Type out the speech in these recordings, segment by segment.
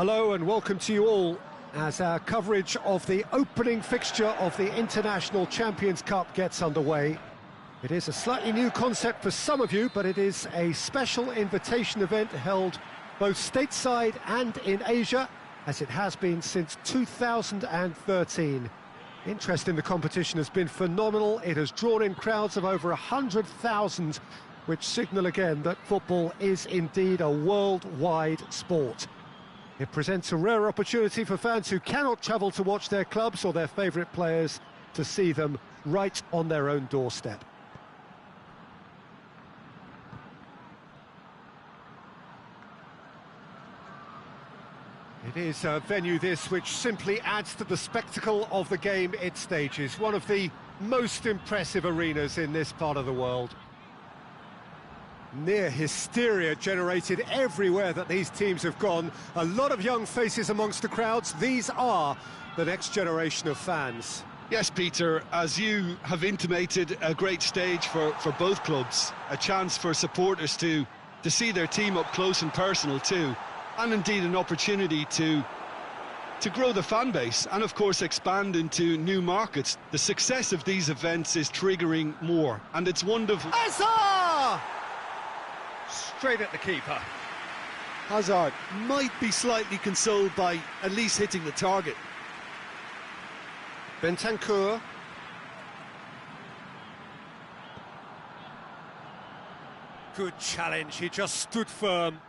Hello and welcome to you all as our coverage of the opening fixture of the International Champions Cup gets underway. It is a slightly new concept for some of you, but it is a special invitation event held both stateside and in Asia, as it has been since 2013. Interest in the competition has been phenomenal. It has drawn in crowds of over 100,000, which signal again that football is indeed a worldwide sport. It presents a rare opportunity for fans who cannot travel to watch their clubs or their favourite players to see them right on their own doorstep. It is a venue this which simply adds to the spectacle of the game it stages. One of the most impressive arenas in this part of the world. Near hysteria generated everywhere that these teams have gone. A lot of young faces amongst the crowds. These are the next generation of fans. Yes, Peter, as you have intimated, a great stage for both clubs. A chance for supporters to see their team up close and personal too. And indeed an opportunity to grow the fan base and of course expand into new markets. The success of these events is triggering more, and it's wonderful. Hazard! Straight at the keeper. Hazard might be slightly consoled by at least hitting the target. Bentancur. Good challenge, he just stood firm.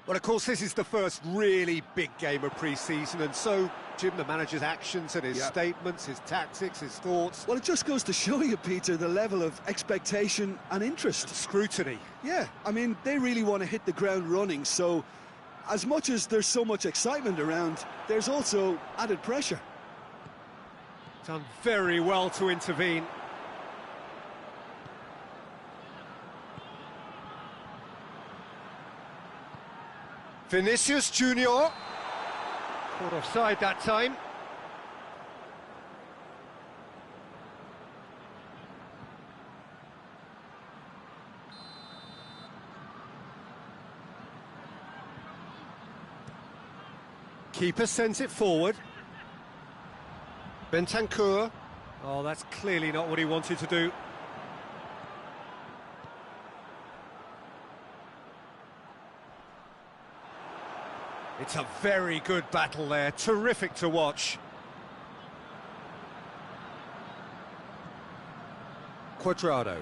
Well, of course, this is the first really big game of pre-season, and so, Jim, the manager's actions and his statements, his tactics, his thoughts... Well, it just goes to show you, Peter, the level of expectation and interest. And scrutiny. Yeah, I mean, they really want to hit the ground running, so as much as there's so much excitement around, there's also added pressure. Done very well to intervene. Vinicius Junior, caught offside that time. Keeper sends it forward. Bentancur. Oh, that's clearly not what he wanted to do. It's a very good battle there, terrific to watch. Cuadrado.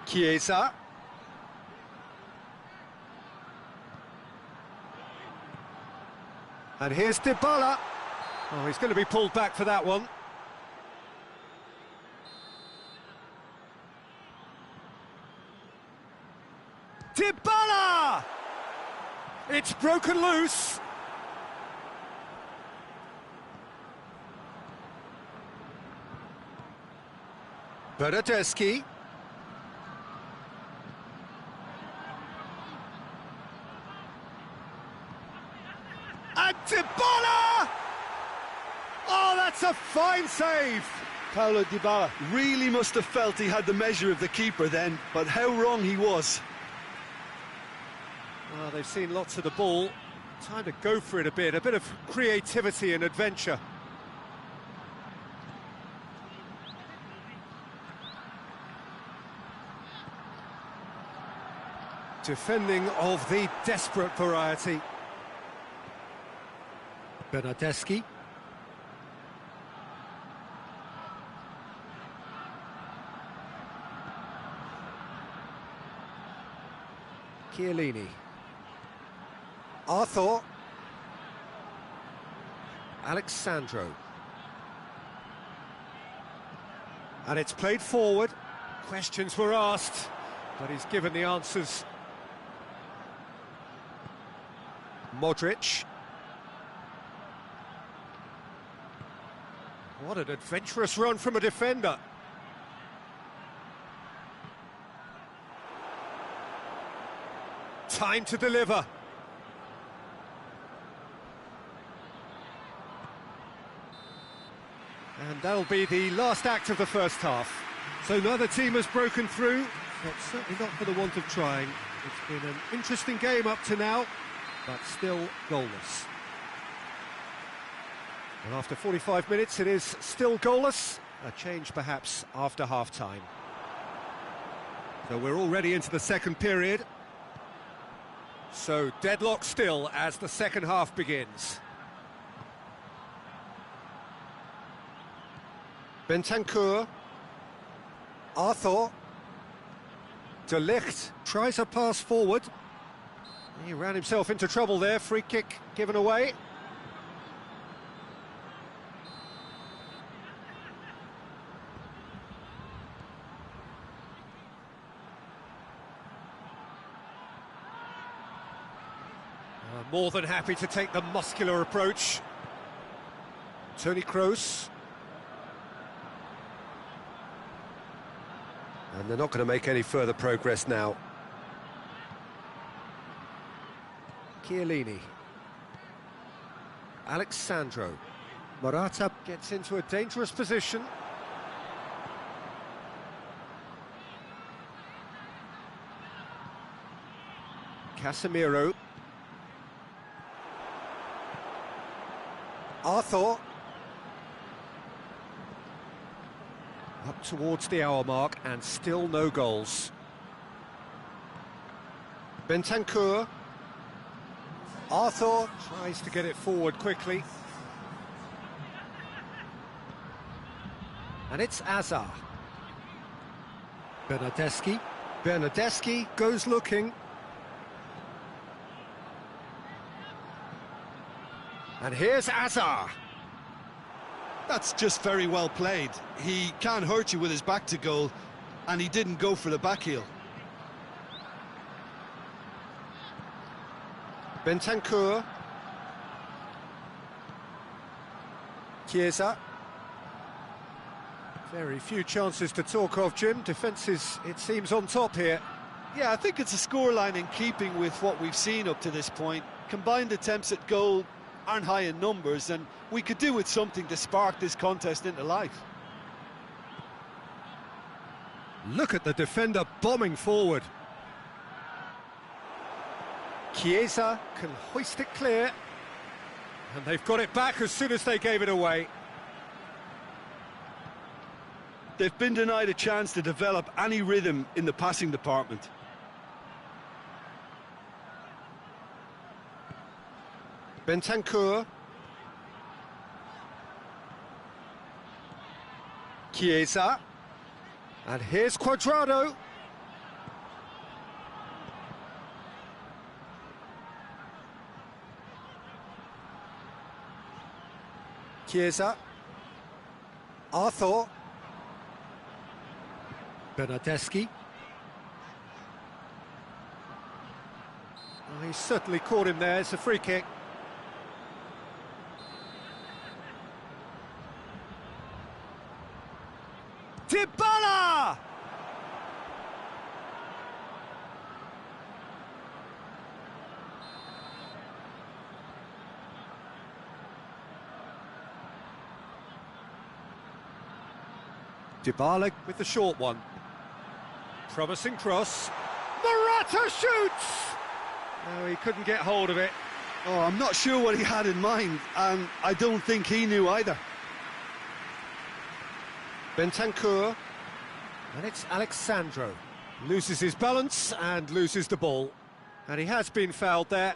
Chiesa. And here's Dybala. Oh, he's going to be pulled back for that one. Dybala! It's broken loose. Bernardeschi. And Dybala! Oh, that's a fine save. Paulo Dybala really must have felt he had the measure of the keeper then, but how wrong he was. Well, they've seen lots of the ball. Time to go for it a bit of creativity and adventure. Defending of the desperate variety. Bernardeschi. Chiellini. Arthur. Alexandro. And it's played forward. Questions were asked, but he's given the answers. Modric. What an adventurous run from a defender. Time to deliver. And that'll be the last act of the first half. So neither team has broken through, but certainly not for the want of trying. It's been an interesting game up to now, but still goalless. And after 45 minutes, it is still goalless. A change perhaps after half-time. So we're already into the second period. So deadlock still as the second half begins. Bentancur. Arthur. De Ligt tries a pass forward. He ran himself into trouble there. Free kick given away. More than happy to take the muscular approach. Toni Kroos. And they're not going to make any further progress now. Chiellini. Alexandro. Morata gets into a dangerous position. Casemiro. Arthur. Up towards the hour mark and still no goals. Bentancur. Arthur tries to get it forward quickly. And it's Azar. Bernardeschi. Bernardeschi goes looking. And here's Azar. That's just very well played. He can't hurt you with his back to goal, and he didn't go for the back heel. Bentancur. Chiesa. Very few chances to talk of, Jim. Defence is, it seems, on top here. Yeah, I think it's a scoreline in keeping with what we've seen up to this point. Combined attempts at goal aren't high in numbers, and we could do with something to spark this contest into life. Look at the defender bombing forward. Chiesa can hoist it clear, and they've got it back as soon as they gave it away. They've been denied a chance to develop any rhythm in the passing department. Bentancur. Chiesa. And here's Cuadrado. Chiesa. Arthur. Bernardeschi. Well, he certainly caught him there. It's a free kick. Dybala! Dybala with the short one. Promising cross. Morata shoots! No, he couldn't get hold of it. Oh, I'm not sure what he had in mind, and I don't think he knew either. Bentancur. And it's Alexandro. Loses his balance and loses the ball. And he has been fouled there.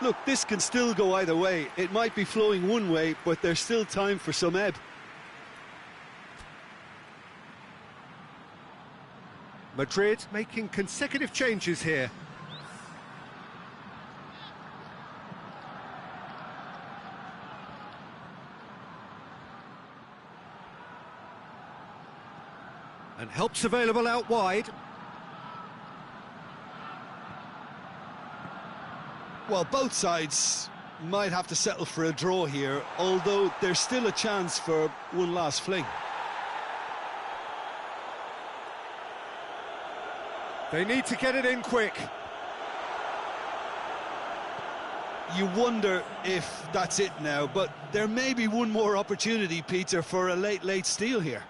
Look, this can still go either way. It might be flowing one way, but there's still time for some ebb. Madrid making consecutive changes here. And help's available out wide. Well, both sides might have to settle for a draw here, although there's still a chance for one last fling. They need to get it in quick. You wonder if that's it now, but there may be one more opportunity, Peter, for a late steal here.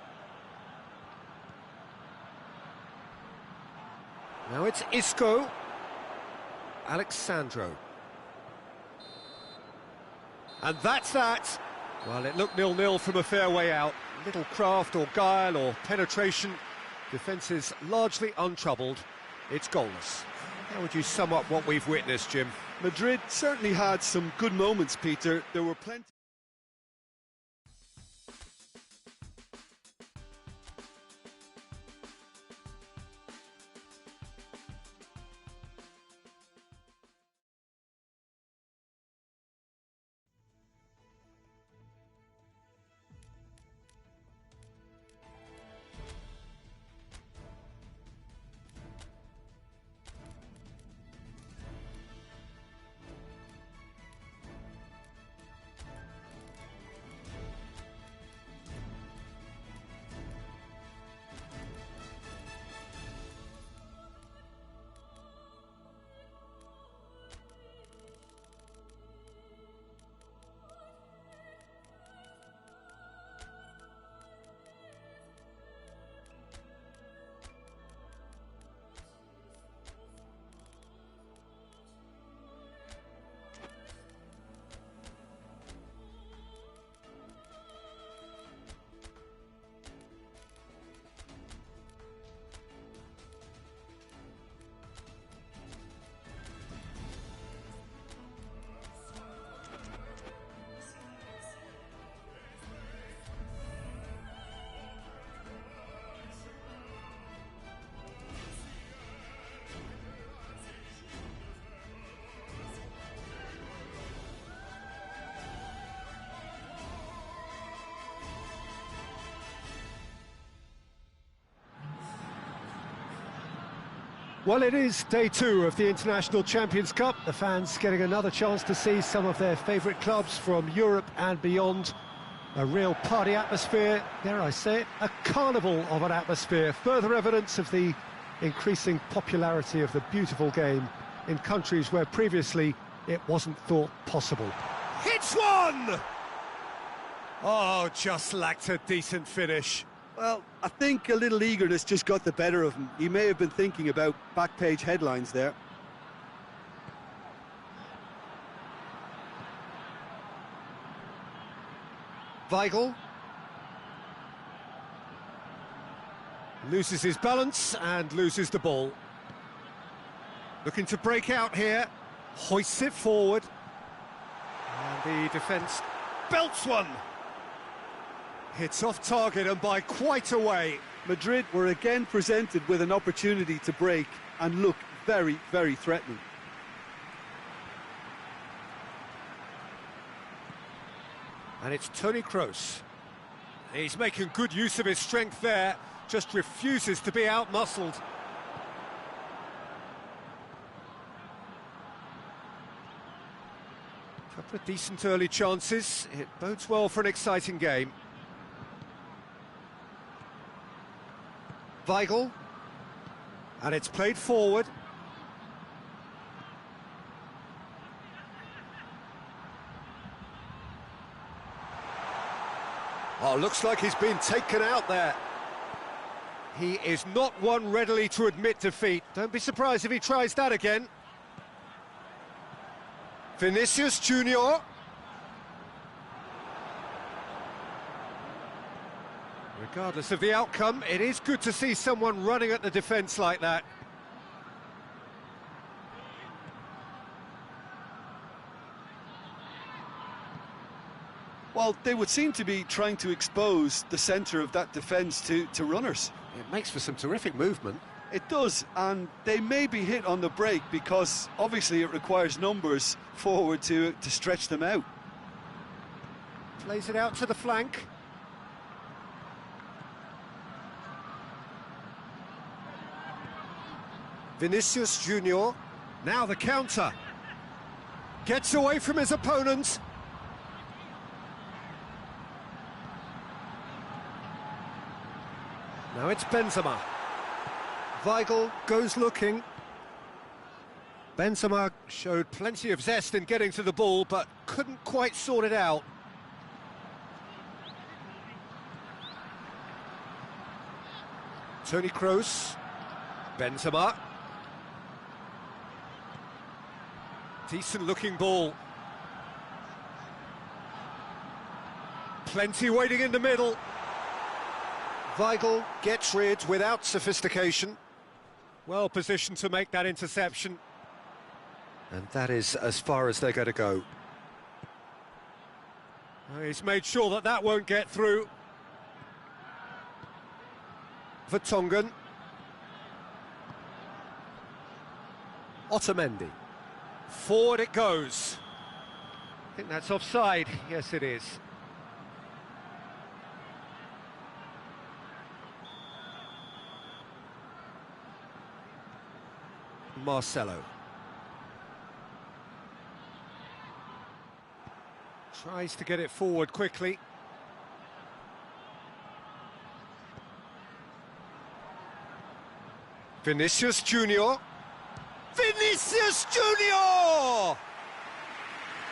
Now it's Isco. Alexandro. And that's that. Well, it looked 0-0 from a fair way out. Little craft or guile or penetration. Defence is largely untroubled. It's goalless. How would you sum up what we've witnessed, Jim? Madrid certainly had some good moments, Peter. There were plenty. Well, it is day 2 of the International Champions Cup. The fans getting another chance to see some of their favourite clubs from Europe and beyond. A real party atmosphere, dare I say it, a carnival of an atmosphere. Further evidence of the increasing popularity of the beautiful game in countries where previously it wasn't thought possible. Hits one! Oh, just lacked a decent finish. Well, I think a little eagerness just got the better of him. He may have been thinking about back-page headlines there. Weigl. Loses his balance and loses the ball. Looking to break out here. Hoists it forward. And the defence belts one. Hits off target and by quite a way. Madrid were again presented with an opportunity to break and look very, very threatening. And it's Toni Kroos. He's making good use of his strength there, just refuses to be out-muscled. Couple of decent early chances. It bodes well for an exciting game. Weigl, and it's played forward. Oh, looks like he's been taken out there. He is not one readily to admit defeat. Don't be surprised if he tries that again. Vinicius Junior. Regardless of the outcome, it is good to see someone running at the defence like that. Well, they would seem to be trying to expose the centre of that defence to runners. It makes for some terrific movement. It does, and they may be hit on the break because obviously it requires numbers forward to stretch them out. Plays it out to the flank. Vinicius Junior, now the counter. Gets away from his opponent. Now it's Benzema. Weigl goes looking. Benzema showed plenty of zest in getting to the ball, but couldn't quite sort it out. Toni Kroos. Benzema. Decent looking ball. Plenty waiting in the middle. Weigl gets rid without sophistication. Well positioned to make that interception. And that is as far as they're going to go. He's made sure that that won't get through. Vertonghen. Otamendi. Forward it goes. I think that's offside. Yes, it is. Marcelo. Tries to get it forward quickly. Vinicius Junior. Vinicius Junior!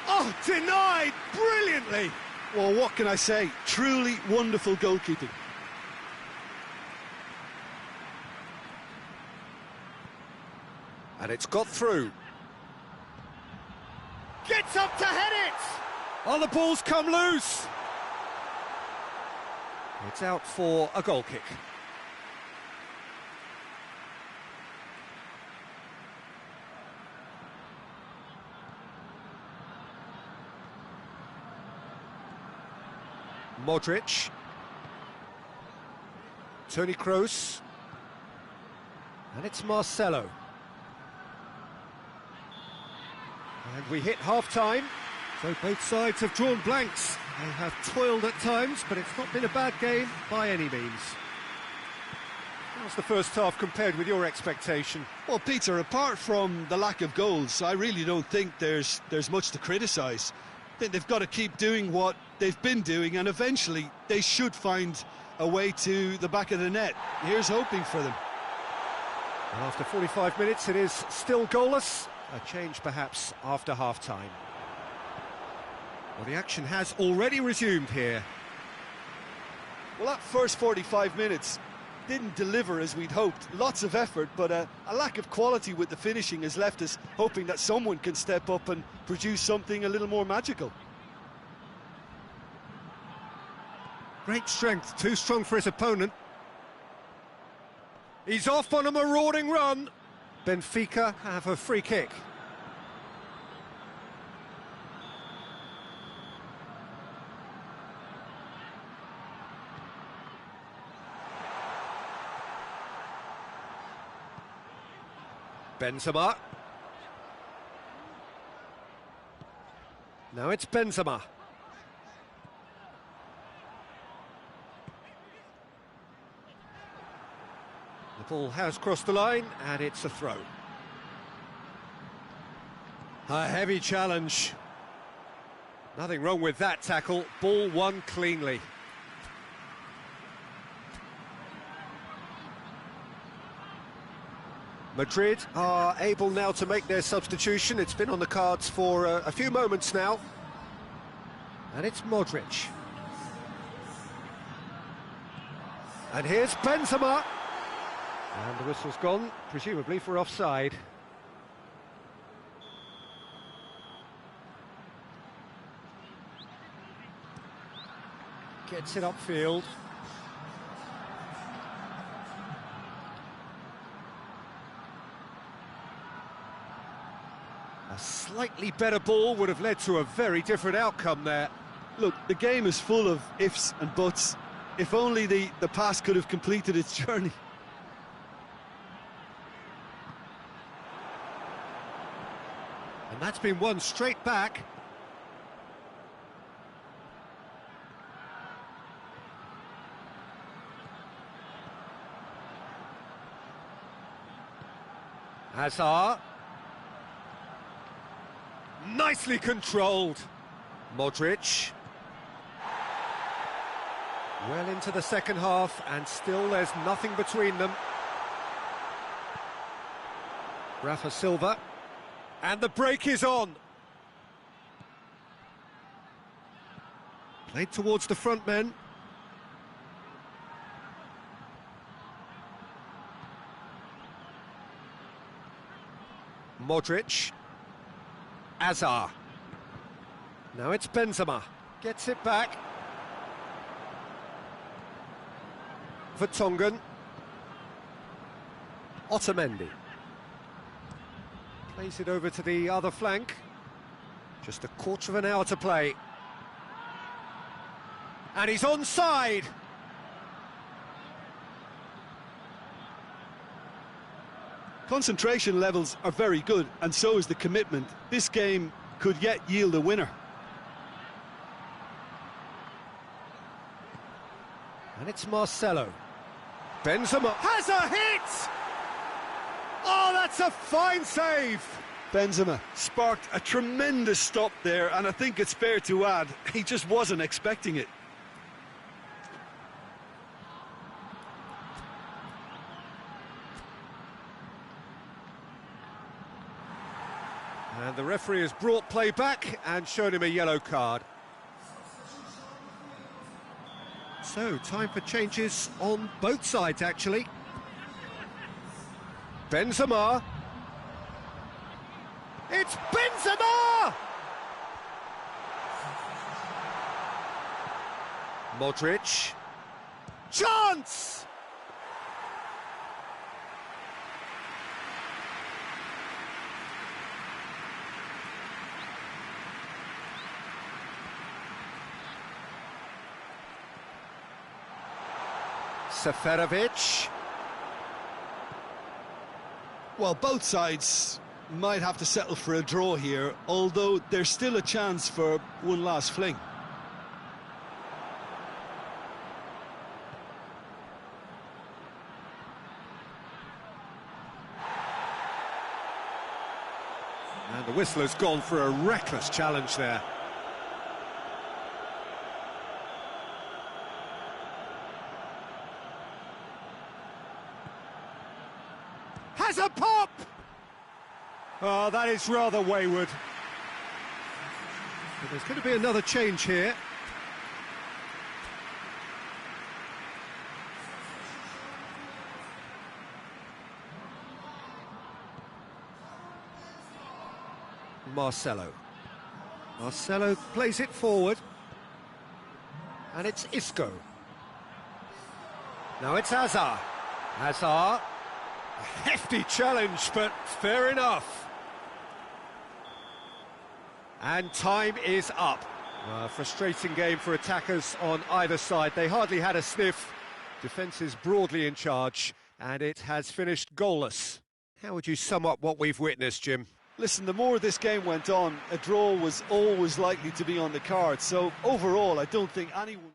Oh, denied brilliantly. Well, what can I say? Truly wonderful goalkeeping. And it's got through. Gets up to head it! Oh, the ball's come loose. It's out for a goal kick. Modric. Toni Kroos. And it's Marcelo. And we hit half-time. So both sides have drawn blanks. They have toiled at times, but it's not been a bad game by any means. How's the first half compared with your expectation? Well, Peter, apart from the lack of goals, I really don't think there's much to criticise. I think they've got to keep doing what they've been doing, and eventually they should find a way to the back of the net. Here's hoping for them. And after 45 minutes, it is still goalless. A change perhaps after half-time. Well, the action has already resumed here. Well, that first 45 minutes didn't deliver as we'd hoped. Lots of effort, but a lack of quality with the finishing has left us hoping that someone can step up and produce something a little more magical. Great strength, too strong for his opponent. He's off on a marauding run. Benfica have a free kick. Benzema. Now it's Benzema. The ball has crossed the line, and it's a throw. A heavy challenge. Nothing wrong with that tackle. Ball won cleanly. Madrid are able now to make their substitution. It's been on the cards for a few moments now. And it's Modric. And here's Benzema. And the whistle's gone, presumably for offside. Gets it upfield. A slightly better ball would have led to a very different outcome there. Look, the game is full of ifs and buts. If only the pass could have completed its journey. And that's been won straight back. Hazard. nicely controlled. Modric. Well into the second half, and still there's nothing between them. Rafa Silva. And the break is on. Played towards the front men. Modric. Azar. Now it's Benzema. Gets it back. Vertonghen. Otamendi. Plays it over to the other flank. Just a quarter of an hour to play. And he's onside. Concentration levels are very good, and so is the commitment. This game could yet yield a winner. And it's Marcelo. Benzema has a hit! Oh, that's a fine save! Benzema sparked a tremendous stop there, and I think it's fair to add, he just wasn't expecting it. And the referee has brought play back and shown him a yellow card. So, time for changes on both sides, actually. Benzema. It's Benzema! Modric. Chance! Seferovic. Well, both sides might have to settle for a draw here, although there's still a chance for one last fling. And the whistle has gone for a reckless challenge there. Has a pop! Oh, that is rather wayward. But there's going to be another change here. Marcelo. Marcelo plays it forward. And it's Isco. Now it's Hazard. Hazard. A hefty challenge, but fair enough. And time is up. A frustrating game for attackers on either side. They hardly had a sniff. Defence is broadly in charge, and it has finished goalless. How would you sum up what we've witnessed, Jim? Listen, the more this game went on, a draw was always likely to be on the card. So overall, I don't think anyone...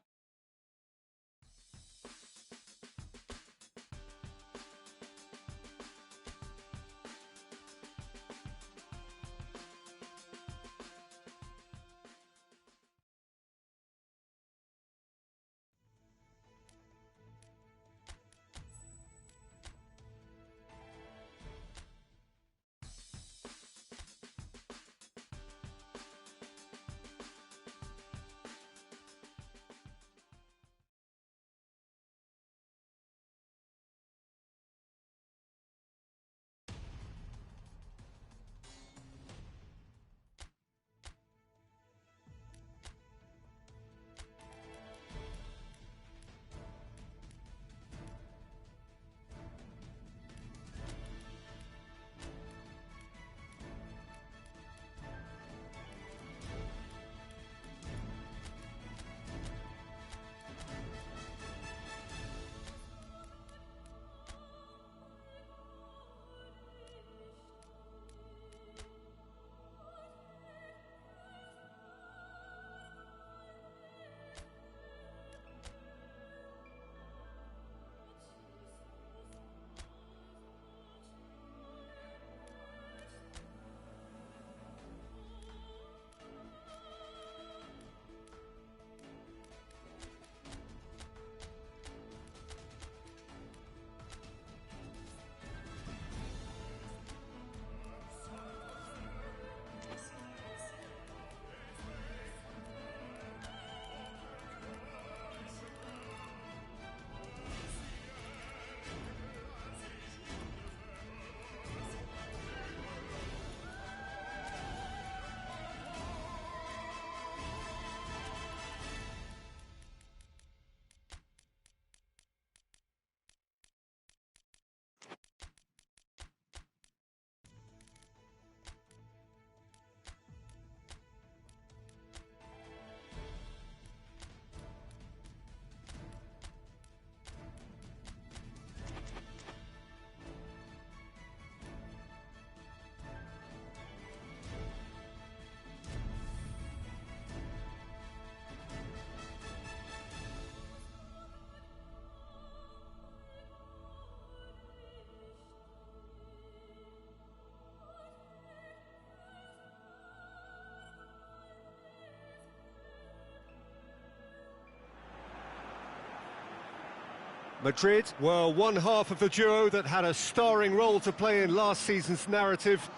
Madrid were one half of the duo that had a starring role to play in last season's narrative.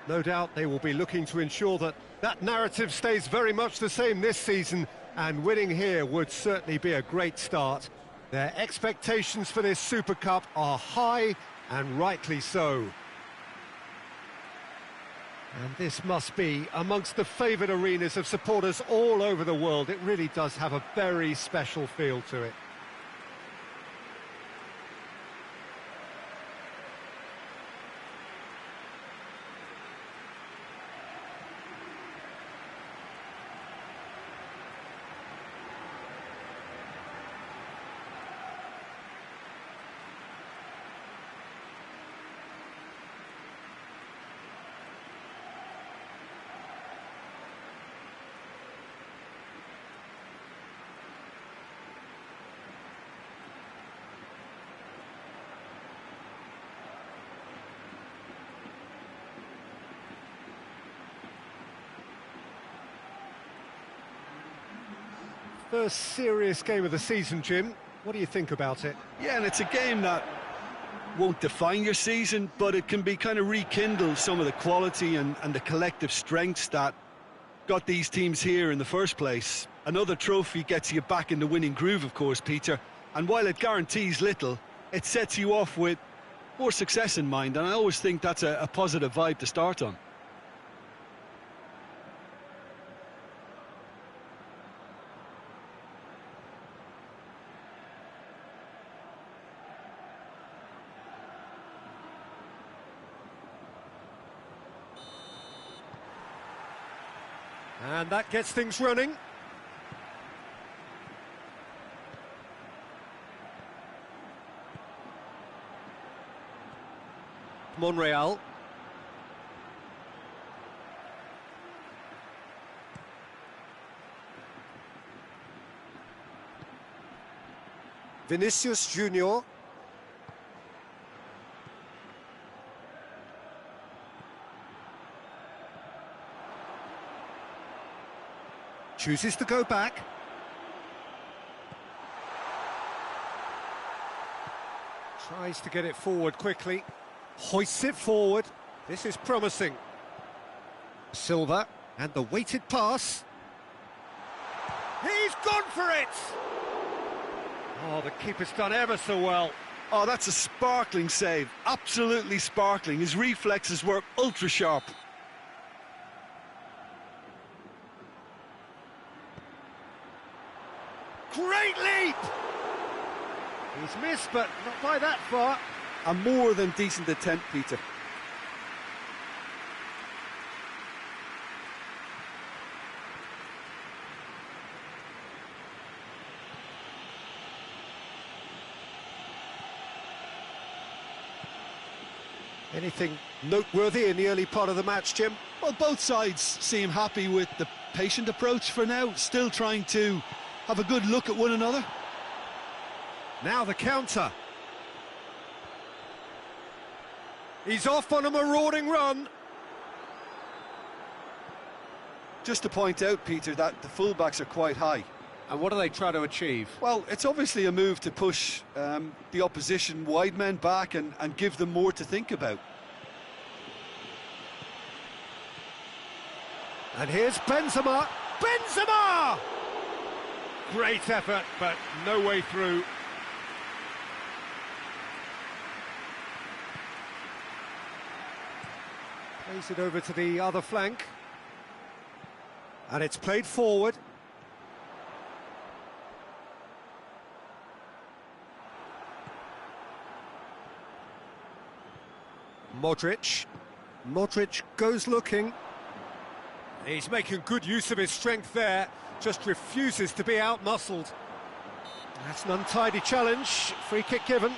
No doubt they will be looking to ensure that that narrative stays very much the same this season, and winning here would certainly be a great start. Their expectations for this Super Cup are high, and rightly so. And this must be amongst the favoured arenas of supporters all over the world. It really does have a very special feel to it. First serious game of the season, Jim. What do you think about it? Yeah, and it's a game that won't define your season, but it can be kind of rekindle some of the quality and the collective strengths that got these teams here in the first place. Another trophy gets you back in the winning groove, of course, Peter. And while it guarantees little, it sets you off with more success in mind. And I always think that's a positive vibe to start on. And that gets things running. Monreal. Vinicius Junior. Chooses to go back. Tries to get it forward quickly. Hoists it forward. This is promising. Silva, and the weighted pass. He's gone for it! Oh, the keeper's done ever so well. Oh, that's a sparkling save. Absolutely sparkling. His reflexes were ultra sharp. Great leap! He's missed, but not by that far. A more than decent attempt, Peter. Anything noteworthy in the early part of the match, Jim? Well, both sides seem happy with the patient approach for now, still trying to have a good look at one another. Now the counter. He's off on a marauding run. Just to point out, Peter, that the fullbacks are quite high. And what do they try to achieve? Well, it's obviously a move to push the opposition wide men back and give them more to think about. And here's Benzema. Benzema! Great effort, but no way through. Plays it over to the other flank. And it's played forward. Modric. Modric goes looking. He's making good use of his strength there, just refuses to be out-muscled. That's an untidy challenge, free kick given.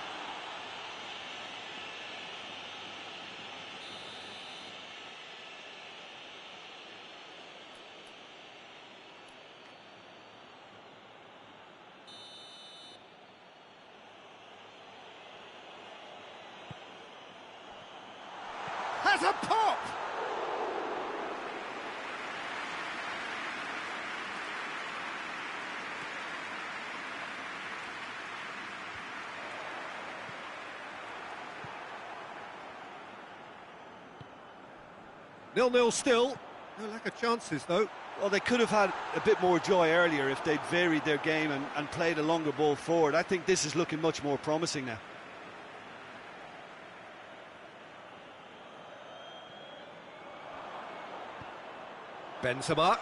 Has a pop! 0-0 still. No lack of chances, though. Well, they could have had a bit more joy earlier if they'd varied their game and played a longer ball forward. I think this is looking much more promising now. Benzema.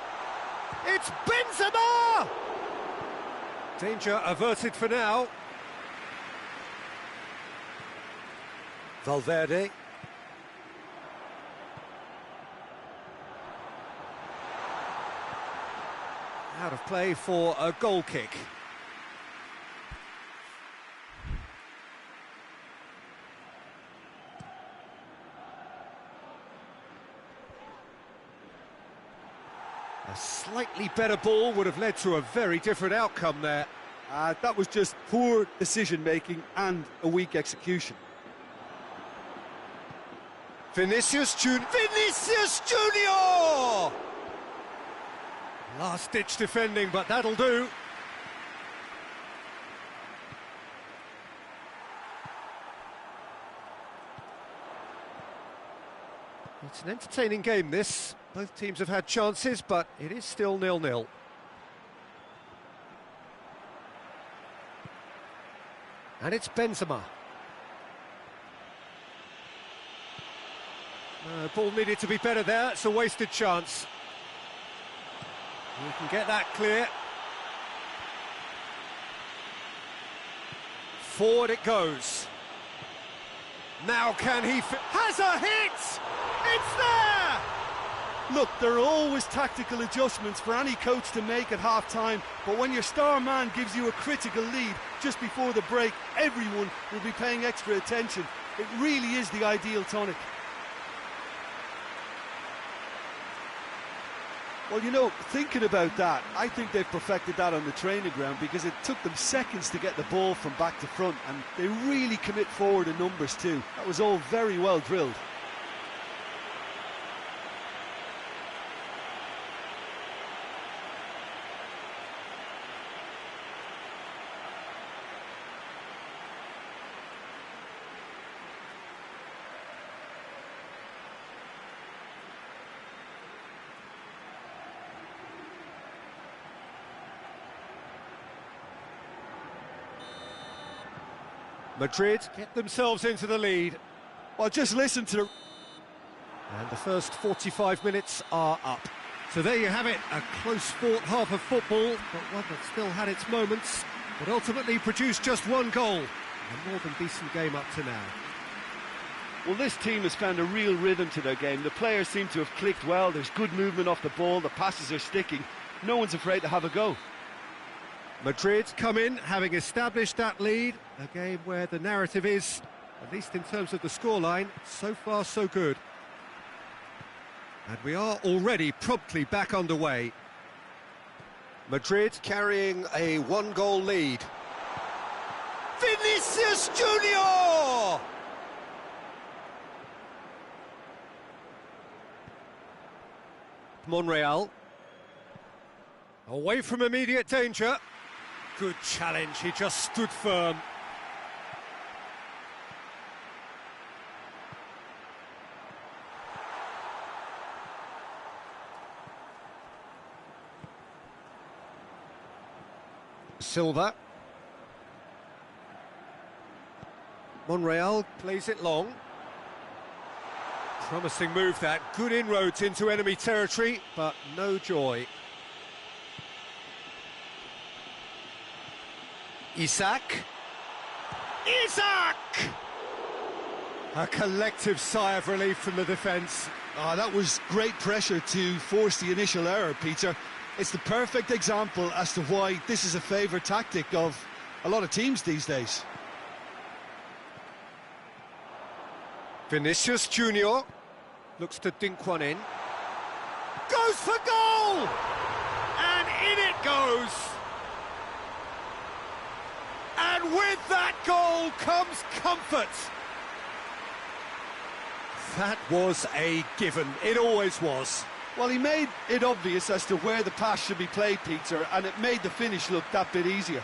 It's Benzema! Danger averted for now. Valverde. Out of play for a goal kick. A slightly better ball would have led to a very different outcome there. That was just poor decision-making and a weak execution. Vinicius Junior! Vinicius Junior! Last-ditch defending, but that'll do. It's an entertaining game, this. Both teams have had chances, but it is still 0-0. And it's Benzema. Ball needed to be better there. It's a wasted chance. You can get that clear. Forward it goes. Now can he... has a hit! It's there! Look, there are always tactical adjustments for any coach to make at half-time, but when your star man gives you a critical lead just before the break, everyone will be paying extra attention. It really is the ideal tonic. Well, you know, thinking about that, I think they've perfected that on the training ground because it took them seconds to get the ball from back to front, and they really commit forward in numbers too. That was all very well drilled. Madrid get themselves into the lead. Well, just listen to the... And the first 45 minutes are up. So there you have it, a close-fought half of football, but one that still had its moments, but ultimately produced just one goal. A more than decent game up to now. Well, this team has found a real rhythm to their game. The players seem to have clicked well. There's good movement off the ball. The passes are sticking. No one's afraid to have a go. Madrid come in, having established that lead. A game where the narrative is, at least in terms of the scoreline, so far so good. And we are already promptly back underway. Madrid carrying a one-goal lead. Vinicius Junior! Monreal. Away from immediate danger. Good challenge, he just stood firm. Silva. Monreal plays it long. Promising move that, good inroads into enemy territory, but no joy. Isak. A collective sigh of relief from the defence. That was great pressure to force the initial error, Peter. It's the perfect example as to why this is a favourite tactic of a lot of teams these days. Vinicius Junior looks to dink one in. Goes for goal! And in it goes! And with that goal comes comfort. That was a given. It always was. Well, he made it obvious as to where the pass should be played, Peter, and it made the finish look that bit easier.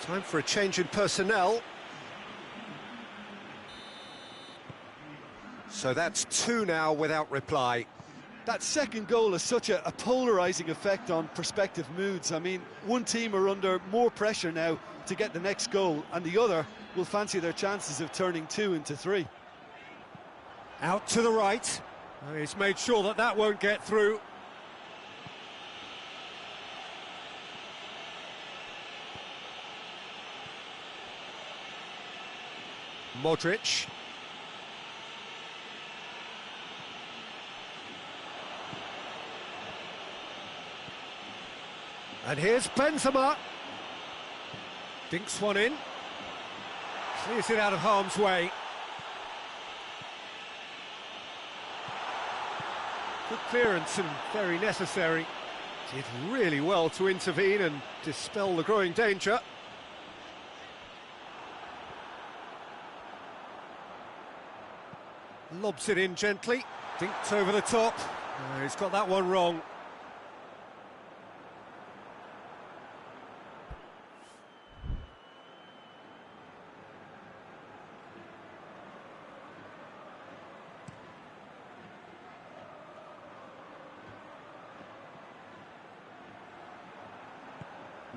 Time for a change in personnel. So that's 2 now without reply. That second goal has such a polarising effect on prospective moods. I mean, one team are under more pressure now to get the next goal, and the other will fancy their chances of turning 2 into 3. Out to the right. He's made sure that that won't get through. Modric. And here's Benzema. Dinks one in. Clears it out of harm's way. Good clearance and very necessary. Did really well to intervene and dispel the growing danger. Lobs it in gently. Dinked over the top. He's got that one wrong.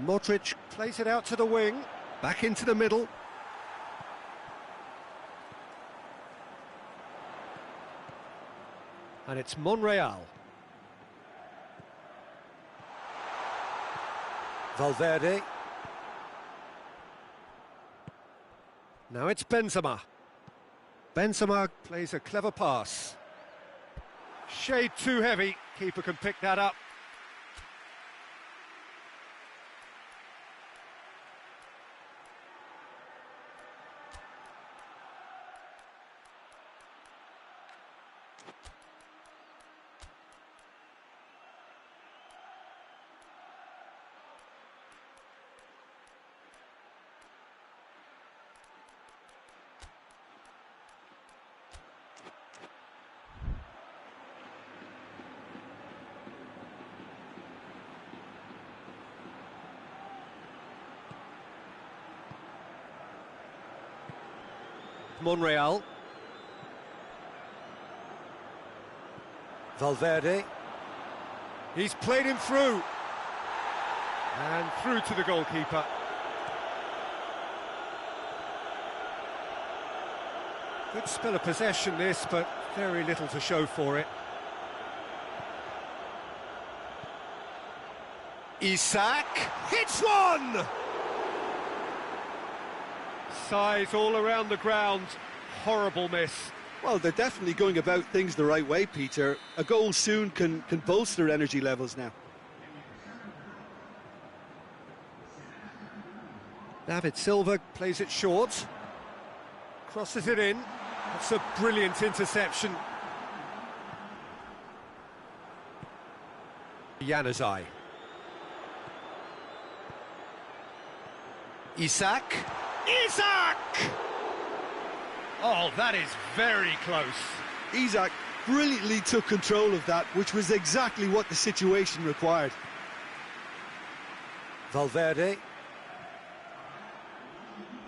Modric plays it out to the wing, back into the middle. And it's Monreal. Valverde. Now it's Benzema. Benzema plays a clever pass. Shade too heavy, keeper can pick that up. Monreal. Valverde. He's played him through. And through to the goalkeeper. Good spell of possession this, but very little to show for it. Isak hits one! Size all around the ground, horrible miss. Well, they're definitely going about things the right way, Peter. A goal soon can bolster energy levels now. David Silva plays it short, crosses it in. That's a brilliant interception. Januzaj. Isak. Isak! Oh, that is very close. Isak brilliantly took control of that, which was exactly what the situation required. Valverde.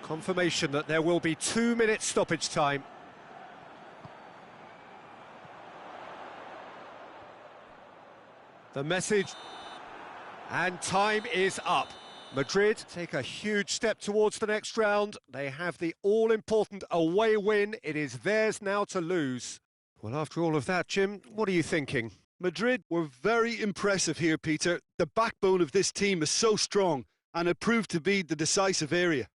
Confirmation that there will be 2 minutes stoppage time. The message, and time is up. Madrid take a huge step towards the next round. They have the all-important away win. It is theirs now to lose. Well, after all of that, Jim, what are you thinking? Madrid were very impressive here, Peter. The backbone of this team is so strong, and it proved to be the decisive area.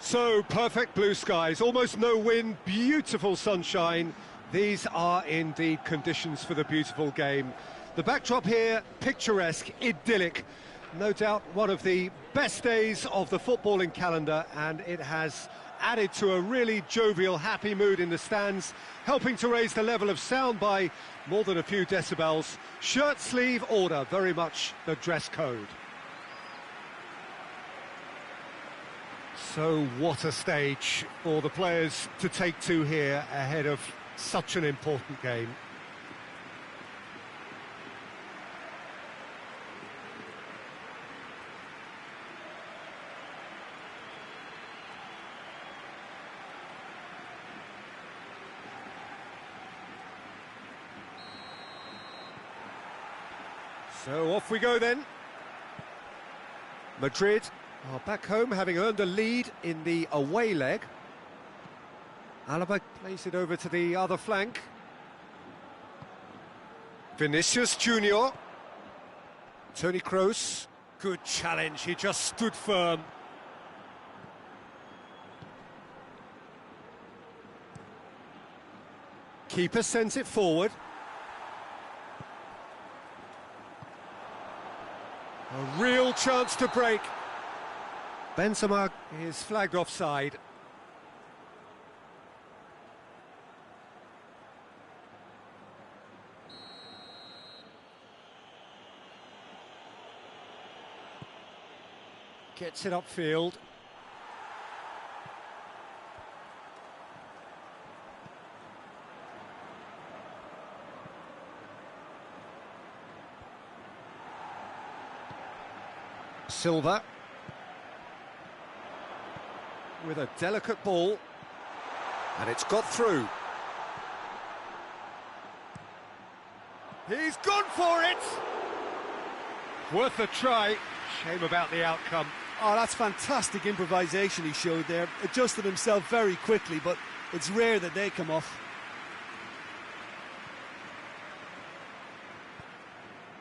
So, perfect blue skies, almost no wind, beautiful sunshine. These are indeed conditions for the beautiful game. The backdrop here, picturesque, idyllic. No doubt one of the best days of the footballing calendar, and it has added to a really jovial, happy mood in the stands, helping to raise the level of sound by more than a few decibels. Shirt sleeve order, very much the dress code. So what a stage for the players to take to here ahead of such an important game. So off we go then. Madrid are back home, having earned a lead in the away leg. Alaba plays it over to the other flank. Vinicius Junior. Toni Kroos. Good challenge, he just stood firm. Keeper sends it forward. A real chance to break. Benzema is flagged offside. Gets it upfield. Silva. With a delicate ball, and it's got through. He's gone for it! Worth a try. Shame about the outcome. Oh, that's fantastic improvisation he showed there. Adjusted himself very quickly, but it's rare that they come off.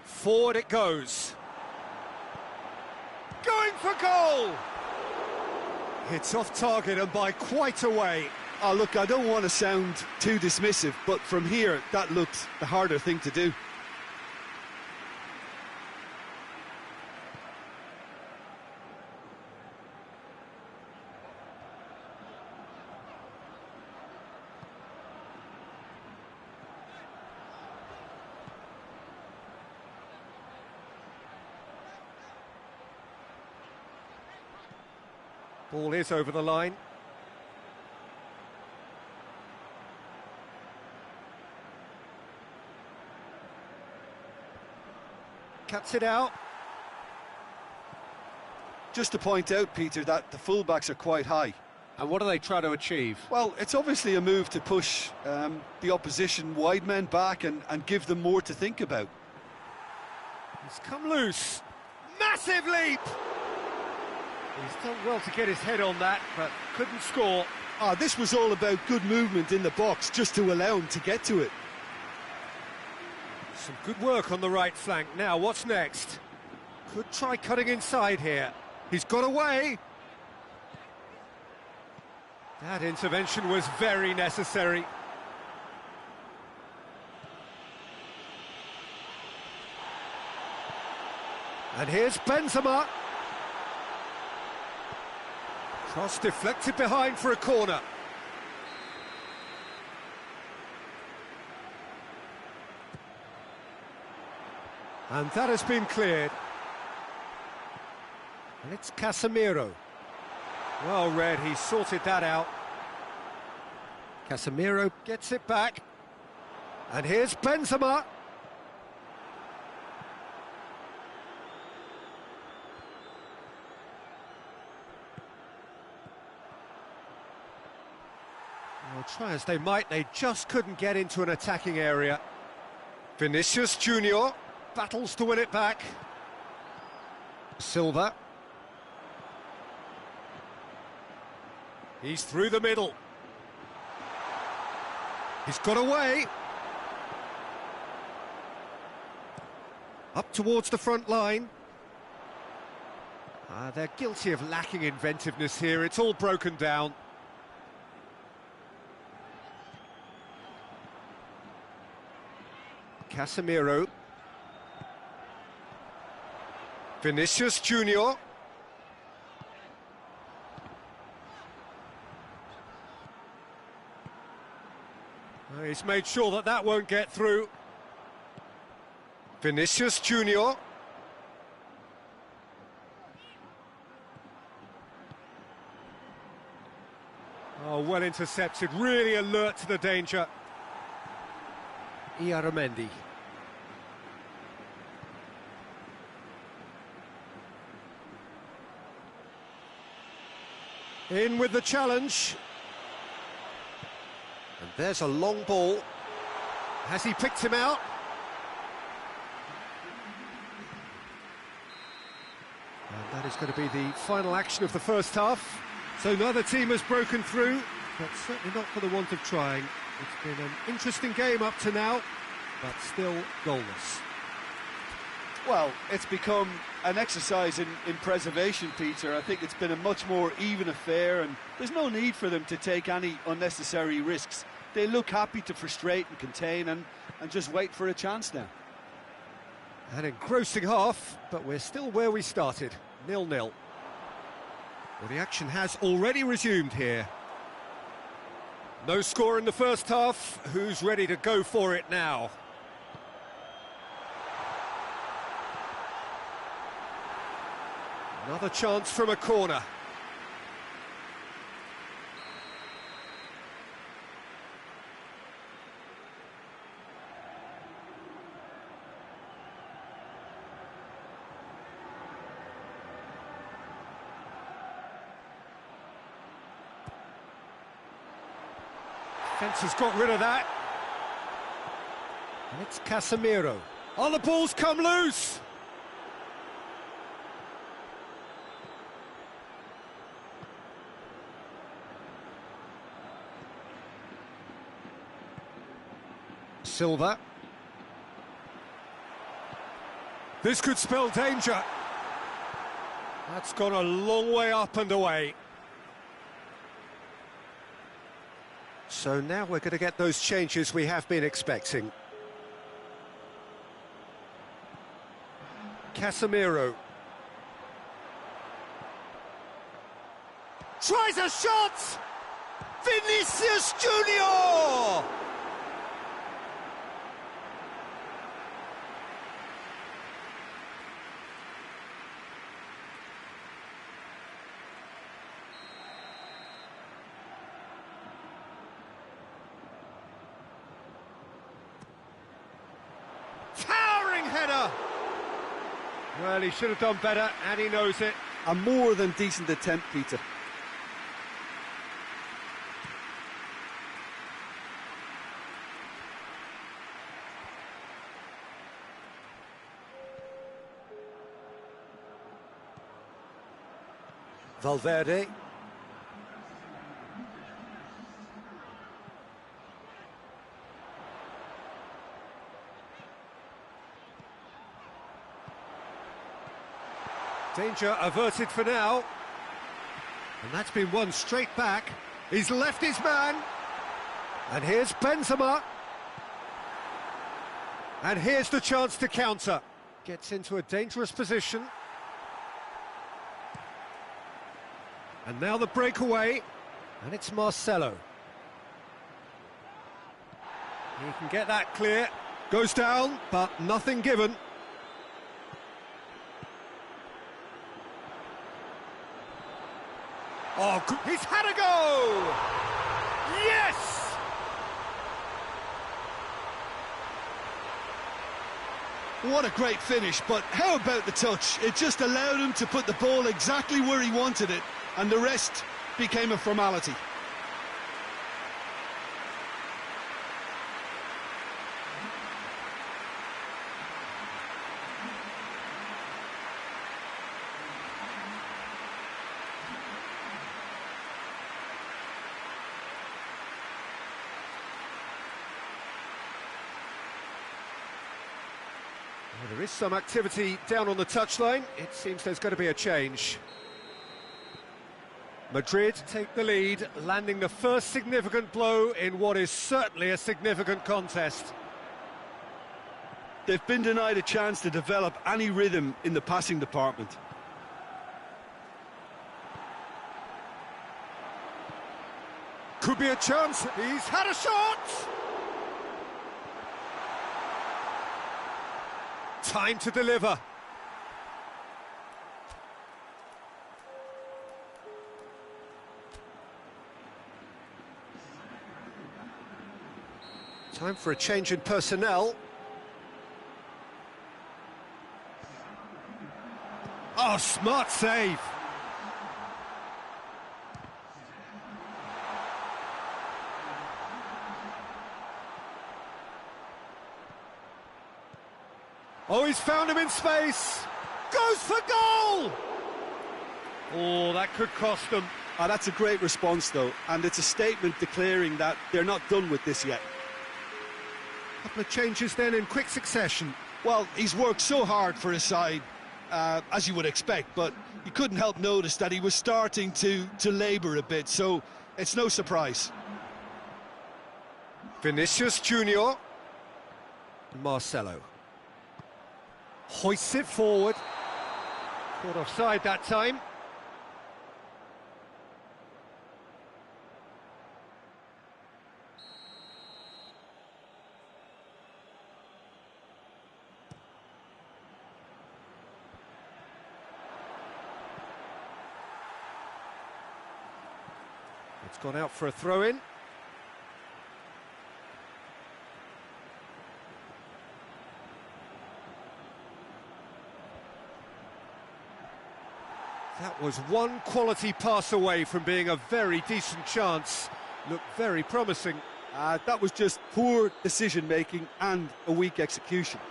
Forward it goes. Going for goal! It's off target and by quite a way. Oh, look, I don't want to sound too dismissive, but from here, that looked the harder thing to do. Ball is over the line. Cuts it out. Just to point out, Peter, that the fullbacks are quite high. And what do they try to achieve? Well, it's obviously a move to push the opposition wide men back and give them more to think about. He's come loose. Massive leap! He's done well to get his head on that, but couldn't score. This was all about good movement in the box, just to allow him to get to it. Some good work on the right flank. Now, what's next? Could try cutting inside here. He's got away. That intervention was very necessary. And here's Benzema. Cross deflected behind for a corner. And that has been cleared. And it's Casemiro. Well read, he sorted that out. Casemiro gets it back. And here's Benzema. Well, try as they might, they just couldn't get into an attacking area. Vinicius Junior battles to win it back. Silva. He's through the middle. He's got away. Up towards the front line. They're guilty of lacking inventiveness here. It's all broken down. Casemiro. Vinicius Junior. He's made sure that that won't get through. Vinicius Junior. Oh, well intercepted, really alert to the danger. Iaramendi. In with the challenge. And there's a long ball. Has he picked him out? And that is going to be the final action of the first half. So neither team has broken through, but certainly not for the want of trying. It's been an interesting game up to now, but still goalless. Well, it's become an exercise in preservation, Peter. I think it's been a much more even affair, and there's no need for them to take any unnecessary risks. They look happy to frustrate and contain and just wait for a chance now. An engrossing half, but we're still where we started, 0-0. Well, the action has already resumed here. No score in the first half. Who's ready to go for it now? Another chance from a corner. Fence has got rid of that. And it's Casemiro. Oh, the ball's come loose! Silva. This could spell danger. That's gone a long way up and away. So now we're going to get those changes we have been expecting. Casemiro. Tries a shot! Vinicius Junior! Towering header! Well, he should have done better, and he knows it. A more than decent attempt, Peter. Valverde. Danger averted for now. And that's been one straight back. He's left his man. And here's Benzema. And here's the chance to counter. Gets into a dangerous position. And now the breakaway. And it's Marcelo. He can get that clear. Goes down, but nothing given. Oh, he's had a go! Yes! What a great finish, but how about the touch? It just allowed him to put the ball exactly where he wanted it, and the rest became a formality. The There is some activity down on the touchline. It seems there's going to be a change. Madrid take the lead, landing the first significant blow in what is certainly a significant contest. They've been denied a chance to develop any rhythm in the passing department. Could be a chance. He's had a shot! Time to deliver. Time for a change in personnel. Oh, smart save. Oh, he's found him in space. Goes for goal! Oh, that could cost them. That's a great response, though, and it's a statement declaring that they're not done with this yet. Couple of changes then in quick succession. Well, he's worked so hard for his side, as you would expect, but you couldn't help notice that he was starting to labour a bit, so it's no surprise. Vinicius Junior. Marcelo. Hoists it forward. Caught offside that time. It's gone out for a throw-in. That was one quality pass away from being a very decent chance. Looked very promising. That was just poor decision-making and a weak execution.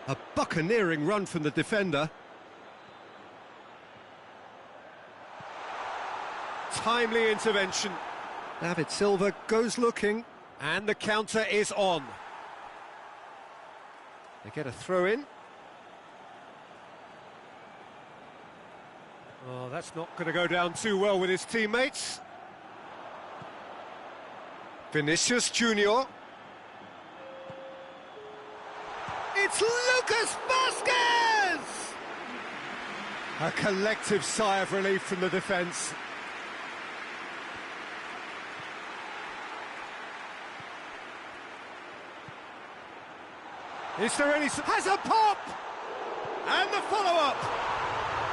A buccaneering run from the defender. Timely intervention. David Silva goes looking, and the counter is on. They get a throw-in. Oh, that's not going to go down too well with his teammates. Vinicius Junior. It's Lucas Vazquez! A collective sigh of relief from the defence. Is there any... Has a pop! And the follow-up!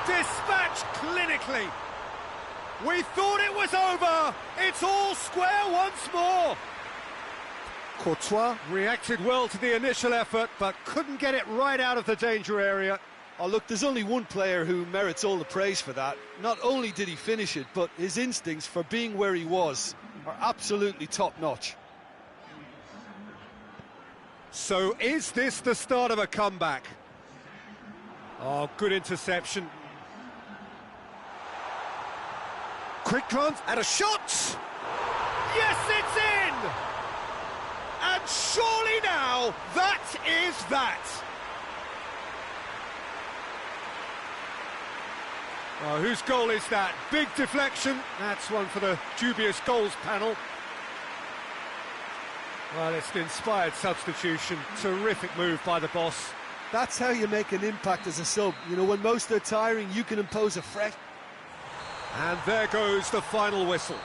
Dispatched clinically. We thought it was over. It's all square once more. Courtois reacted well to the initial effort, but couldn't get it right out of the danger area. Oh, look, there's only one player who merits all the praise for that. Not only did he finish it, but his instincts for being where he was are absolutely top-notch. So is this the start of a comeback? Oh, good interception. Quick glance and a shot! Yes, it's in! And surely now, that is that! Oh, whose goal is that? Big deflection. That's one for the dubious goals panel. Well, it's an inspired substitution. Terrific move by the boss. That's how you make an impact as a sub. You know, when most are tiring, you can impose a threat. And there goes the final whistle.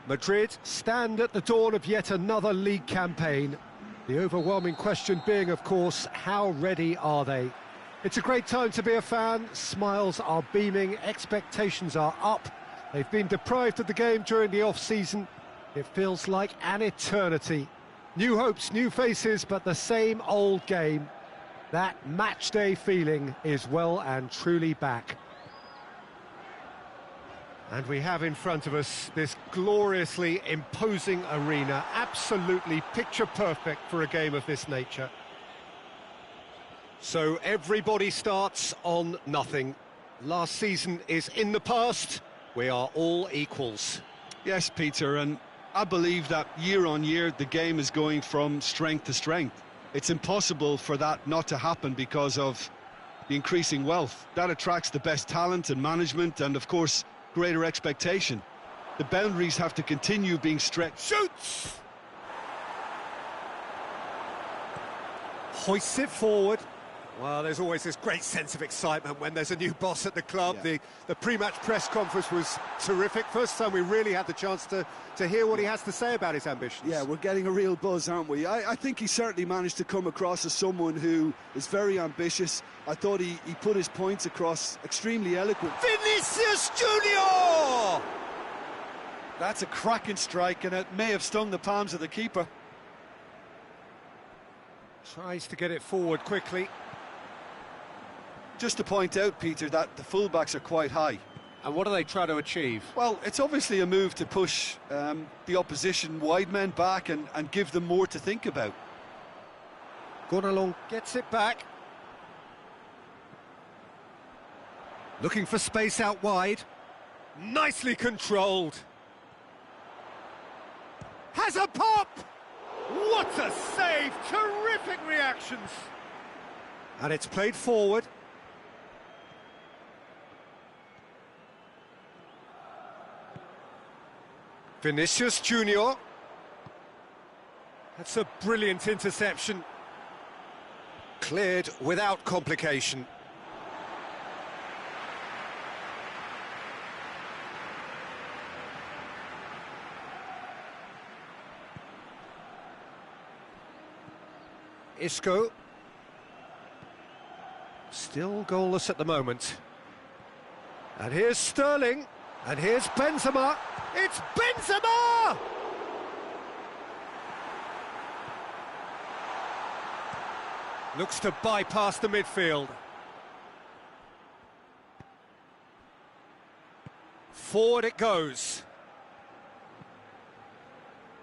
Madrid stand at the dawn of yet another league campaign. The overwhelming question being, of course, how ready are they? It's a great time to be a fan. Smiles are beaming, expectations are up. They've been deprived of the game during the off-season. It feels like an eternity. New hopes, new faces, but the same old game. That match-day feeling is well and truly back. And we have in front of us this gloriously imposing arena, absolutely picture-perfect for a game of this nature. So everybody starts on nothing. Last season is in the past. We are all equals. Yes, Peter, and I believe that year on year the game is going from strength to strength. It's impossible for that not to happen because of the increasing wealth. That attracts the best talent and management and, of course, greater expectation. The boundaries have to continue being stretched. Shoots! Hoists it forward. Well, there's always this great sense of excitement when there's a new boss at the club. Yeah. The pre-match press conference was terrific. First time we really had the chance to hear what he has to say about his ambitions. Yeah, we're getting a real buzz, aren't we? I think he certainly managed to come across as someone who is very ambitious. I thought he put his points across extremely eloquent. Vinicius Junior! That's a cracking strike, and it may have stung the palms of the keeper. Tries to get it forward quickly. Just to point out, Peter, that the fullbacks are quite high. And what do they try to achieve? Well, it's obviously a move to push the opposition wide men back and give them more to think about. Gonalon gets it back. Looking for space out wide. Nicely controlled. Has a pop! What a save! Terrific reactions! And it's played forward. Vinicius Junior. That's a brilliant interception. Cleared without complication. Isco. Still goalless at the moment. And here's Sterling. And here's Benzema. It's Benzema! Looks to bypass the midfield. Forward it goes.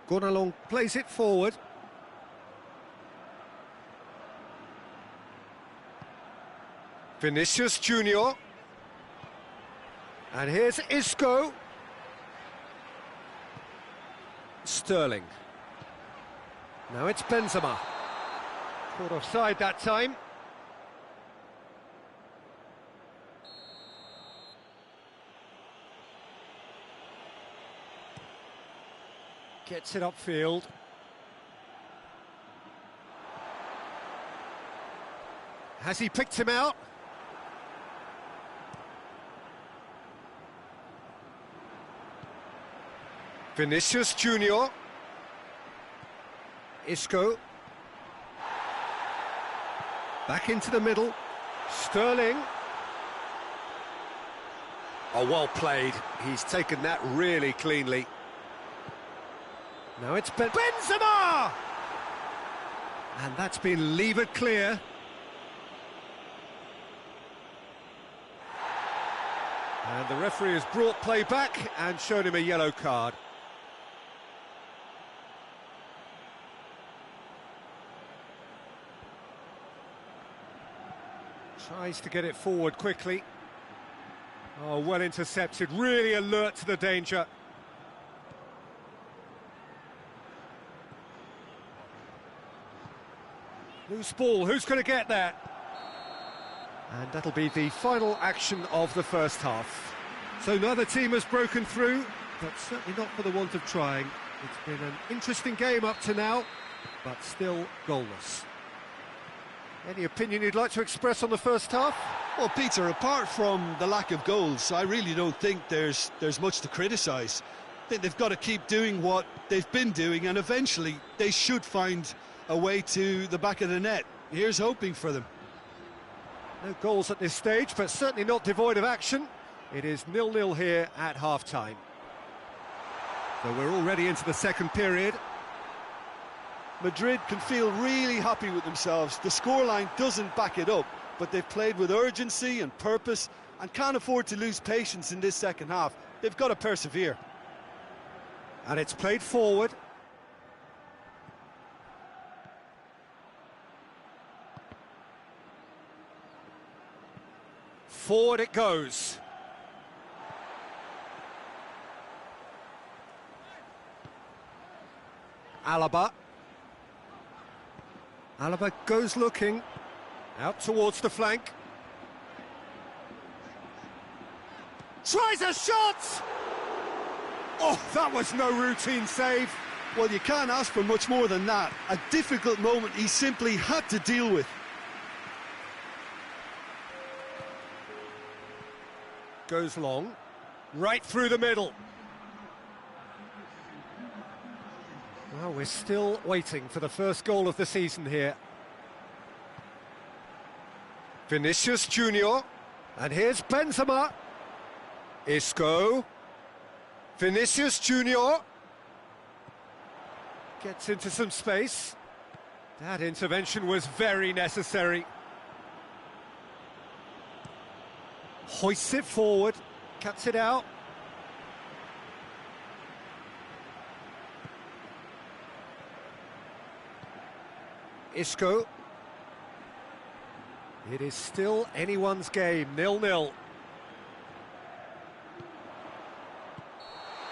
Gonalons plays it forward. Vinicius Junior. And here's Isco. Sterling. Now it's Benzema. Caught offside that time. Gets it upfield. Has he picked him out? Vinicius Junior. Isco. Back into the middle. Sterling. Oh, well played. He's taken that really cleanly. Now it's Benzema! And that's been levered clear. And the referee has brought play back and shown him a yellow card. Tries to get it forward quickly. Oh, well intercepted, really alert to the danger. Loose ball, who's going to get that? And that'll be the final action of the first half. So neither team has broken through, but certainly not for the want of trying. It's been an interesting game up to now, but still goalless. Any opinion you'd like to express on the first half? Well, Peter, apart from the lack of goals, I really don't think there's much to criticise. I think they've got to keep doing what they've been doing, and eventually they should find a way to the back of the net. Here's hoping for them. No goals at this stage, but certainly not devoid of action. It is 0-0 here at half-time. So we're already into the second period. Madrid can feel really happy with themselves. The scoreline doesn't back it up, but they've played with urgency and purpose and can't afford to lose patience in this second half. They've got to persevere. And it's played forward. Forward it goes. Alaba. Alaba goes looking. Out towards the flank. Tries a shot! Oh, that was no routine save. Well, you can't ask for much more than that. A difficult moment he simply had to deal with. Goes long. Right through the middle. Well, we're still waiting for the first goal of the season here. Vinicius Junior. And here's Benzema. Isco. Vinicius Junior. Gets into some space. That intervention was very necessary. Hoists it forward. Cuts it out. Isco. It is still anyone's game, 0-0.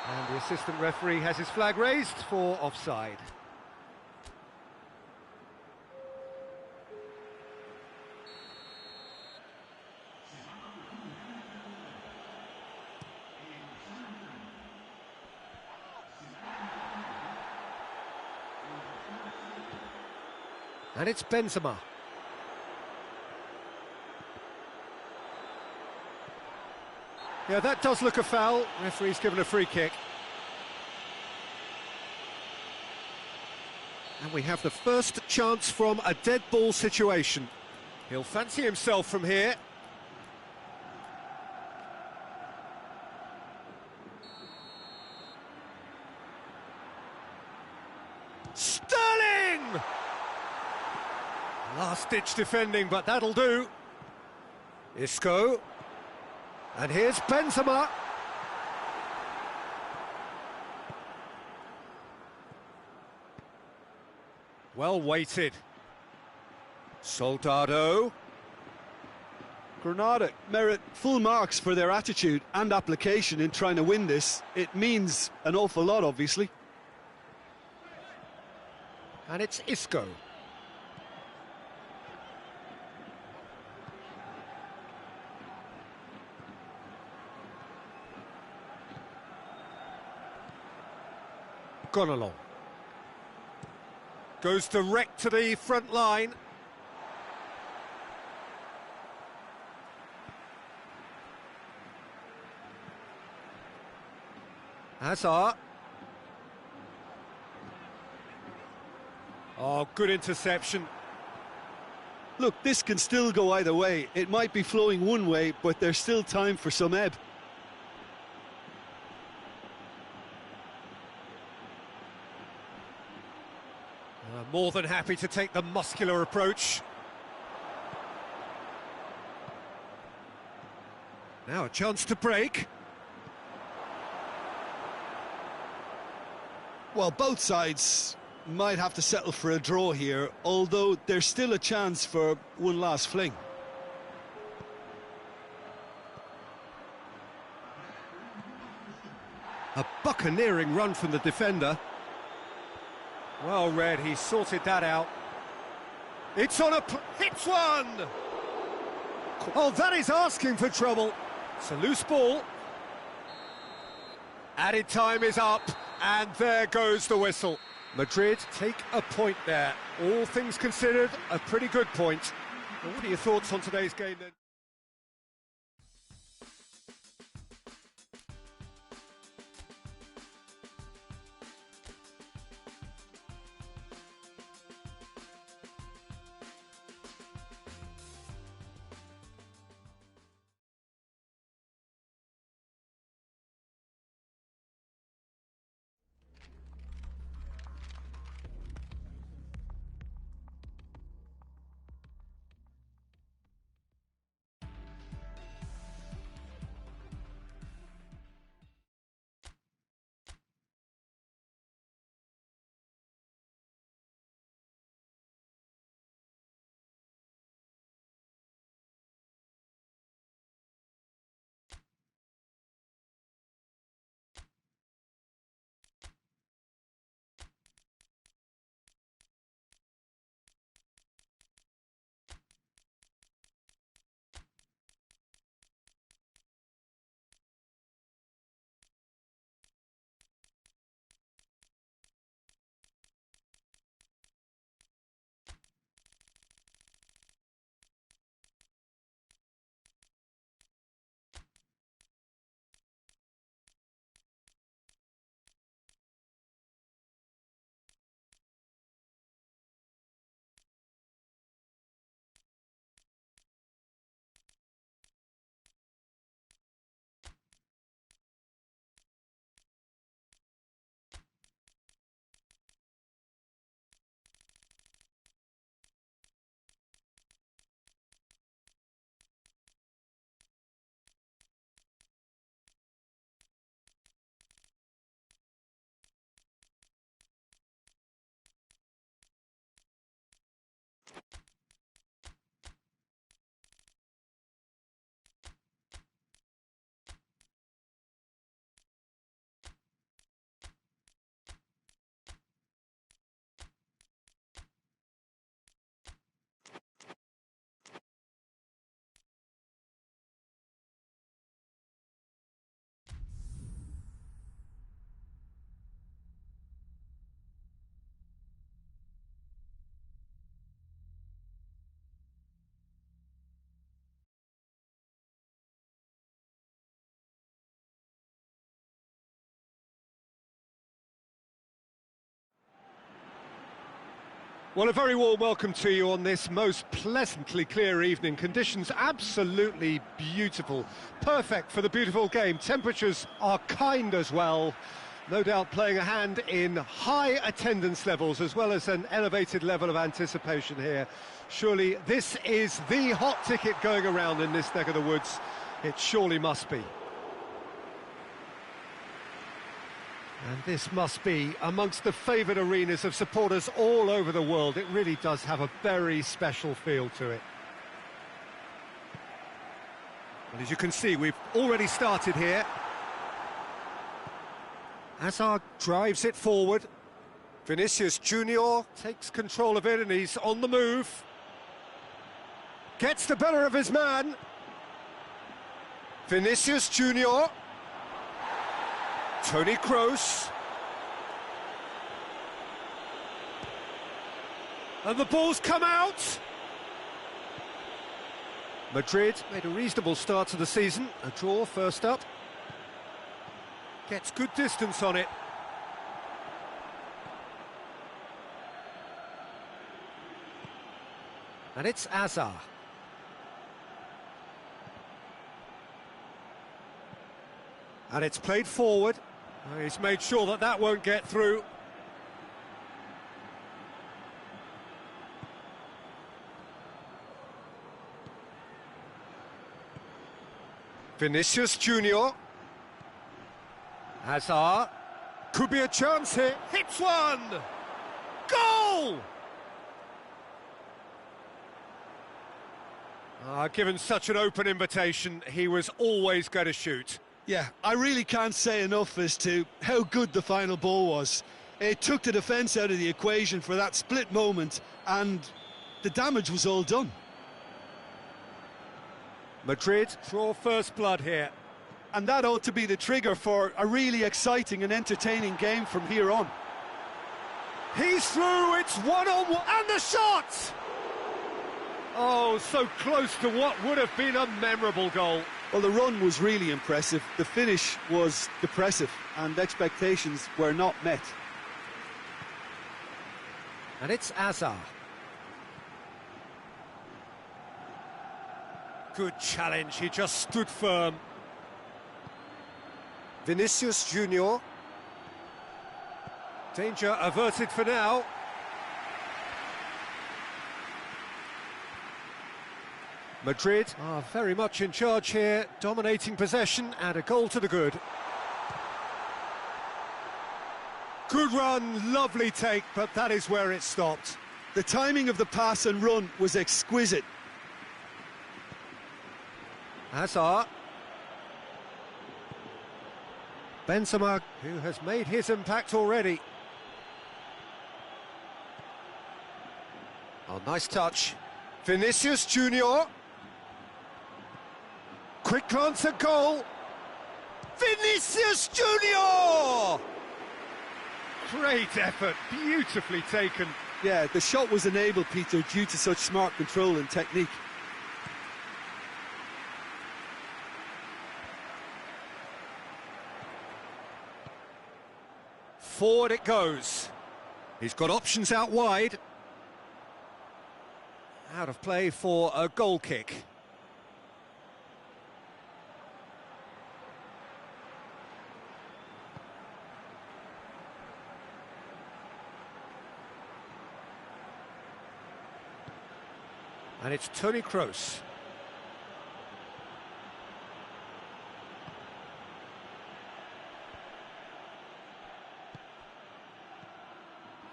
And the assistant referee has his flag raised for offside. And it's Benzema. Yeah, that does look a foul. Referee's given a free kick. And we have the first chance from a dead ball situation. He'll fancy himself from here. Sterling! Last-ditch defending, but that'll do. Isco. And here's Benzema. Well weighted. Soldado. Granada Merit full marks for their attitude and application in trying to win this. It means an awful lot, obviously. And it's Isco. Gone along. Goes direct to the front line. Hazard. Oh, good interception. Look, this can still go either way. It might be flowing one way, but there's still time for some ebb. More than happy to take the muscular approach. Now a chance to break. Well, both sides might have to settle for a draw here, although there's still a chance for one last fling. A buccaneering run from the defender. Well read, he sorted that out. It's on hits one! Oh, that is asking for trouble. It's a loose ball. Added time is up, and there goes the whistle. Madrid take a point there. All things considered, a pretty good point. Well, what are your thoughts on today's game then? Well, a very warm welcome to you on this most pleasantly clear evening. Conditions absolutely beautiful, perfect for the beautiful game. Temperatures are kind as well, no doubt playing a hand in high attendance levels as well as an elevated level of anticipation here. Surely this is the hot ticket going around in this neck of the woods. It surely must be. And this must be amongst the favoured arenas of supporters all over the world. It really does have a very special feel to it. And as you can see, we've already started here. Hazard drives it forward. Vinicius Junior takes control of it and he's on the move. Gets the better of his man. Vinicius Junior. Toni Kroos. And the ball's come out. Madrid made a reasonable start to the season. A draw first up. Gets good distance on it. And it's Hazard. And it's played forward. He's made sure that that won't get through. Vinicius Junior. Hazard. Could be a chance here. Hits one! Goal! Given such an open invitation, he was always going to shoot. Yeah, I really can't say enough as to how good the final ball was. It took the defence out of the equation for that split moment, and the damage was all done. Madrid draw first blood here. And that ought to be the trigger for a really exciting and entertaining game from here on. He's through, it's one-on-one, and the shot! Oh, so close to what would have been a memorable goal. Well, the run was really impressive, the finish was depressive, and expectations were not met. And it's Hazard. Good challenge, he just stood firm. Vinicius Junior. Danger averted for now. Madrid are very much in charge here, dominating possession and a goal to the good. Good run, lovely take, but that is where it stopped. The timing of the pass and run was exquisite. Hazard. Benzema, who has made his impact already. Oh, nice touch. Vinicius Junior. Quick glance at goal. Vinicius Junior! Great effort, beautifully taken. Yeah, the shot was enabled, Peter, due to such smart control and technique. Forward it goes. He's got options out wide. Out of play for a goal kick. And it's Toni Kroos.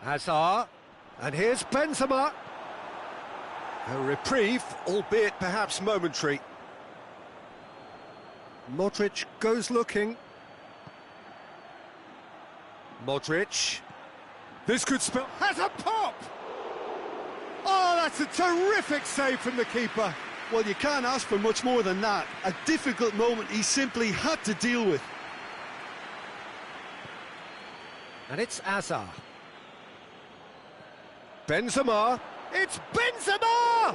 Hazard. And here's Benzema. A reprieve, albeit perhaps momentary. Modric goes looking. Modric. This could spell... Has a pop! Oh, that's a terrific save from the keeper. Well, you can't ask for much more than that. A difficult moment he simply had to deal with. And it's Hazard. Benzema. It's Benzema!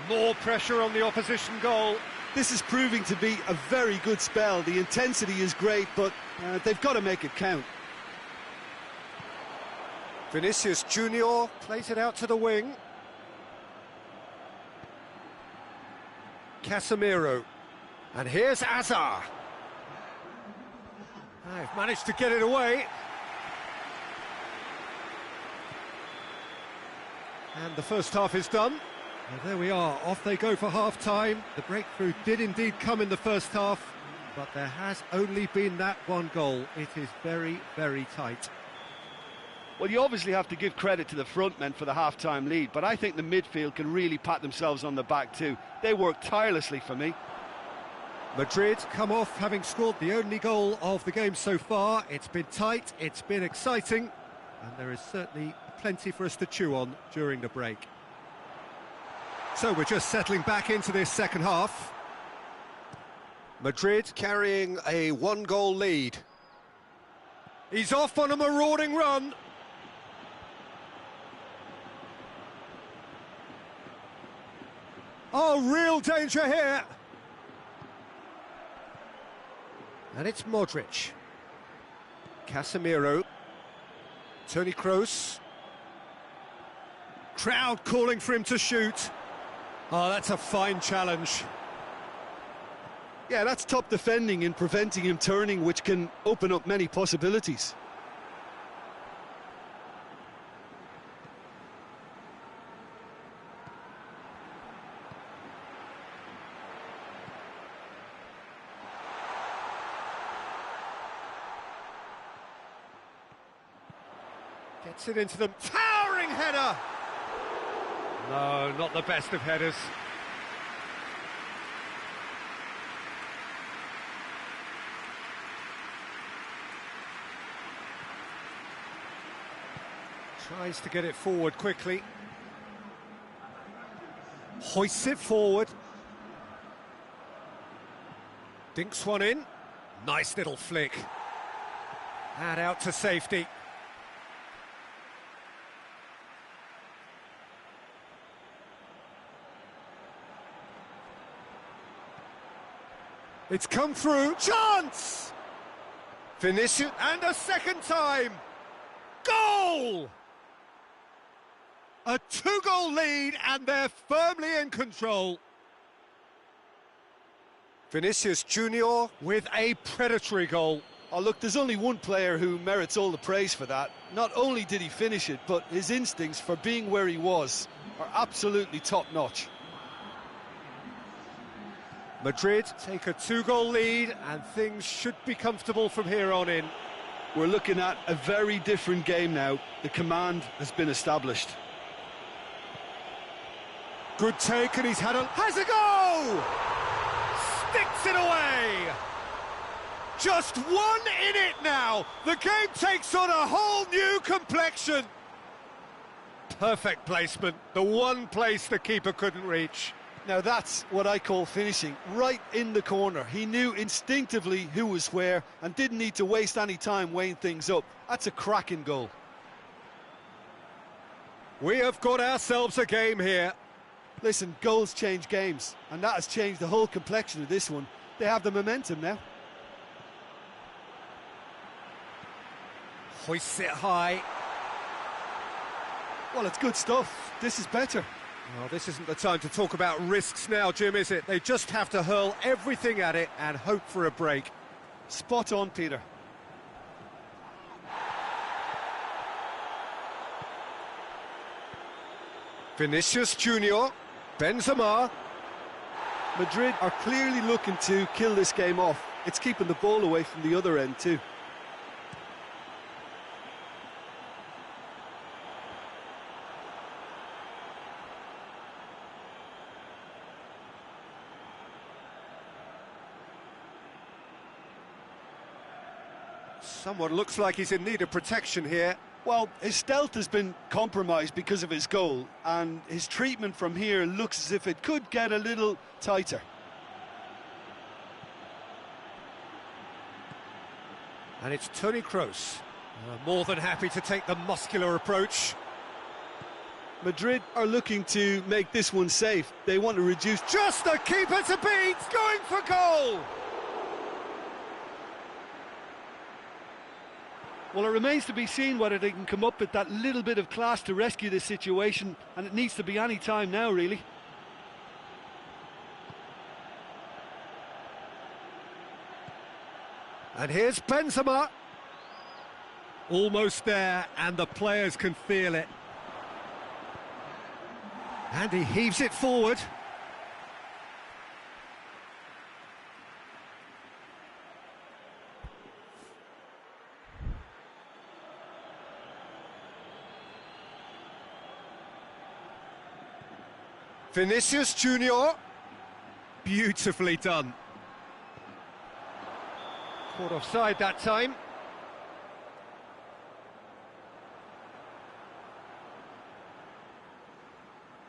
More pressure on the opposition goal. This is proving to be a very good spell. The intensity is great, but they've got to make it count. Vinicius Junior plays it out to the wing. Casemiro. And here's Azar. They've managed to get it away. And the first half is done. Well, there we are, off they go for half-time. The breakthrough did indeed come in the first half, but there has only been that one goal. It is very, very tight. Well, you obviously have to give credit to the front men for the half-time lead, but I think the midfield can really pat themselves on the back too. They work tirelessly for me. Madrid come off having scored the only goal of the game so far. It's been tight, it's been exciting, and there is certainly plenty for us to chew on during the break. So we're just settling back into this second half. Madrid carrying a one-goal lead. He's off on a marauding run. Oh, real danger here. And it's Modric. Casemiro. Toni Kroos. Crowd calling for him to shoot. Oh, that's a fine challenge. Yeah, that's top defending and preventing him turning, which can open up many possibilities. Gets it into them. Towering header! No, not the best of headers. Tries to get it forward quickly. Hoists it forward. Dinks one in. Nice little flick. And out to safety. It's come through. Chance! Vinicius, and a second time. Goal! A two-goal lead, and they're firmly in control. Vinicius Junior with a predatory goal. Oh, look, there's only one player who merits all the praise for that. Not only did he finish it, but his instincts for being where he was are absolutely top-notch. Madrid take a two-goal lead, and things should be comfortable from here on in. We're looking at a very different game now. The command has been established. Good take, and he's had a... has a go! Sticks it away! Just one in it now! The game takes on a whole new complexion! Perfect placement, the one place the keeper couldn't reach. Now that's what I call finishing, right in the corner. He knew instinctively who was where and didn't need to waste any time weighing things up. That's a cracking goal. We have got ourselves a game here. Listen, goals change games, and that has changed the whole complexion of this one. They have the momentum now. Hoists it high. Well, it's good stuff. This is better. Well, this isn't the time to talk about risks now, Jim, is it? They just have to hurl everything at it and hope for a break. Spot on, Peter. Vinicius Junior, Benzema. Madrid are clearly looking to kill this game off. It's keeping the ball away from the other end too. Someone looks like he's in need of protection here. Well, his stealth has been compromised because of his goal, and his treatment from here looks as if it could get a little tighter. And it's Toni Kroos, more than happy to take the muscular approach. Madrid are looking to make this one safe. They want to reduce... Just the keeper to beat, going for goal! Well, it remains to be seen whether they can come up with that little bit of class to rescue this situation, and it needs to be any time now, really. And here's Benzema. Almost there, and the players can feel it. And he heaves it forward. Vinicius Junior. Beautifully done. Caught offside that time.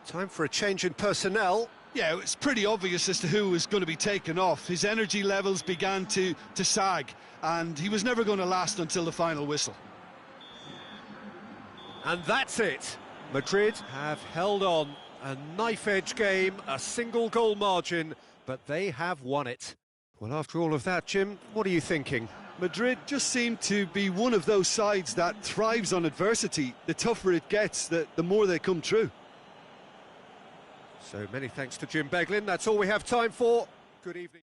Time for a change in personnel. Yeah, it's pretty obvious as to who was going to be taken off. His energy levels began to sag, and he was never going to last until the final whistle. And that's it. Madrid have held on. A knife-edge game, a single goal margin, but they have won it. Well, after all of that, Jim, what are you thinking? Madrid just seem to be one of those sides that thrives on adversity. The tougher it gets, the more they come through. So many thanks to Jim Beglin. That's all we have time for. Good evening.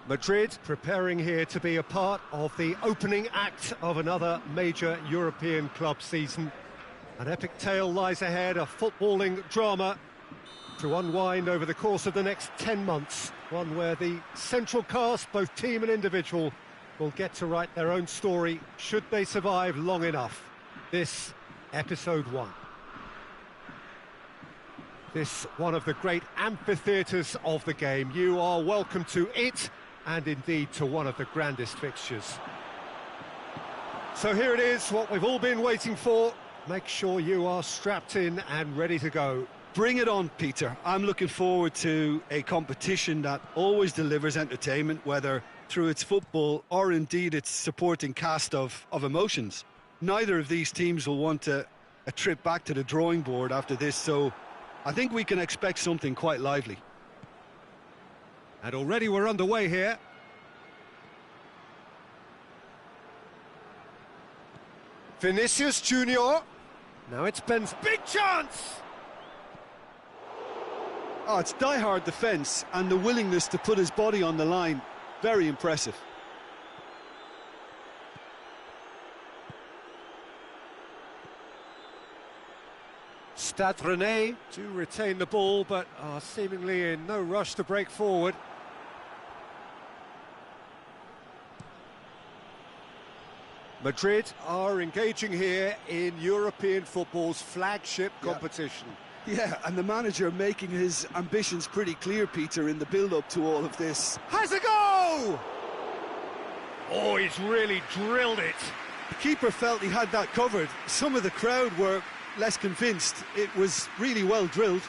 Madrid preparing here to be a part of the opening act of another major European club season. An epic tale lies ahead, a footballing drama to unwind over the course of the next 10 months. One where the central cast, both team and individual, will get to write their own story, should they survive long enough. This, episode 1. This, one of the great amphitheatres of the game. You are welcome to it, and indeed to one of the grandest fixtures. So here it is, what we've all been waiting for. Make sure you are strapped in and ready to go. Bring it on, Peter. I'm looking forward to a competition that always delivers entertainment, whether through its football or indeed its supporting cast of emotions. Neither of these teams will want a trip back to the drawing board after this, so I think we can expect something quite lively. And already we're underway here. Vinicius Junior. Now it's Ben's big chance! Oh, it's die-hard defence and the willingness to put his body on the line. Very impressive. Stade Rennais do retain the ball, but are seemingly in no rush to break forward. Madrid are engaging here in European football's flagship competition. Yeah, and the manager making his ambitions pretty clear, Peter, in the build-up to all of this. Has a go! Oh, he's really drilled it. The keeper felt he had that covered. Some of the crowd were less convinced. It was really well drilled.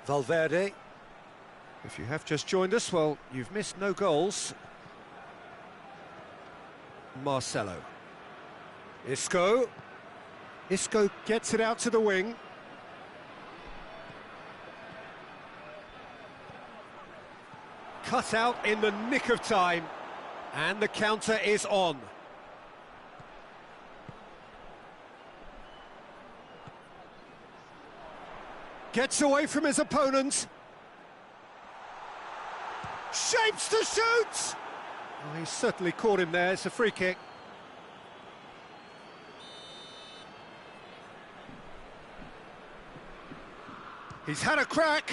Valverde. If you have just joined us, well, you've missed no goals. Marcelo. Isco. Isco gets it out to the wing. Cut out in the nick of time. And the counter is on. Gets away from his opponent. Shapes to shoot! Oh, he certainly caught him there. It's a free kick. He's had a crack.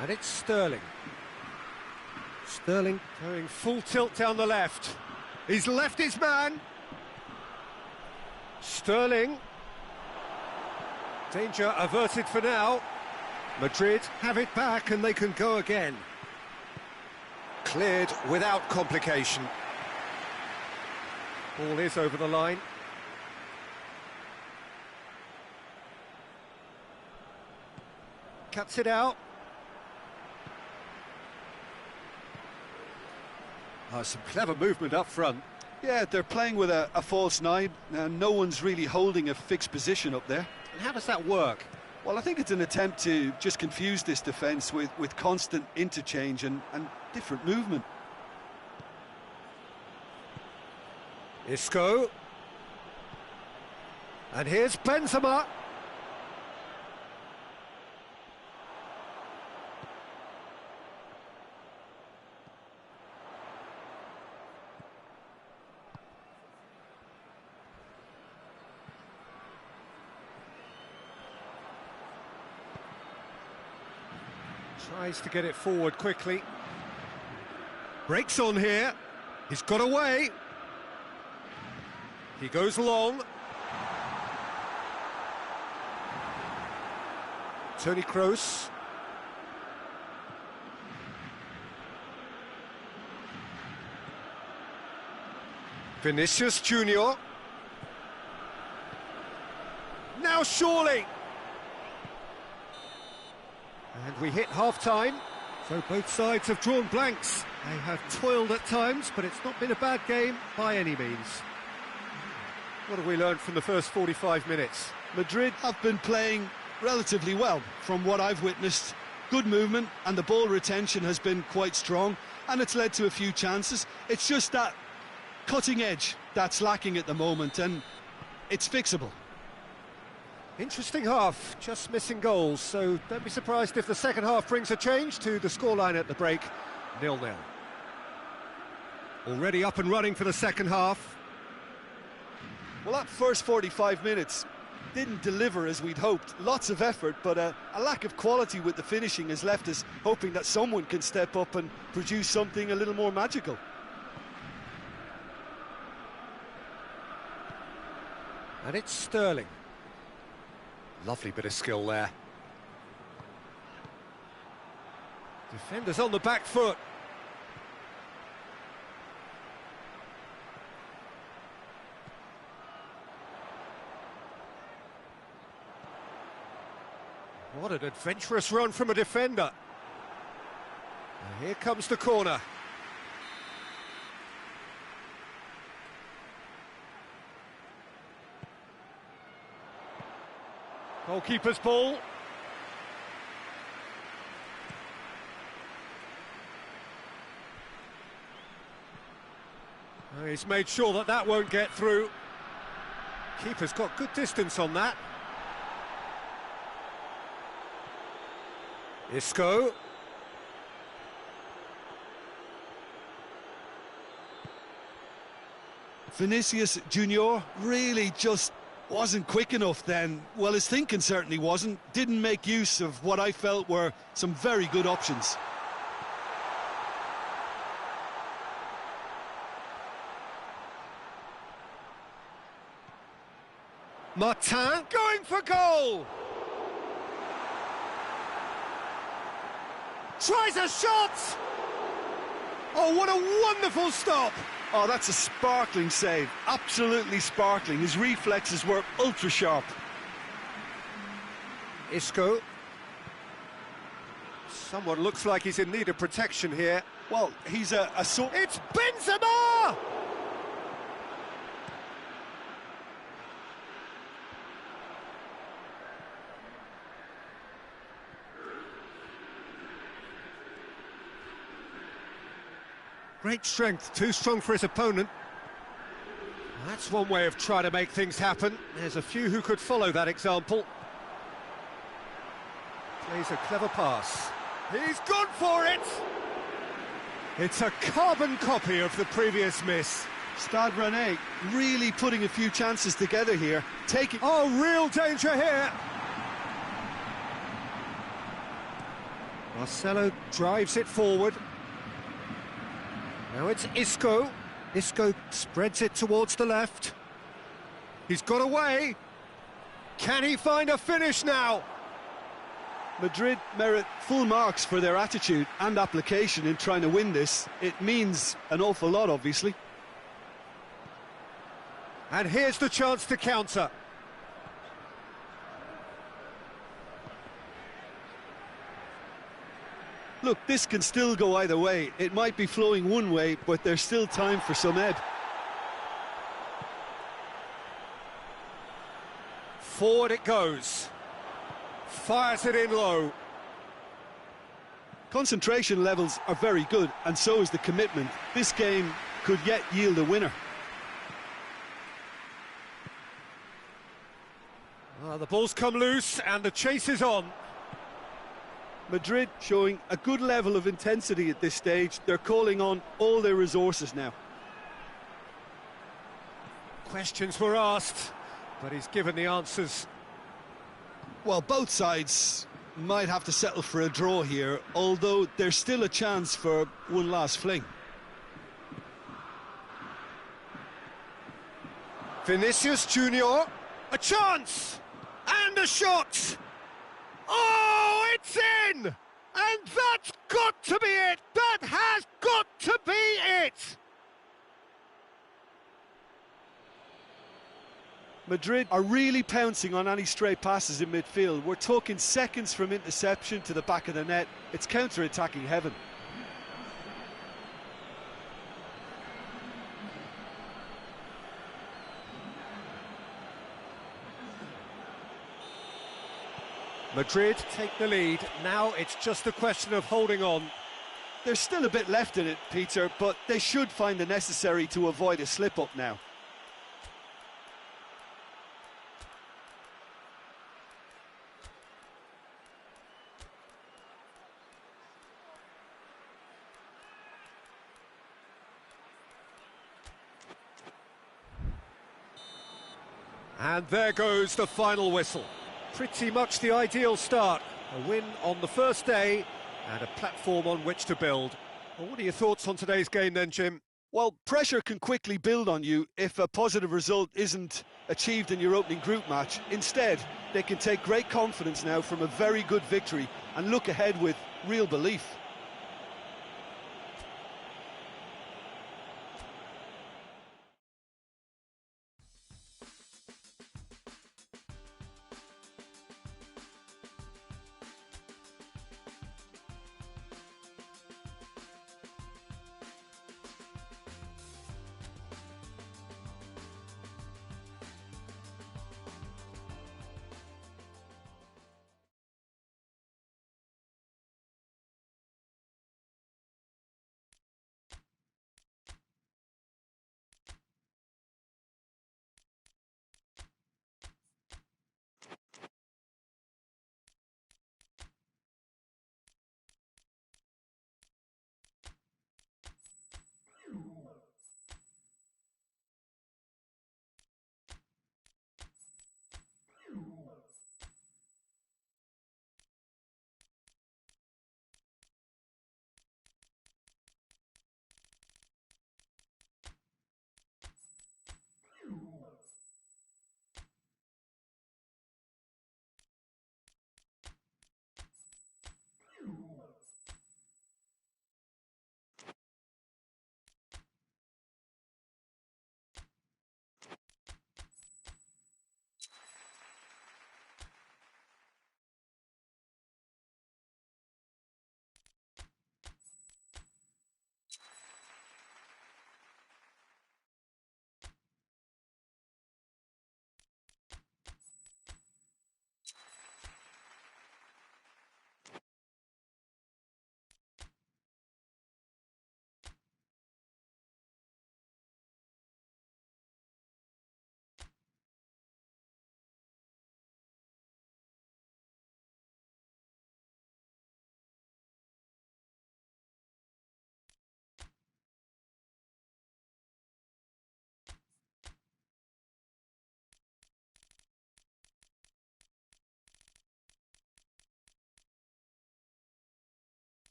And it's Sterling. Sterling going full tilt down the left. He's left his man. Sterling. Danger averted for now. Madrid have it back and they can go again. Cleared without complication. Ball is over the line. Cuts it out. Oh, some clever movement up front. Yeah, they're playing with a false nine, and no one's really holding a fixed position up there. And how does that work? Well, I think it's an attempt to just confuse this defence with constant interchange and different movement. Isco. And here's Benzema. Tries to get it forward quickly. Breaks on here. He's got away. He goes long. Toni Kroos. Vinicius Junior. Now surely. And we hit half-time, so both sides have drawn blanks. They have toiled at times, but it's not been a bad game by any means. What have we learned from the first 45 minutes? Madrid have been playing relatively well from what I've witnessed. Good movement, and the ball retention has been quite strong, and it's led to a few chances. It's just that cutting edge that's lacking at the moment, and it's fixable. Interesting half, just missing goals, so don't be surprised if the second half brings a change to the scoreline at the break. 0-0. Already up and running for the second half. Well, that first 45 minutes didn't deliver as we'd hoped. Lots of effort, but a lack of quality with the finishing has left us hoping that someone can step up and produce something a little more magical. And it's Sterling. Lovely bit of skill there. Defenders on the back foot. What an adventurous run from a defender. And here comes the corner. Goalkeeper's ball. He's made sure that that won't get through. Keeper's got good distance on that. Isco. Vinicius Junior really just wasn't quick enough then. Well, his thinking certainly wasn't. Didn't make use of what I felt were some very good options. Martin going for goal! Tries a shot! Oh, what a wonderful stop! Oh, that's a sparkling save. Absolutely sparkling. His reflexes were ultra sharp. Isco. Someone looks like he's in need of protection here. Well, he's a sort... It's Benzema! Great strength, too strong for his opponent. That's one way of trying to make things happen. There's a few who could follow that example. Plays a clever pass. He's gone for it! It's a carbon copy of the previous miss. Stade Rennais really putting a few chances together here. Taking... Oh, real danger here! Marcelo drives it forward. Now it's Isco. Isco spreads it towards the left. He's got away. Can he find a finish now? Madrid merit full marks for their attitude and application in trying to win this. It means an awful lot, obviously. And here's the chance to counter. Look, this can still go either way. It might be flowing one way, but there's still time for some ebb. Forward it goes. Fires it in low. Concentration levels are very good, and so is the commitment. This game could yet yield a winner. The ball's come loose and the chase is on. Madrid showing a good level of intensity at this stage. They're calling on all their resources now. Questions were asked, but he's given the answers. Well, both sides might have to settle for a draw here, although there's still a chance for one last fling. Vinicius Junior, a chance! And a shot! Oh, it's in! And that's got to be it! That has got to be it! Madrid are really pouncing on any stray passes in midfield. We're talking seconds from interception to the back of the net. It's counter-attacking heaven. Madrid take the lead. Now it's just a question of holding on. There's still a bit left in it, Peter, but they should find the necessary to avoid a slip-up now. And there goes the final whistle. Pretty much the ideal start. A win on the first day and a platform on which to build. Well, what are your thoughts on today's game then, Jim? Well, pressure can quickly build on you if a positive result isn't achieved in your opening group match. Instead, they can take great confidence now from a very good victory and look ahead with real belief.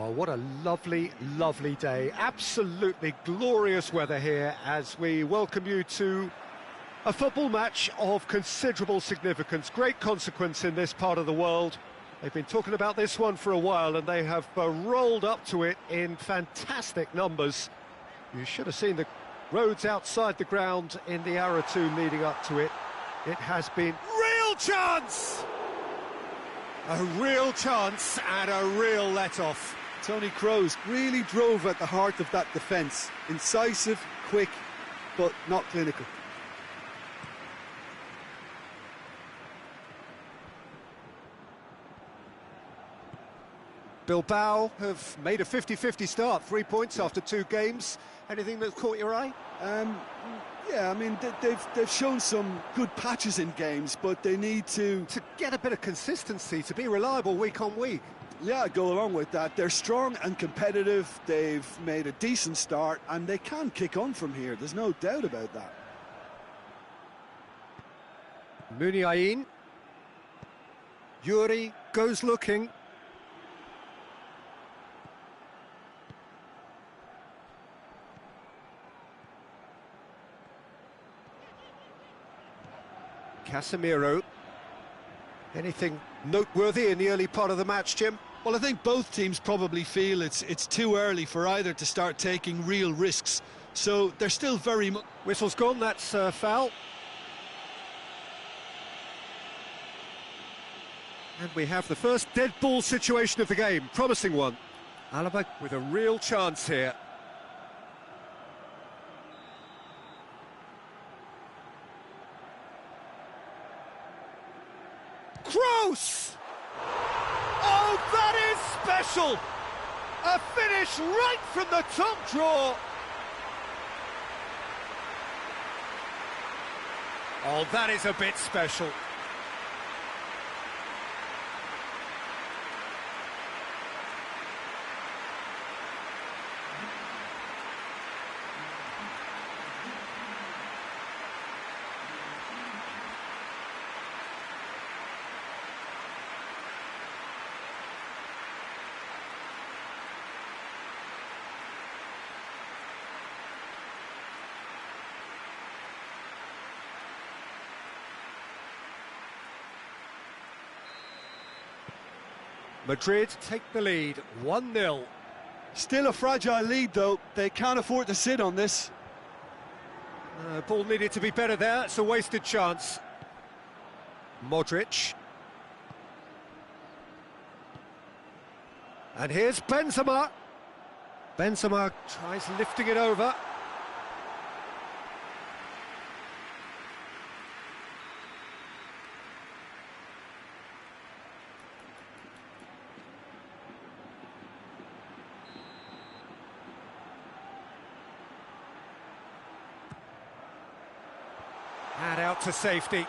Oh, what a lovely, lovely day. Absolutely glorious weather here as we welcome you to a football match of considerable significance, great consequence in this part of the world. They've been talking about this one for a while and they have rolled up to it in fantastic numbers. You should have seen the roads outside the ground in the hour or two leading up to it. It has been real chance! A real chance and a real let-off. Tony Kroos really drove at the heart of that defence. Incisive, quick, but not clinical. Bilbao have made a 50-50 start, 3 points after 2 games. Anything that's caught your eye? Yeah, I mean, they've shown some good patches in games, but they need to get a bit of consistency, to be reliable week on week. Yeah, go along with that. They're strong and competitive. They've made a decent start, and they can kick on from here. There's no doubt about that. Muniain. Yuri goes looking. Casemiro. Anything noteworthy in the early part of the match, Jim? Well, I think both teams probably feel it's too early for either to start taking real risks. So they're still very much... Whistle's gone, that's foul. And we have the first dead ball situation of the game, promising one. Alaba with a real chance here. Kroos! Oh, that is special! A finish right from the top draw. Oh, that is a bit special. Madrid take the lead, 1-0. Still a fragile lead, though. They can't afford to sit on this. Ball needed to be better there. It's a wasted chance. Modric. And here's Benzema. Benzema tries lifting it over. And out to safety.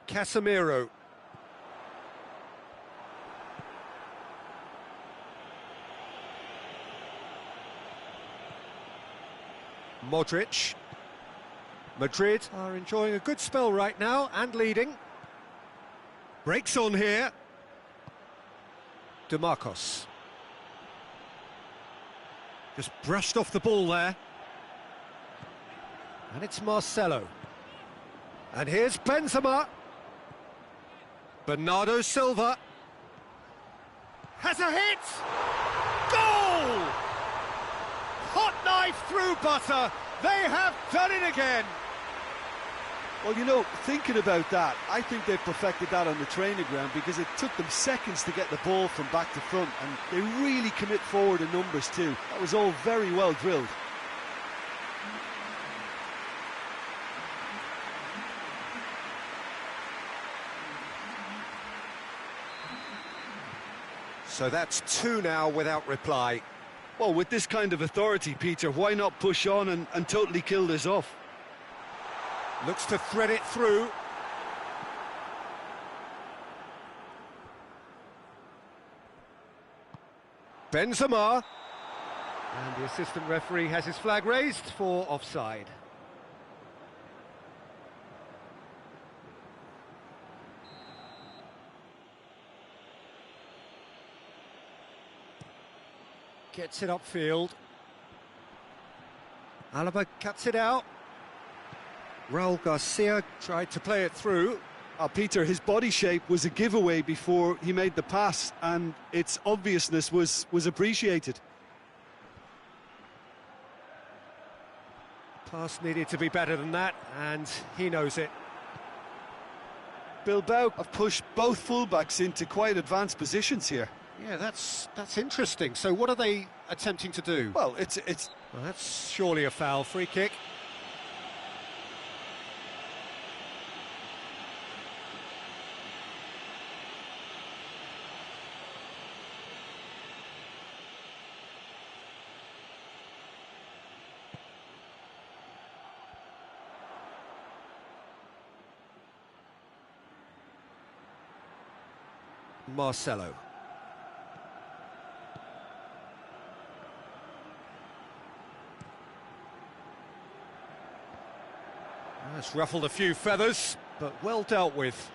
Casemiro. Modric. Madrid are enjoying a good spell right now and leading. Breaks on here. DeMarcos. Just brushed off the ball there. And it's Marcelo. And here's Benzema. Bernardo Silva. Has a hit! Goal! Hot knife through butter. They have done it again. Well, you know, thinking about that, I think they perfected that on the training ground because it took them seconds to get the ball from back to front, and they really commit forward in numbers too. That was all very well drilled. So that's 2 now without reply. Well, with this kind of authority, Peter, why not push on and totally kill this off? Looks to thread it through. Benzema. And the assistant referee has his flag raised for offside. gets it upfield. Alaba cuts it out. Raul Garcia tried to play it through. Peter, his body shape was a giveaway before he made the pass, and its obviousness was appreciated. Pass needed to be better than that, and he knows it. Bilbao have pushed both fullbacks into quite advanced positions here. Yeah, that's interesting. So what are they attempting to do? Well, Well, that's surely a foul. Free kick. Marcelo. That's ruffled a few feathers, but well dealt with.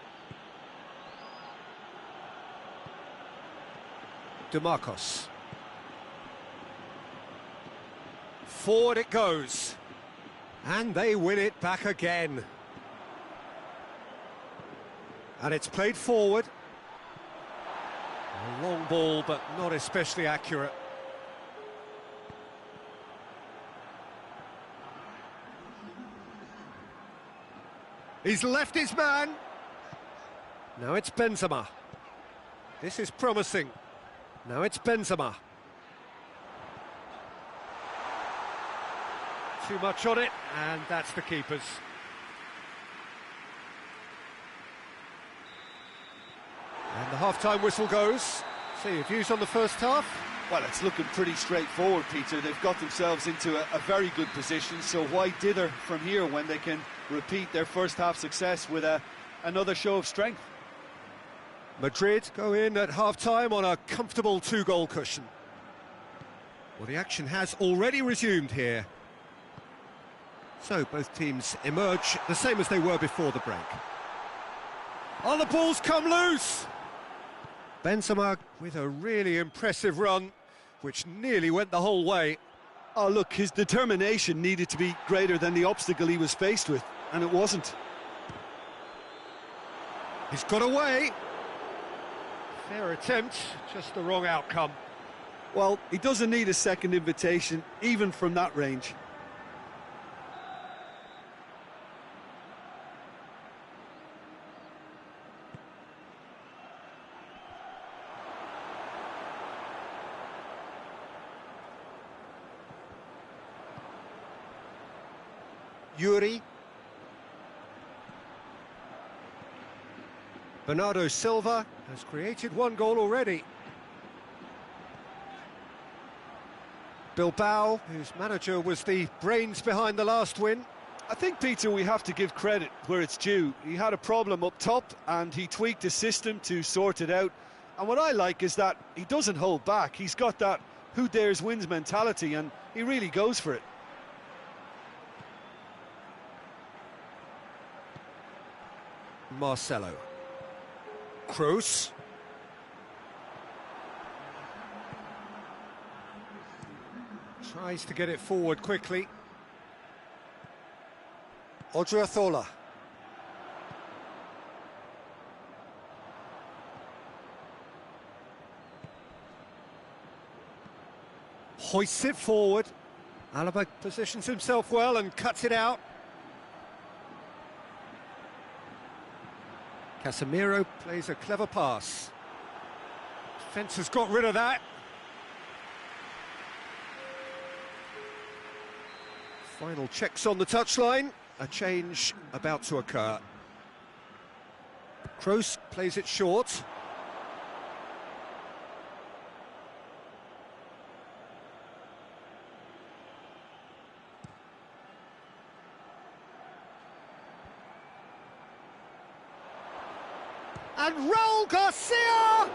DeMarcos. Forward it goes. And they win it back again. And it's played forward. A long ball, but not especially accurate. He's left his man. Now it's Benzema. This is promising. Now it's Benzema. Too much on it, and that's the keeper's. And the half-time whistle goes. See your views on the first half? Well, it's looking pretty straightforward, Peter. They've got themselves into a very good position, so why dither from here when they can repeat their first half success with another show of strength? Madrid go in at half-time on a comfortable 2-goal cushion. Well, the action has already resumed here. So both teams emerge the same as they were before the break. Oh, the ball's come loose! Benzema with a really impressive run, which nearly went the whole way. Oh, look, his determination needed to be greater than the obstacle he was faced with, and it wasn't. He's got away. Fair attempt, just the wrong outcome. Well, he doesn't need a second invitation, even from that range. Yuri. Bernardo Silva has created one goal already. Bilbao, whose manager was the brains behind the last win. I think, Peter, we have to give credit where it's due. He had a problem up top and he tweaked his system to sort it out. And what I like is that he doesn't hold back. He's got that who dares wins mentality, and he really goes for it. Marcelo. Kroos. Tries to get it forward quickly. Odriozola. Hoists it forward. Alaba positions himself well and cuts it out. Casemiro plays a clever pass. Defence has got rid of that. Final checks on the touchline. A change about to occur. Kroos plays it short. And Raul Garcia!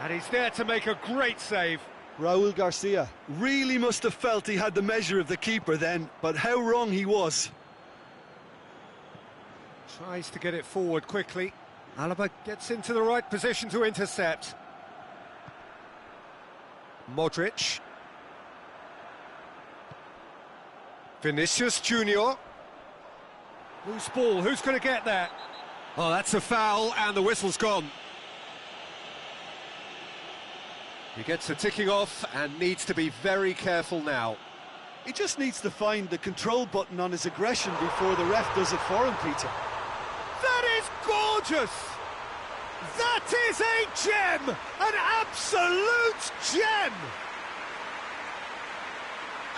And he's there to make a great save. Raul Garcia really must have felt he had the measure of the keeper then, but how wrong he was. Tries to get it forward quickly. Alaba gets into the right position to intercept. Modric. Vinicius Junior. Loose ball, who's going to get there? Oh, that's a foul, and the whistle's gone. He gets the ticking off and needs to be very careful now. He just needs to find the control button on his aggression before the ref does it for him, Peter. That is gorgeous! That is a gem! An absolute gem!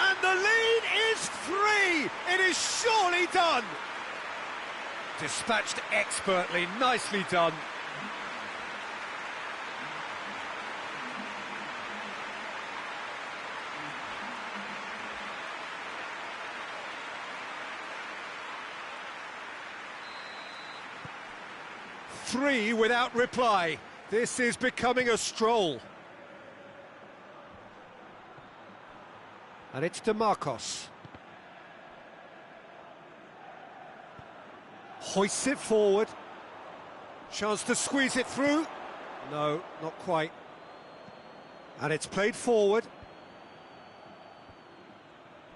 And the lead is 3! It is surely done! Dispatched expertly, nicely done. Three without reply. This is becoming a stroll. And it's DeMarcos. Hoists it forward. Chance to squeeze it through. No, not quite. And it's played forward.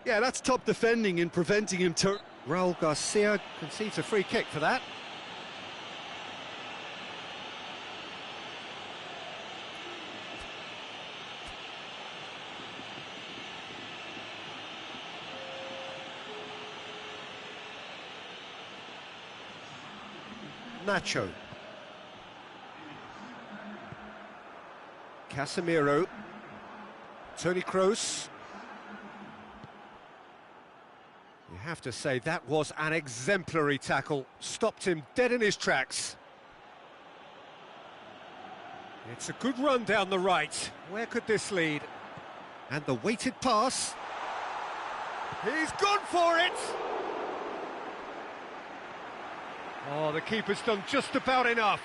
Yeah, that's top defending and preventing him to... Raul Garcia concedes a free kick for that. Nacho. Casemiro. Toni Kroos. You have to say that was an exemplary tackle. Stopped him dead in his tracks. It's a good run down the right. Where could this lead? And the weighted pass. He's gone for it! Oh, the keeper's done just about enough.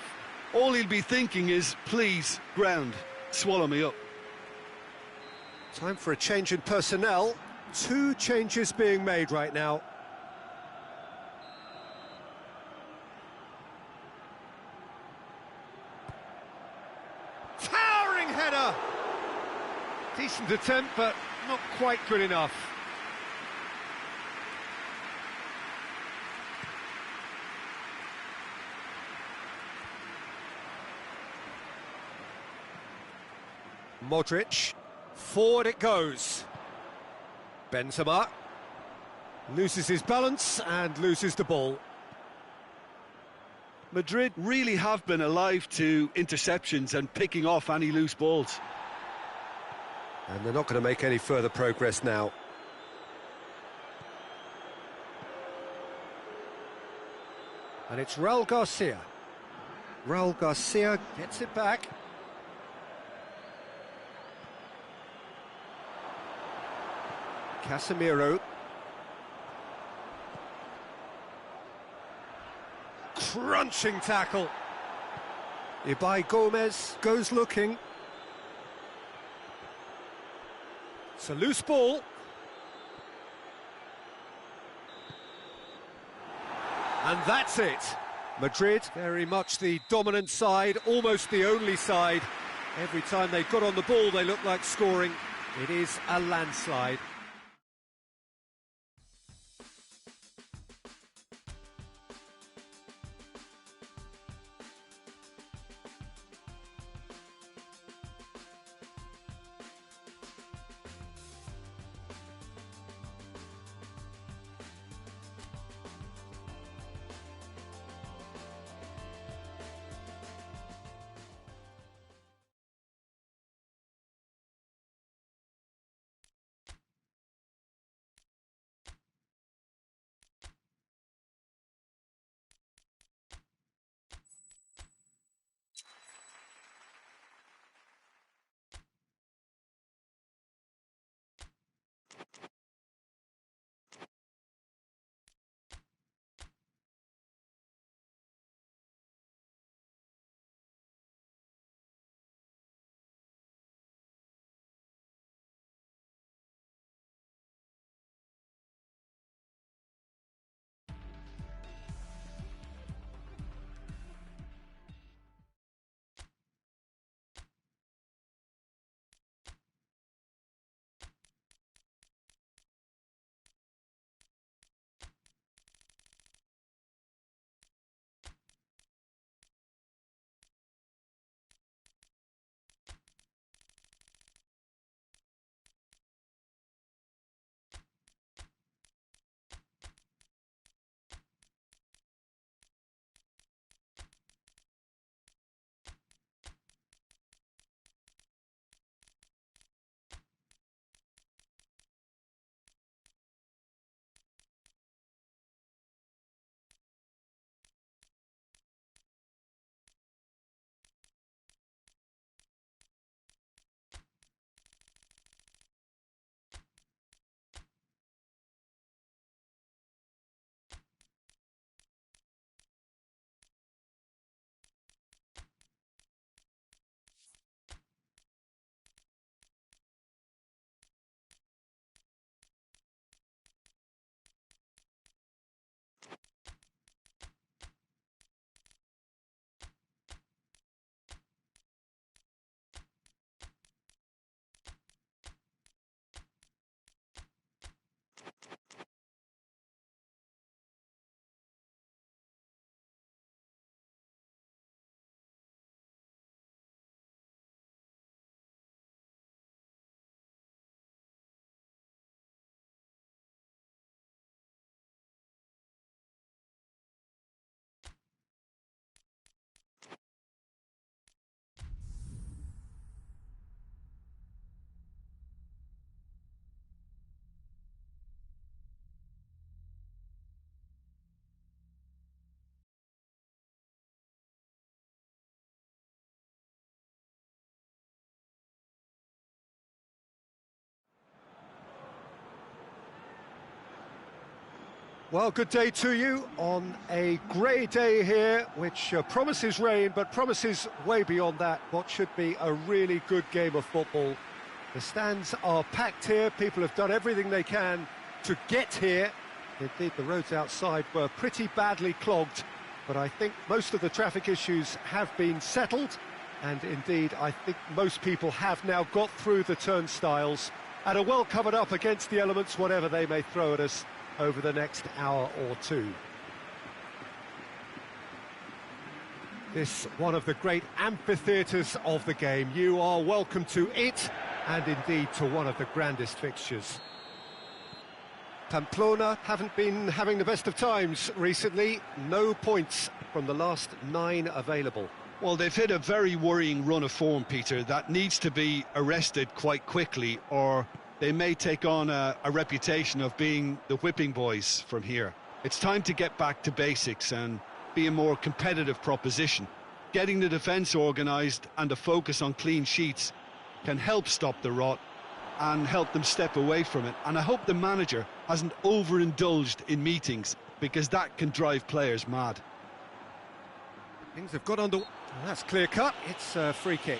All he'll be thinking is, please, ground, swallow me up. Time for a change in personnel. 2 changes being made right now. Towering header! Decent attempt, but not quite good enough. Modric, forward it goes. Benzema loses his balance and loses the ball. Madrid really have been alive to interceptions and picking off any loose balls. And they're not going to make any further progress now. And it's Raul Garcia. Raul Garcia gets it back. Casemiro. Crunching tackle. Ibai Gomez goes looking. It's a loose ball. And that's it. Madrid, very much the dominant side, almost the only side. Every time they got on the ball, they looked like scoring. It is a landslide. Well, good day to you on a grey day here, which promises rain, but promises way beyond that what should be a really good game of football. The stands are packed here, people have done everything they can to get here. Indeed, the roads outside were pretty badly clogged, but I think most of the traffic issues have been settled, and indeed, I think most people have now got through the turnstiles and are well covered up against the elements, whatever they may throw at us over the next hour or two. This one of the great amphitheatres of the game. You are welcome to it, and indeed to one of the grandest fixtures. Pamplona haven't been having the best of times recently. No points from the last 9 available. Well, they've hit a very worrying run of form, Peter, that needs to be arrested quite quickly, or they may take on a reputation of being the whipping boys from here. It's time to get back to basics and be a more competitive proposition. Getting the defence organised and a focus on clean sheets can help stop the rot and help them step away from it. And I hope the manager hasn't overindulged in meetings, because that can drive players mad. Things have got under... That's clear cut. It's a free kick.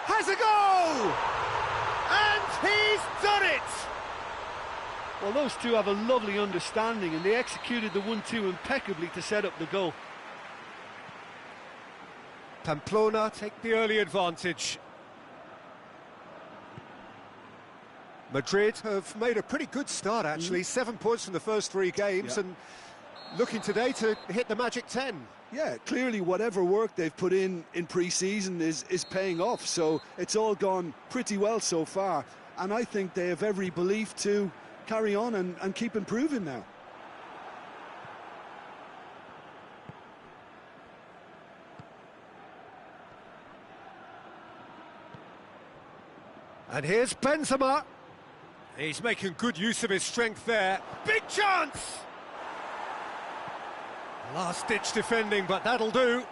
Has a goal! And he's done it! Well, those two have a lovely understanding, and they executed the 1-2 impeccably to set up the goal. Pamplona take the early advantage. Madrid have made a pretty good start, actually. 7 points from the first 3 games, and looking today to hit the magic 10. Yeah, clearly whatever work they've put in pre-season is paying off, so it's all gone pretty well so far, and I think they have every belief to carry on and keep improving now. And here's Benzema. He's making good use of his strength there. Big chance! Last-ditch defending, but that'll do.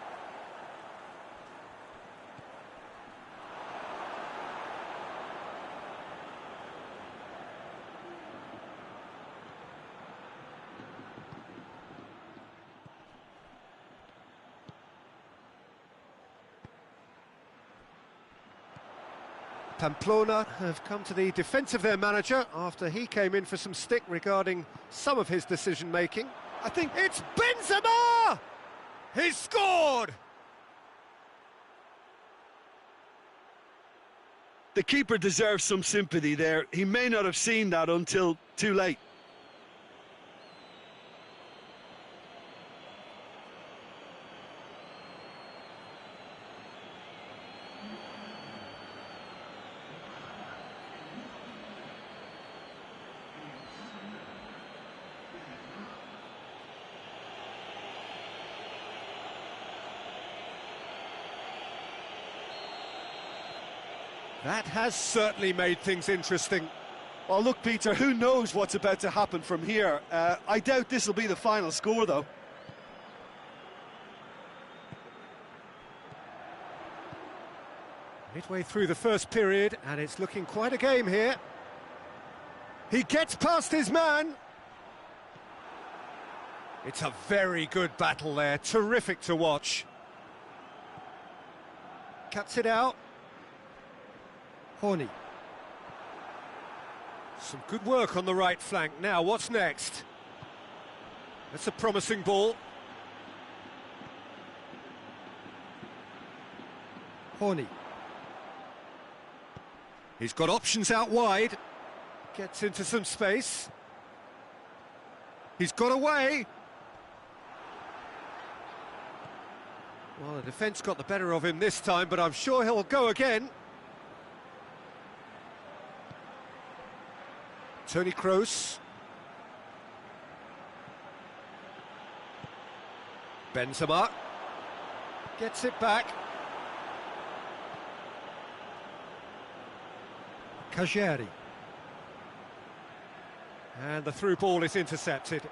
Pamplona have come to the defence of their manager after he came in for some stick regarding some of his decision-making. I think it's Benzema! He's scored! The keeper deserves some sympathy there. He may not have seen that until too late. That has certainly made things interesting. Well, look, Peter, who knows what's about to happen from here? I doubt this will be the final score, though. Midway through the first period, and it's looking quite a game here. He gets past his man. It's a very good battle there, terrific to watch. Cuts it out. Horny. Some good work on the right flank. Now, what's next? That's a promising ball. Horny. He's got options out wide. Gets into some space. He's got away. Well, the defence got the better of him this time, but I'm sure he'll go again. Toni Kroos. Benzema. Gets it back. Kajeri. And the through ball is intercepted.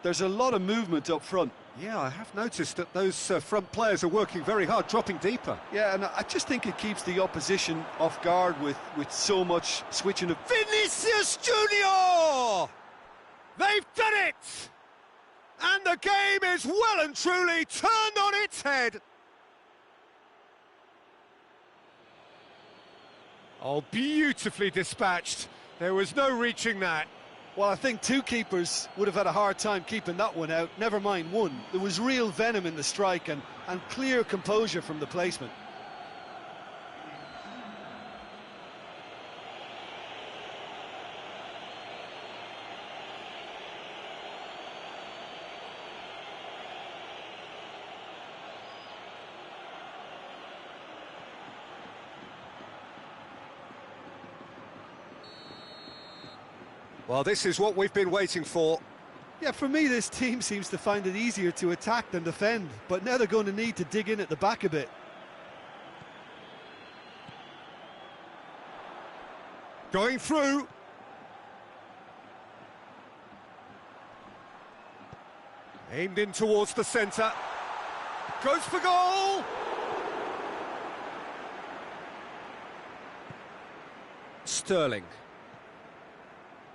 There's a lot of movement up front. Yeah, I have noticed that those front players are working very hard, dropping deeper. Yeah, and I just think it keeps the opposition off guard with so much switching of... Vinicius Junior! They've done it! And the game is well and truly turned on its head. Oh, beautifully dispatched. There was no reaching that. Well, I think two keepers would have had a hard time keeping that one out, never mind one. There was real venom in the strike and clear composure from the placement. Well, this is what we've been waiting for. Yeah, for me, this team seems to find it easier to attack than defend, but now they're going to need to dig in at the back a bit. Going through. Aimed in towards the centre. Goes for goal! Sterling.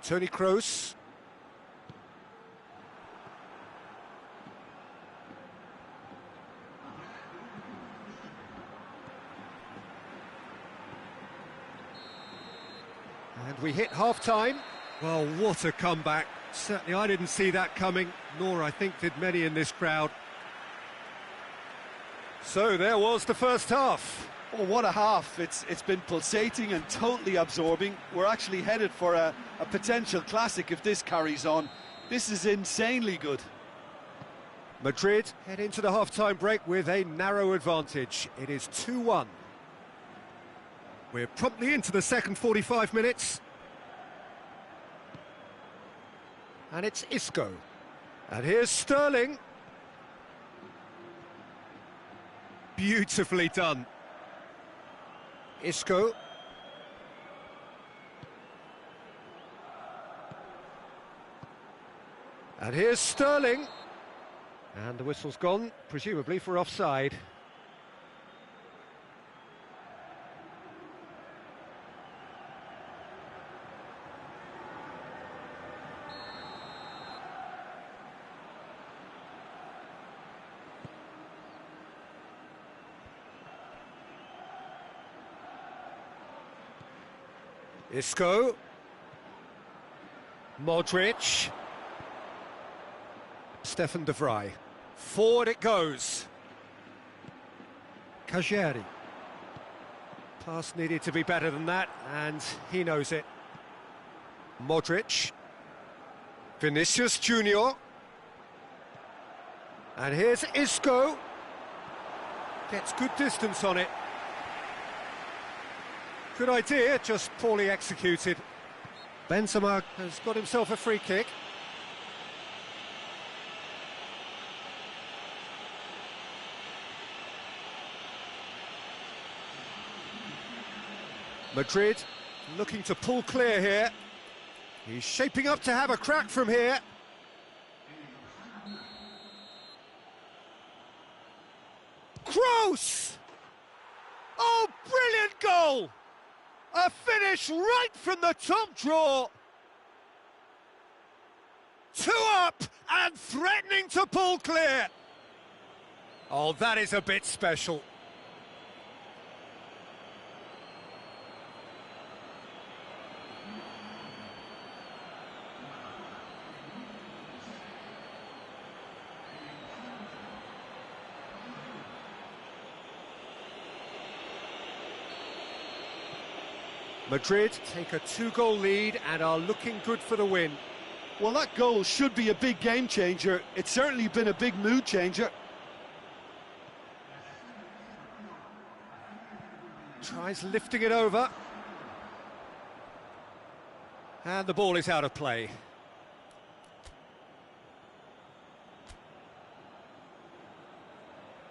Tony Kroos. And we hit half-time. Well, what a comeback. Certainly I didn't see that coming, nor I think did many in this crowd. So there was the first half. Oh, what a half. It's been pulsating and totally absorbing. We're actually headed for a potential classic if this carries on. This is insanely good. Madrid head into the half-time break with a narrow advantage. It is 2-1. We're promptly into the second 45 minutes. And it's Isco. And here's Sterling. Beautifully done. Isco. And here's Sterling. And the whistle's gone, presumably for offside. Isco. Modric. Stefan de Vrij. Forward it goes. Kajeri. Pass needed to be better than that, and he knows it. Modric. Vinicius Junior. And here's Isco. Gets good distance on it. Good idea, just poorly executed. Benzema has got himself a free kick. Madrid looking to pull clear here. He's shaping up to have a crack from here. Kroos! Oh, brilliant goal! A finish right from the top draw. 2 up and threatening to pull clear. Oh, that is a bit special. Madrid take a 2-goal lead and are looking good for the win. Well, that goal should be a big game changer. It's certainly been a big mood changer. Tries lifting it over. And the ball is out of play.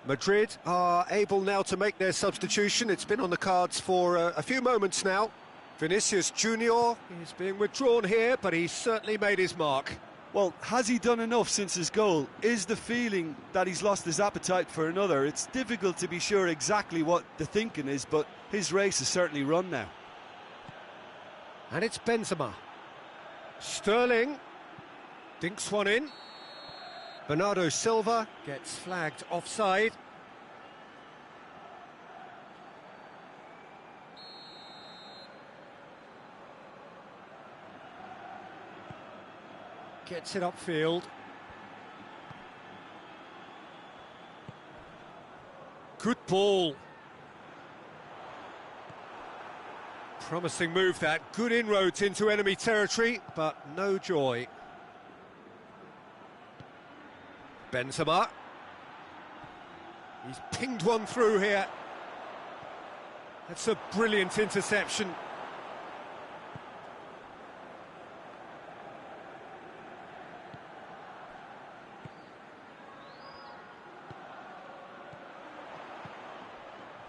Madrid are able now to make their substitution. It's been on the cards for a few moments now. Vinicius Junior is being withdrawn here, but he's certainly made his mark. Well, has he done enough since his goal? Is the feeling that he's lost his appetite for another? It's difficult to be sure exactly what the thinking is, but his race is certainly run now. And it's Benzema. Sterling dinks one in. Bernardo Silva gets flagged offside. Gets it upfield. Good ball. Promising move that. Good inroads into enemy territory, but no joy. Benzema. He's pinged one through here. That's a brilliant interception.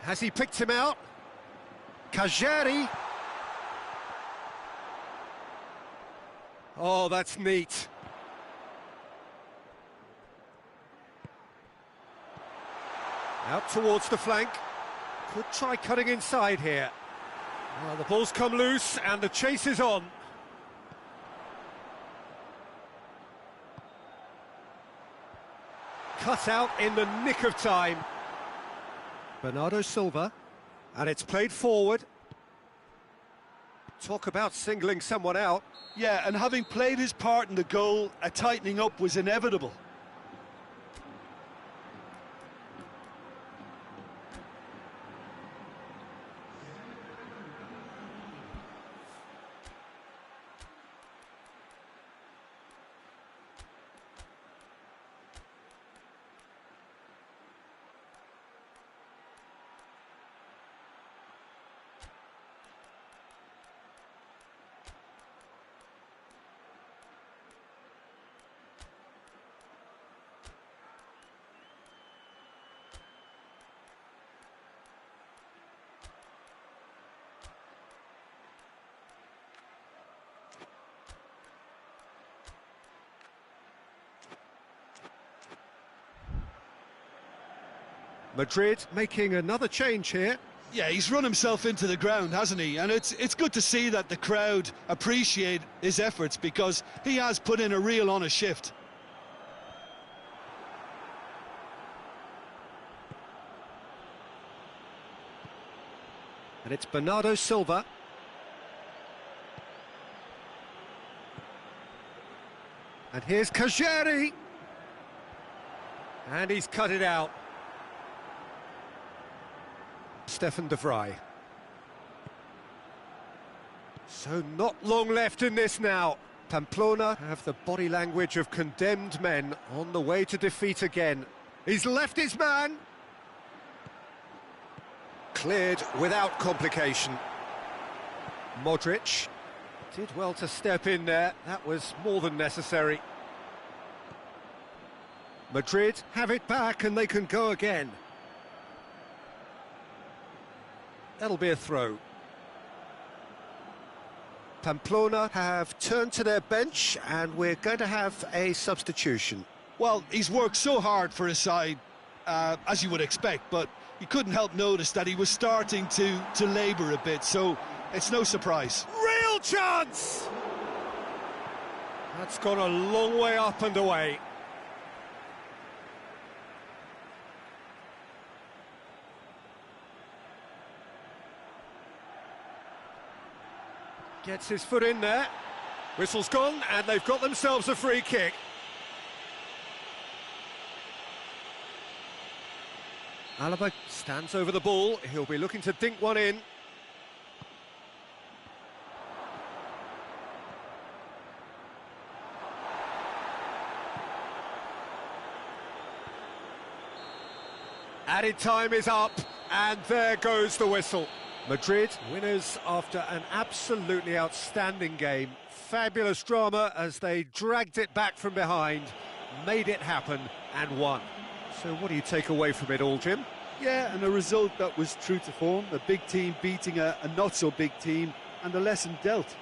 Has he picked him out? Kajari. Oh, that's neat. Out towards the flank. Could try cutting inside here. Well, the ball's come loose and the chase is on. Cut out in the nick of time. Bernardo Silva, and it's played forward. Talk about singling someone out. Yeah, and having played his part in the goal, a tightening up was inevitable. Madrid making another change here. Yeah, he's run himself into the ground, hasn't he? And it's good to see that the crowd appreciate his efforts, because he has put in a real honest shift. And it's Bernardo Silva. And here's Kajari. And he's cut it out. Stefan de Vrij. So not long left in this now. Pamplona have the body language of condemned men on the way to defeat again. He's left his man. Cleared without complication. Modric did well to step in there. That was more than necessary. Madrid have it back and they can go again. That'll be a throw. Pamplona have turned to their bench and we're going to have a substitution. Well, he's worked so hard for his side, as you would expect, but you couldn't help notice that he was starting to labour a bit, so it's no surprise. Real chance! That's gone a long way up and away. Gets his foot in there. Whistle's gone, and they've got themselves a free kick. Alaba stands over the ball. He'll be looking to dink one in. Added time is up, and there goes the whistle. Madrid winners after an absolutely outstanding game. Fabulous drama as they dragged it back from behind, made it happen and won. So what do you take away from it all, Jim? Yeah, and a result that was true to form. A big team beating a not-so-big team, and the lesson dealt.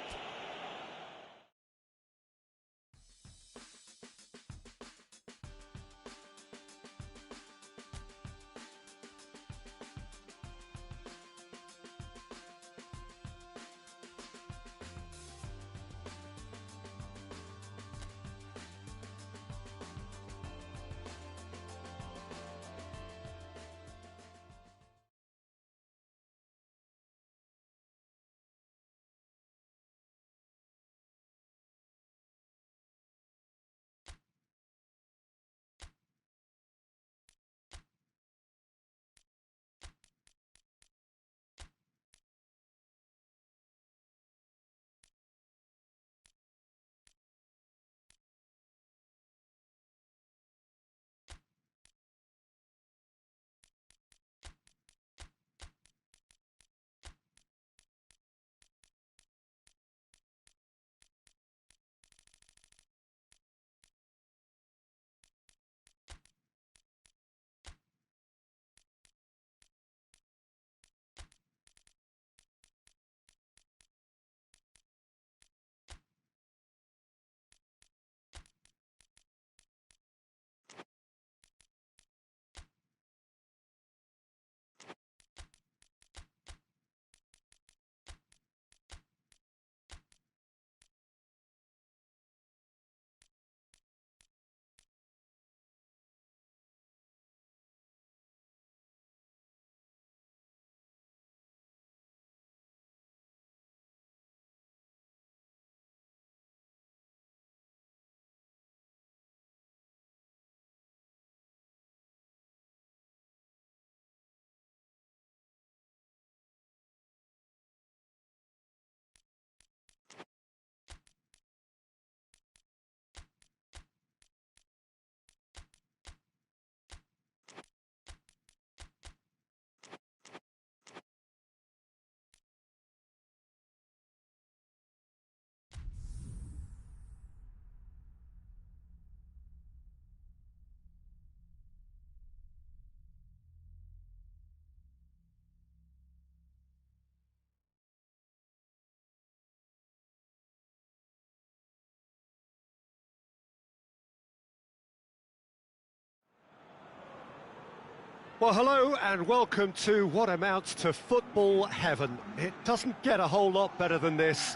Well, hello and welcome to what amounts to football heaven. It doesn't get a whole lot better than this.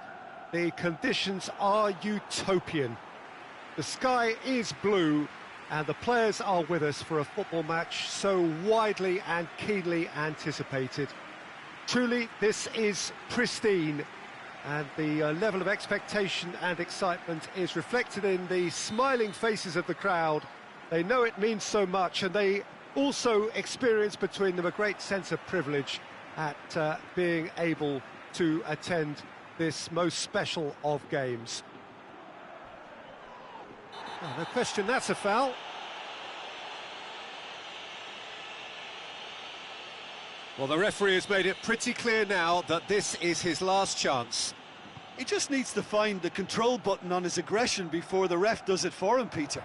The conditions are utopian. The sky is blue and the players are with us for a football match so widely and keenly anticipated. Truly, this is pristine, and the level of expectation and excitement is reflected in the smiling faces of the crowd. They know it means so much, and they also experience between them a great sense of privilege at being able to attend this most special of games. Oh, no question, that's a foul. Well, the referee has made it pretty clear now that this is his last chance. He just needs to find the control button on his aggression before the ref does it for him, Peter.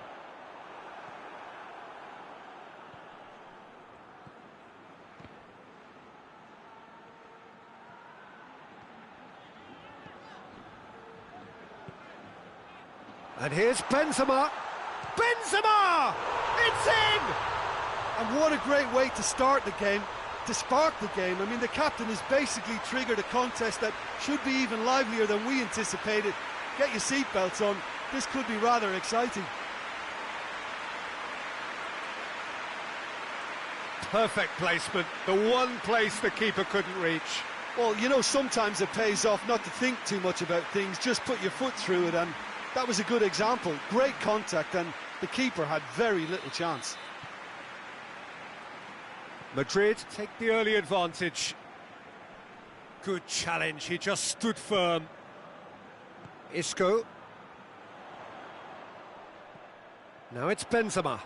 And here's Benzema. Benzema! It's in! And what a great way to start the game, to spark the game. I mean, the captain has basically triggered a contest that should be even livelier than we anticipated. Get your seatbelts on, this could be rather exciting. Perfect placement, the one place the keeper couldn't reach. Well, you know, sometimes it pays off not to think too much about things, just put your foot through it, and that was a good example. Great contact, and the keeper had very little chance. Madrid take the early advantage. Good challenge, he just stood firm. Isco. Now it's Benzema.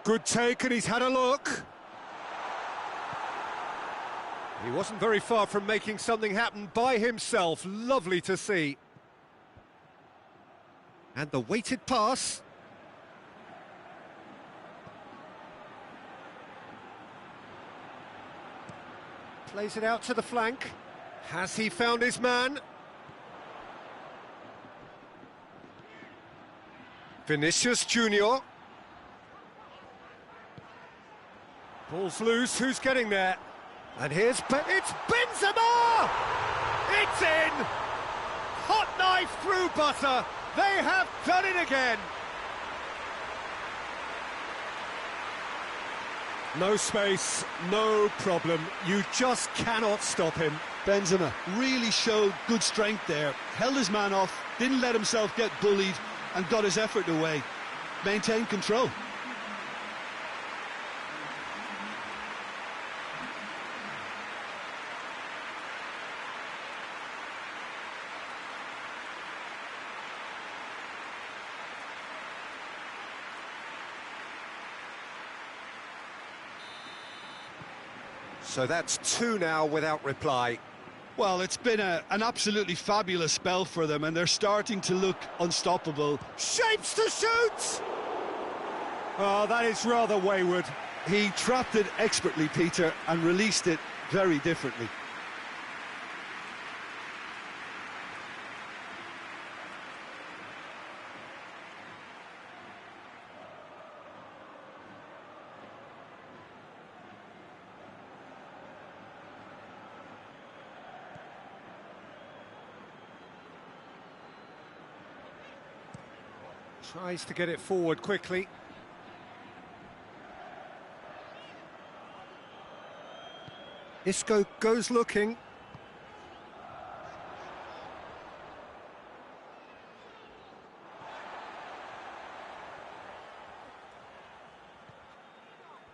Good take, and he's had a look. He wasn't very far from making something happen by himself. Lovely to see. And the weighted pass. Plays it out to the flank. Has he found his man? Vinicius Junior. Ball's loose, who's getting there? And it's Benzema! It's in! Hot knife through butter. They have done it again. No space, no problem. You just cannot stop him. Benzema really showed good strength there. Held his man off, didn't let himself get bullied, and got his effort away. Maintained control. So that's two now without reply. Well, it's been an absolutely fabulous spell for them, and they're starting to look unstoppable. Shapes to shoot! Oh, that is rather wayward. He trapped it expertly, Peter, and released it very differently. Tries to get it forward quickly. Isco goes looking.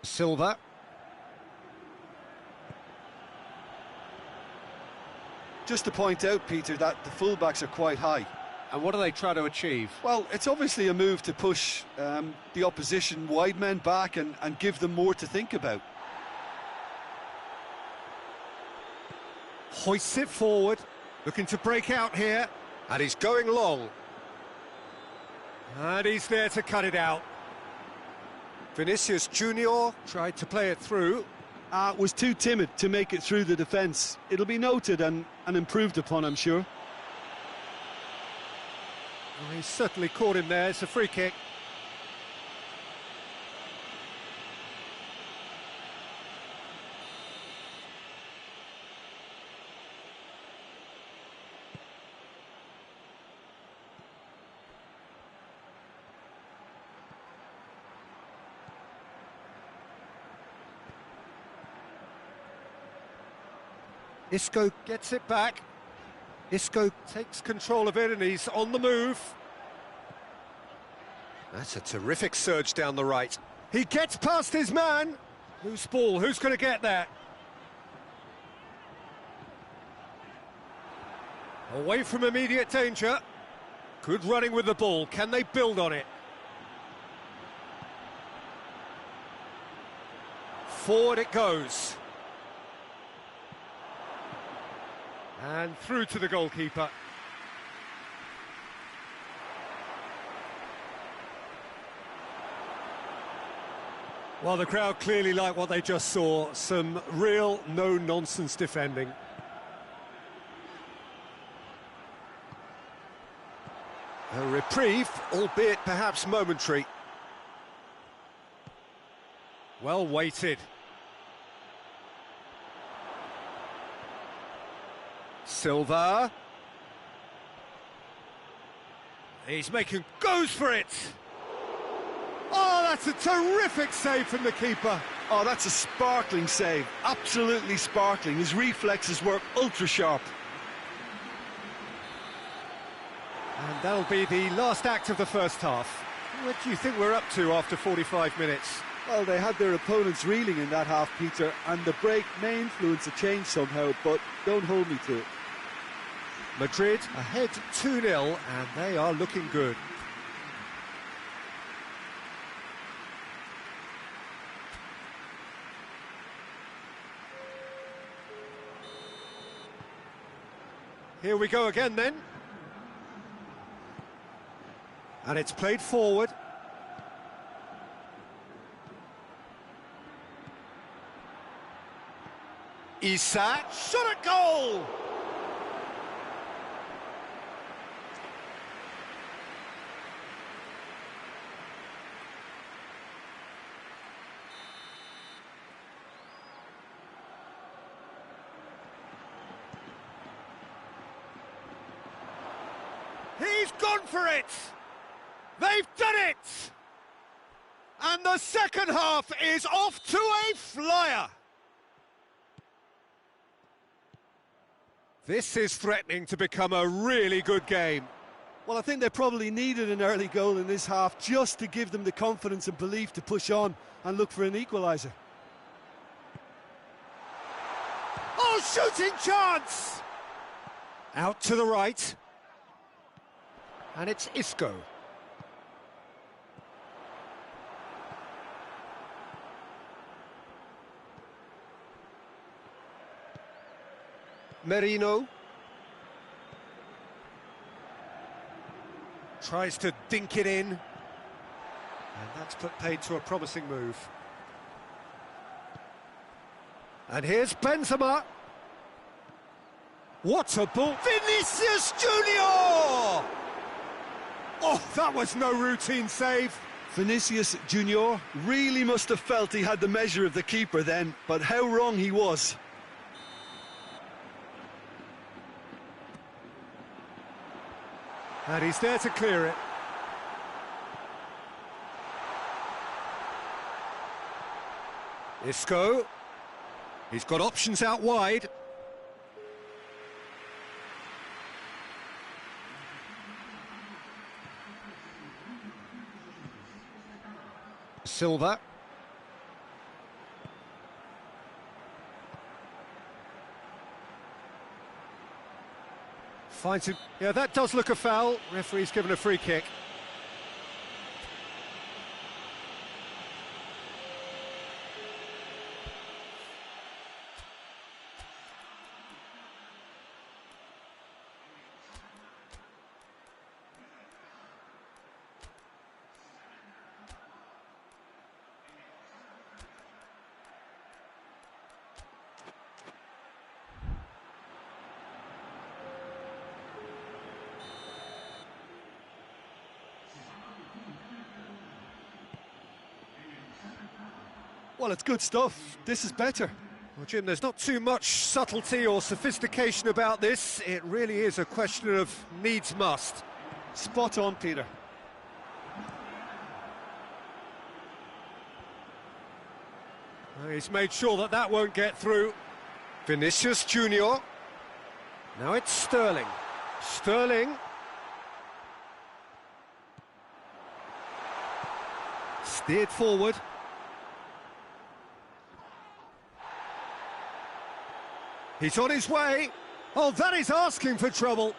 Silva. Just to point out, Peter, that the fullbacks are quite high. And what do they try to achieve? Well, it's obviously a move to push the opposition wide men back and give them more to think about. Hoists it forward, looking to break out here, and he's going long. And he's there to cut it out. Vinicius Junior tried to play it through. Was too timid to make it through the defence. It'll be noted and improved upon, I'm sure. Well, he's certainly caught him there. It's a free kick. Isco gets it back. Isco takes control of it and he's on the move. That's a terrific surge down the right. He gets past his man. Loose ball, who's going to get that? Away from immediate danger. Good running with the ball. Can they build on it? Forward it goes. And through to the goalkeeper. Well, the crowd clearly like what they just saw. Some real no-nonsense defending. A reprieve, albeit perhaps momentary. Well weighted. Silva. He's goes for it! Oh, that's a terrific save from the keeper. Oh, that's a sparkling save, absolutely sparkling. His reflexes were ultra-sharp. And that'll be the last act of the first half. What do you think we're up to after 45 minutes? Well, they had their opponents reeling in that half, Peter, and the break may influence a change somehow, but don't hold me to it. Madrid ahead 2-0, and they are looking good. Here we go again then. And it's played forward. Isak, shot at goal! He's gone for it! They've done it! And the second half is off to a flyer! This is threatening to become a really good game. Well, I think they probably needed an early goal in this half just to give them the confidence and belief to push on and look for an equaliser. Oh, shooting chance! Out to the right. And it's Isco. Merino. Tries to dink it in. And that's put paid to a promising move. And here's Benzema. What a ball. Vinicius Junior! Oh, that was no routine save. Vinicius Junior really must have felt he had the measure of the keeper then, but how wrong he was. And he's there to clear it. Isco. He's got options out wide. Silva. Finds him. Yeah, that does look a foul. Referee's given a free kick. Well, it's good stuff. This is better. Well, Jim, there's not too much subtlety or sophistication about this. It really is a question of needs must. Spot on, Peter. He's made sure that that won't get through. Vinicius Junior. Now it's Sterling. Sterling. Steered forward. He's on his way. Oh, that is asking for trouble.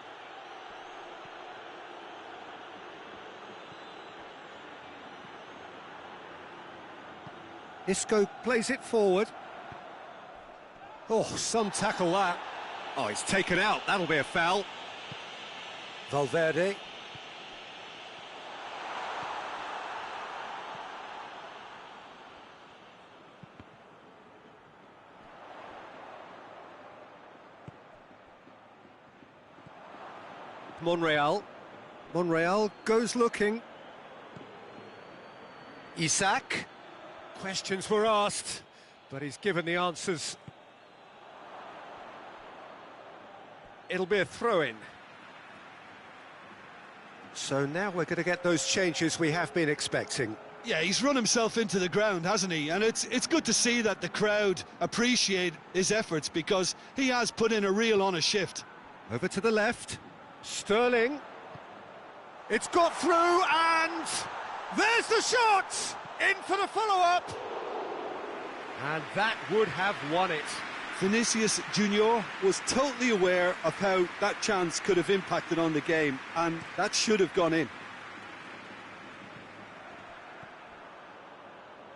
Isco plays it forward. Oh, some tackle that. Oh, he's taken out. That'll be a foul. Valverde. Monreal. Monreal goes looking. Isak. Questions were asked, but he's given the answers. It'll be a throw-in. So now we're going to get those changes we have been expecting. Yeah, he's run himself into the ground, hasn't he? And it's good to see that the crowd appreciate his efforts, because he has put in a real honest shift. Over to the left. Sterling. It's got through, and there's the shot! In for the follow-up. And that would have won it. Vinicius Junior was totally aware of how that chance could have impacted on the game, and that should have gone in.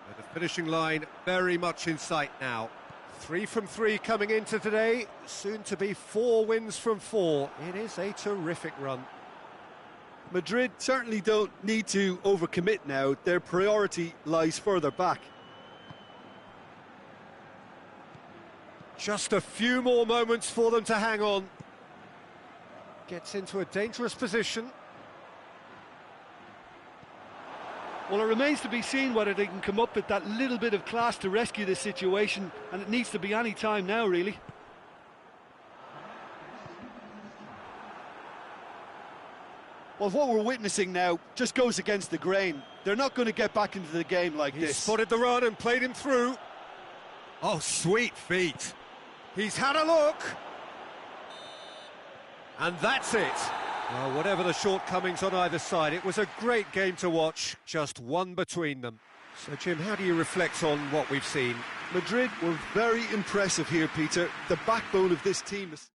With the finishing line very much in sight now. 3 from 3 coming into today, soon to be 4 wins from 4. It is a terrific run. Madrid certainly don't need to overcommit now. Their priority lies further back. Just a few more moments for them to hang on. Gets into a dangerous position. Well, it remains to be seen whether they can come up with that little bit of class to rescue this situation, and it needs to be any time now, really. Well, what we're witnessing now just goes against the grain. They're not going to get back into the game like He's this. spotted the run and played him through. Oh, sweet feet. He's had a look. And that's it. Well, whatever the shortcomings on either side, it was a great game to watch, just one between them. So, Jim, how do you reflect on what we've seen? Madrid were very impressive here, Peter. The backbone of this team is...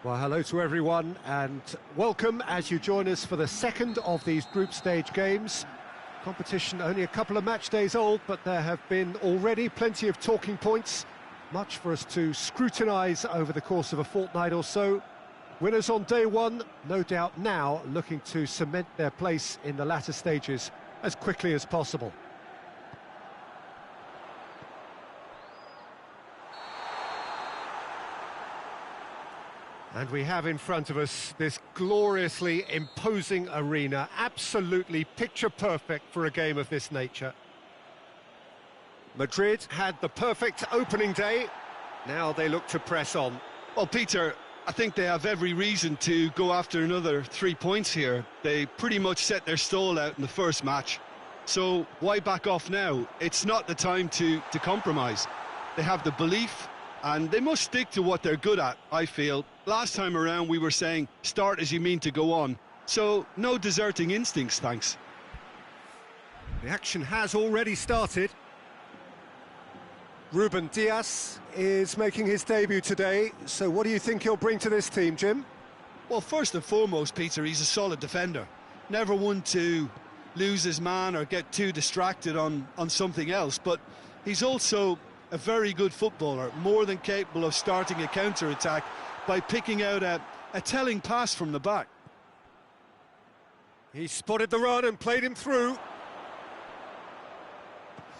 Well, hello to everyone and welcome as you join us for the second of these group stage games. Competition only a couple of match days old, but there have been already plenty of talking points much for us to scrutinise over the course of a fortnight or so. Winners on day one, no doubt now looking to cement their place in the latter stages as quickly as possible. And we have in front of us this gloriously imposing arena, absolutely picture-perfect for a game of this nature. Madrid had the perfect opening day, now they look to press on. Well, Peter, I think they have every reason to go after another 3 points here. They pretty much set their stall out in the first match, so why back off now? It's not the time to compromise. They have the belief, and they must stick to what they're good at, I feel. Last time around we were saying, start as you mean to go on. So, no deserting instincts, thanks. The action has already started. Ruben Dias is making his debut today, so what do you think he'll bring to this team, Jim? Well, first and foremost, Peter, he's a solid defender. Never one to lose his man or get too distracted on something else, but he's also a very good footballer, more than capable of starting a counter-attack by picking out a telling pass from the back. He spotted the run and played him through.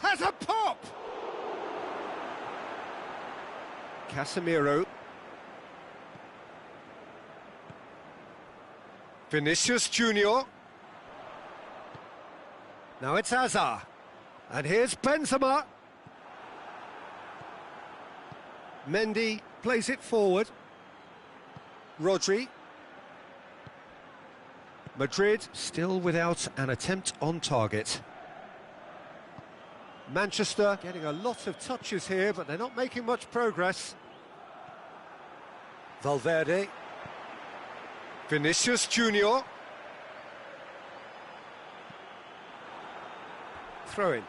Has a pop! Casemiro. Vinicius Junior. Now it's Hazard. And here's Benzema. Mendy plays it forward. Rodri. Madrid still without an attempt on target. Manchester getting a lot of touches here, but they're not making much progress. Valverde. Vinicius Junior. Throw in.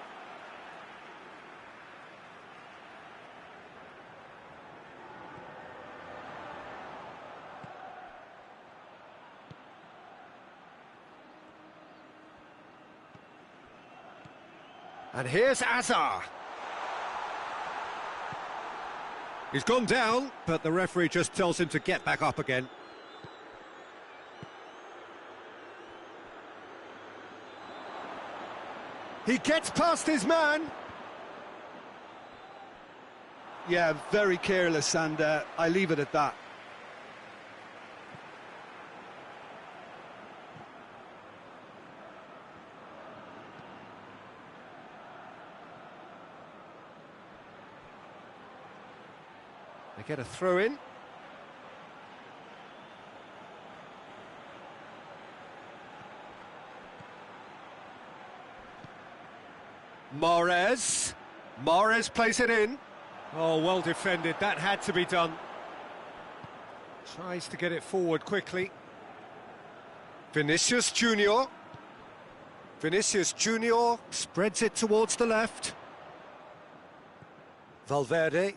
And here's Hazard. He's gone down, but the referee just tells him to get back up again. He gets past his man. Yeah, very careless, and I leave it at that. They get a throw in. Mahrez. Mahrez plays it in. Oh, well defended. That had to be done. Tries to get it forward quickly. Vinicius Junior. Vinicius Junior spreads it towards the left. Valverde.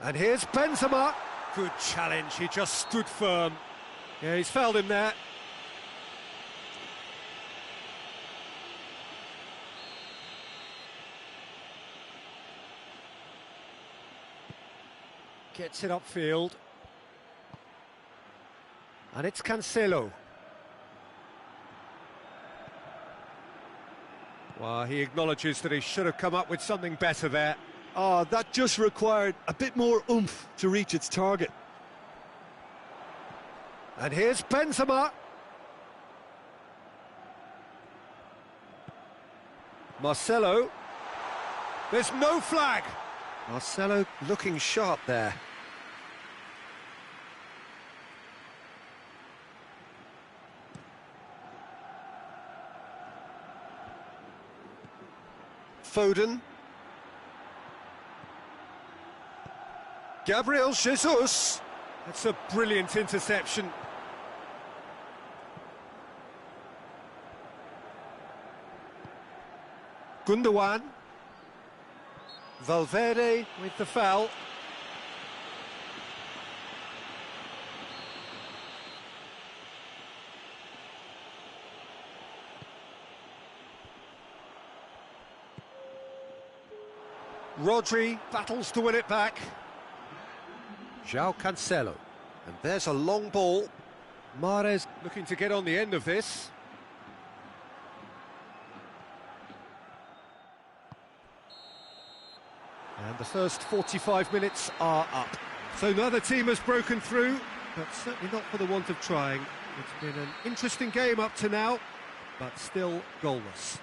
And here's Benzema. Good challenge, he just stood firm. Yeah, he's fouled him there. Gets it upfield. And it's Cancelo. Well, he acknowledges that he should have come up with something better there. Oh, that just required a bit more oomph to reach its target. And here's Benzema. Marcelo. There's no flag. Marcelo looking sharp there. Foden. Gabriel Jesus. That's a brilliant interception. Gundogan. Valverde with the foul. Rodri battles to win it back. João Cancelo. And there's a long ball. Mahrez looking to get on the end of this. And the first 45 minutes are up. So neither team has broken through, but certainly not for the want of trying. It's been an interesting game up to now, but still goalless.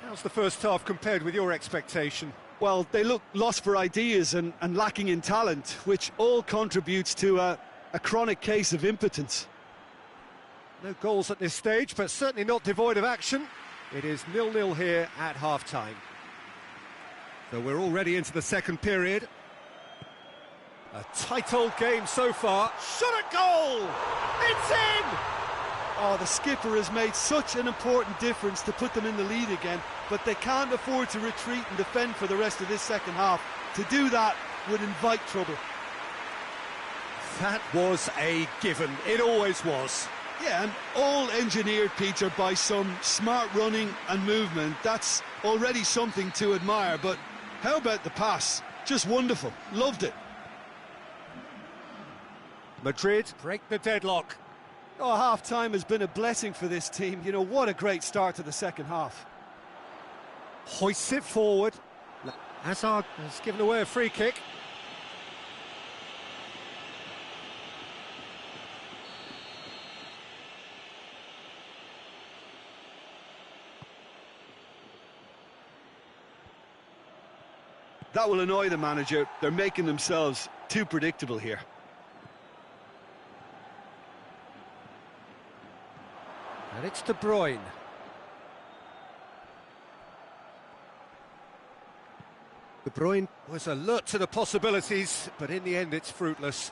How's the first half compared with your expectation? Well, they look lost for ideas and lacking in talent, which all contributes to a chronic case of impotence. No goals at this stage, but certainly not devoid of action. It is 0-0 here at half-time. So we're already into the second period. A tight old game so far. Shot at goal! It's in! Oh, the skipper has made such an important difference to put them in the lead again, but they can't afford to retreat and defend for the rest of this second half. To do that would invite trouble. That was a given. It always was. Yeah, and all engineered, Peter, by some smart running and movement. That's already something to admire, but how about the pass? Just wonderful. Loved it. Madrid break the deadlock. Oh, half-time has been a blessing for this team. You know, what a great start to the second half. Hoists it forward. Hazard has given away a free kick. That will annoy the manager. They're making themselves too predictable here. And it's De Bruyne. De Bruyne was alert to the possibilities, but in the end it's fruitless.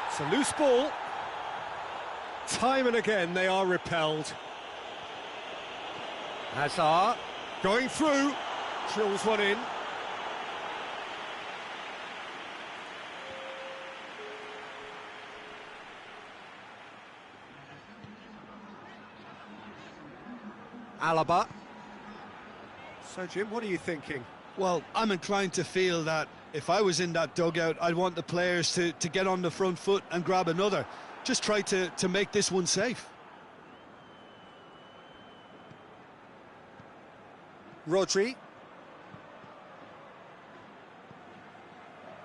It's a loose ball. Time and again they are repelled. Hazard going through, drills one in. Alaba. So, Jim, what are you thinking? Well, I'm inclined to feel that if I was in that dugout, I'd want the players to get on the front foot and grab another. Just try to make this one safe. Rodri.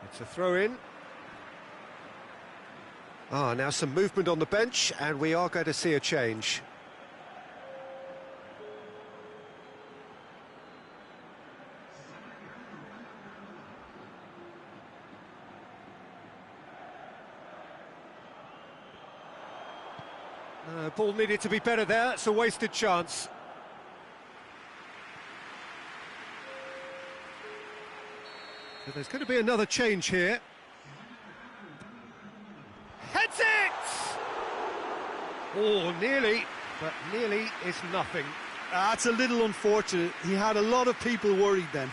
It's a throw-in. Now some movement on the bench, and we are going to see a change. Ball needed to be better there. It's a wasted chance. So there's going to be another change here. Heads it! Oh, nearly, but nearly is nothing. That's a little unfortunate. He had a lot of people worried then.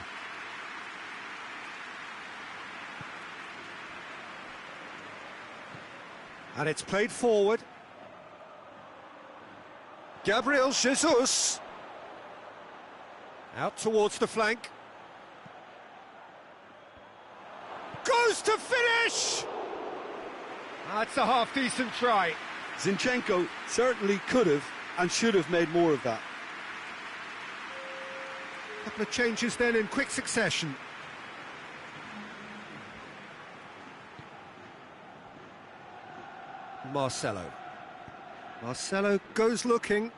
And it's played forward. Gabriel Jesus. Out towards the flank. Goes to finish! That's a half-decent try. Zinchenko certainly could have and should have made more of that. A couple of changes then in quick succession. Marcelo. Marcelo goes looking.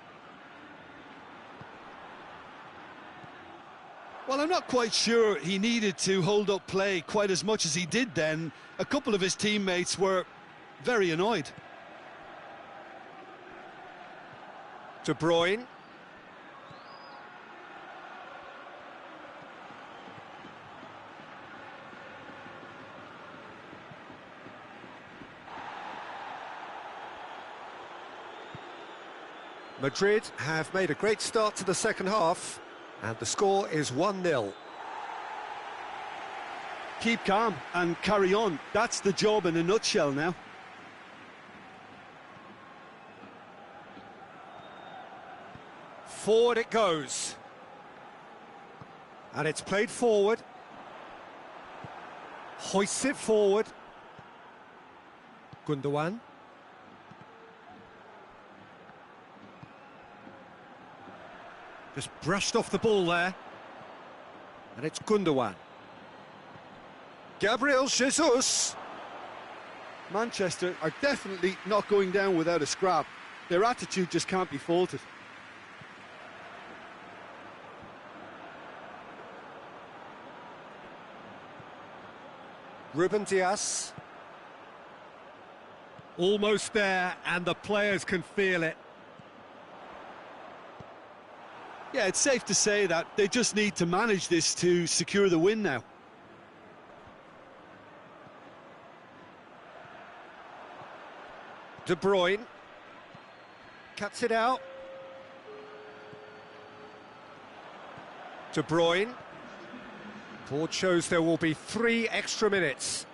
Well, I'm not quite sure he needed to hold up play quite as much as he did then. A couple of his teammates were very annoyed. De Bruyne. Madrid have made a great start to the second half, and the score is 1-0. Keep calm and carry on. That's the job in a nutshell now. Forward it goes. And it's played forward. Hoists it forward. Gundogan. Just brushed off the ball there. And it's Gundogan. Gabriel Jesus. Manchester are definitely not going down without a scrap. Their attitude just can't be faulted. Ruben Dias. Almost there, and the players can feel it. Yeah, it's safe to say that they just need to manage this to secure the win now. De Bruyne. Cuts it out. De Bruyne. Board shows there will be 3 extra minutes.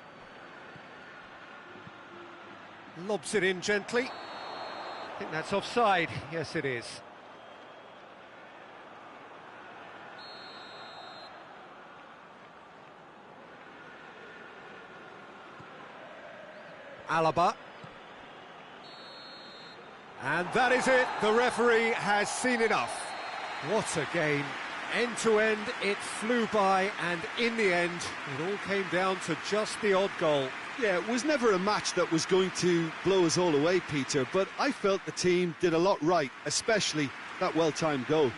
Lobs it in gently. I think that's offside. Yes, it is. Alaba. And that is it. The referee has seen enough. What a game. End to end, it flew by, and in the end, it all came down to just the odd goal. Yeah, it was never a match that was going to blow us all away, Peter, but I felt the team did a lot right, especially that well-timed goal.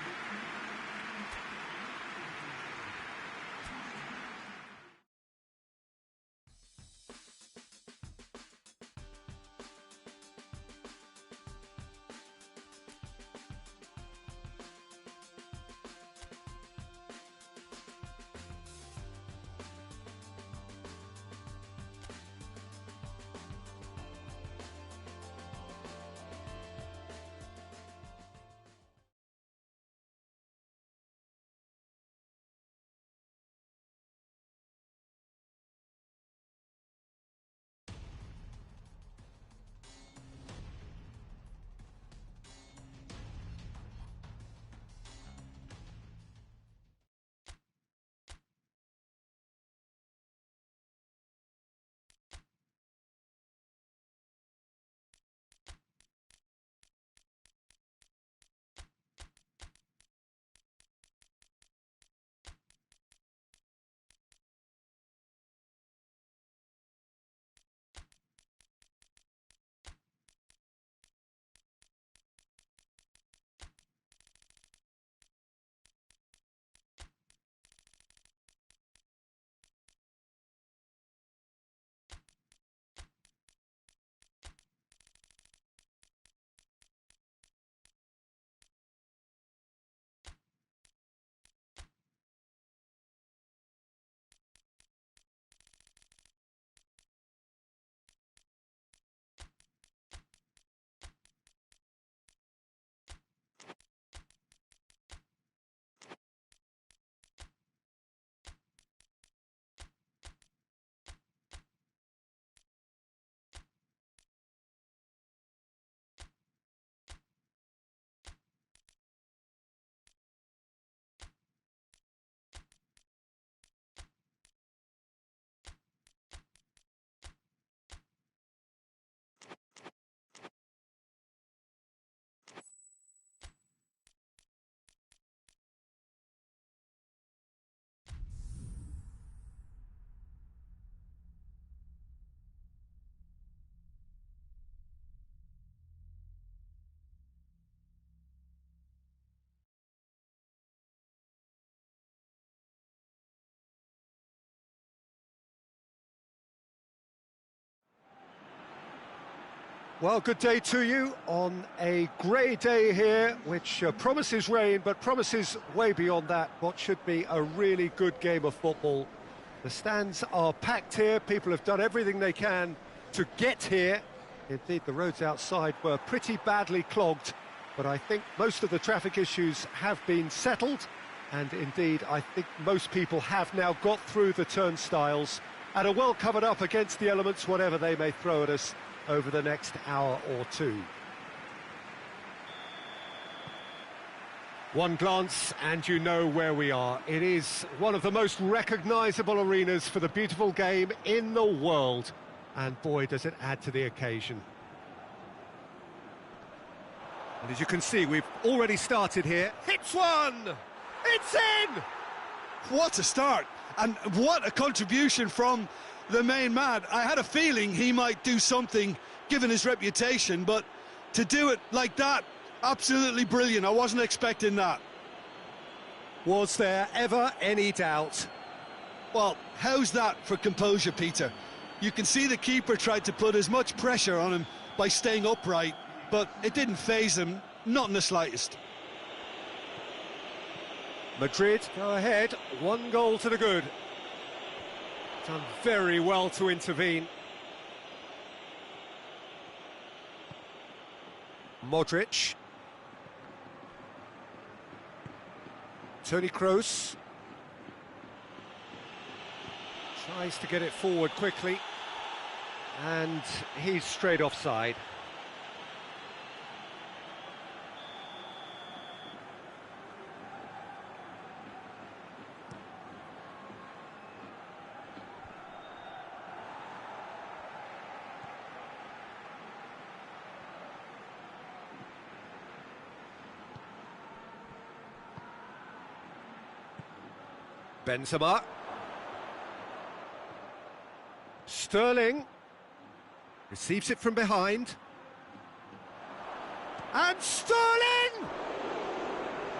Well, good day to you on a grey day here, which promises rain, but promises way beyond that what should be a really good game of football. The stands are packed here, people have done everything they can to get here. Indeed, the roads outside were pretty badly clogged, but I think most of the traffic issues have been settled, and indeed, I think most people have now got through the turnstiles and are well covered up against the elements, whatever they may throw at us over the next hour or two. One glance and you know where we are. It is one of the most recognisable arenas for the beautiful game in the world. And boy, does it add to the occasion. And as you can see, we've already started here. Hits one! It's in! What a start, and what a contribution from the main man. I had a feeling he might do something, given his reputation, but to do it like that, absolutely brilliant. I wasn't expecting that. Was there ever any doubt? Well, how's that for composure, Peter? You can see the keeper tried to put as much pressure on him by staying upright, but it didn't faze him, not in the slightest. Madrid go ahead, 1 goal to the good. Done very well to intervene. Modric. Toni Kroos. Tries to get it forward quickly. And he's straight offside. Benzema. Sterling receives it from behind. And Sterling!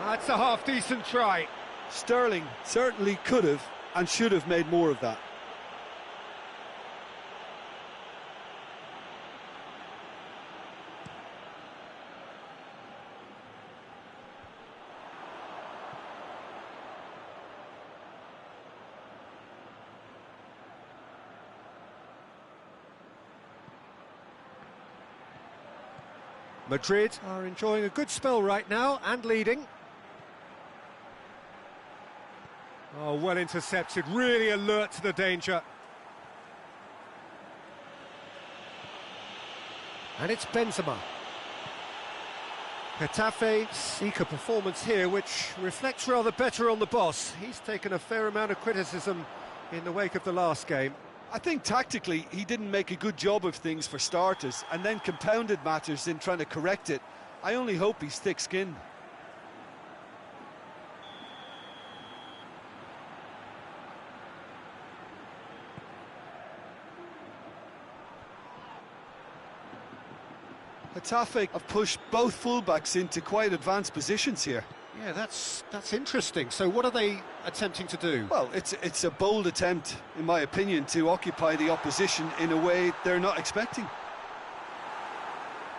That's a half-decent try. Sterling certainly could have and should have made more of that. Madrid are enjoying a good spell right now and leading. Oh, well intercepted, really alert to the danger. And it's Benzema. Getafe seek a performance here which reflects rather better on the boss. He's taken a fair amount of criticism in the wake of the last game. I think tactically he didn't make a good job of things for starters, and then compounded matters in trying to correct it. I only hope he's thick-skinned. Getafe have pushed both fullbacks into quite advanced positions here. Yeah, that's interesting. So what are they attempting to do? Well, it's a bold attempt, in my opinion, to occupy the opposition in a way they're not expecting.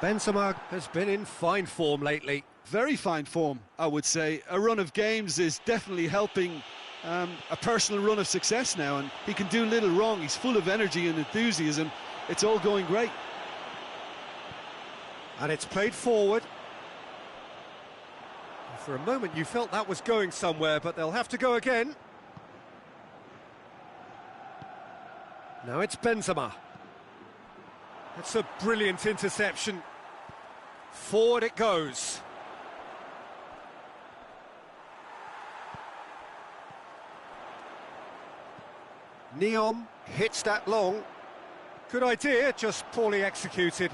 Benzema has been in fine form lately. Very fine form, I would say. A run of games is definitely helping a personal run of success now, and he can do little wrong. He's full of energy and enthusiasm. It's all going great. And it's played forward. For a moment you felt that was going somewhere, but they'll have to go again. Now it's Benzema. That's a brilliant interception. Forward it goes. Neom hits that long. Good idea, just poorly executed.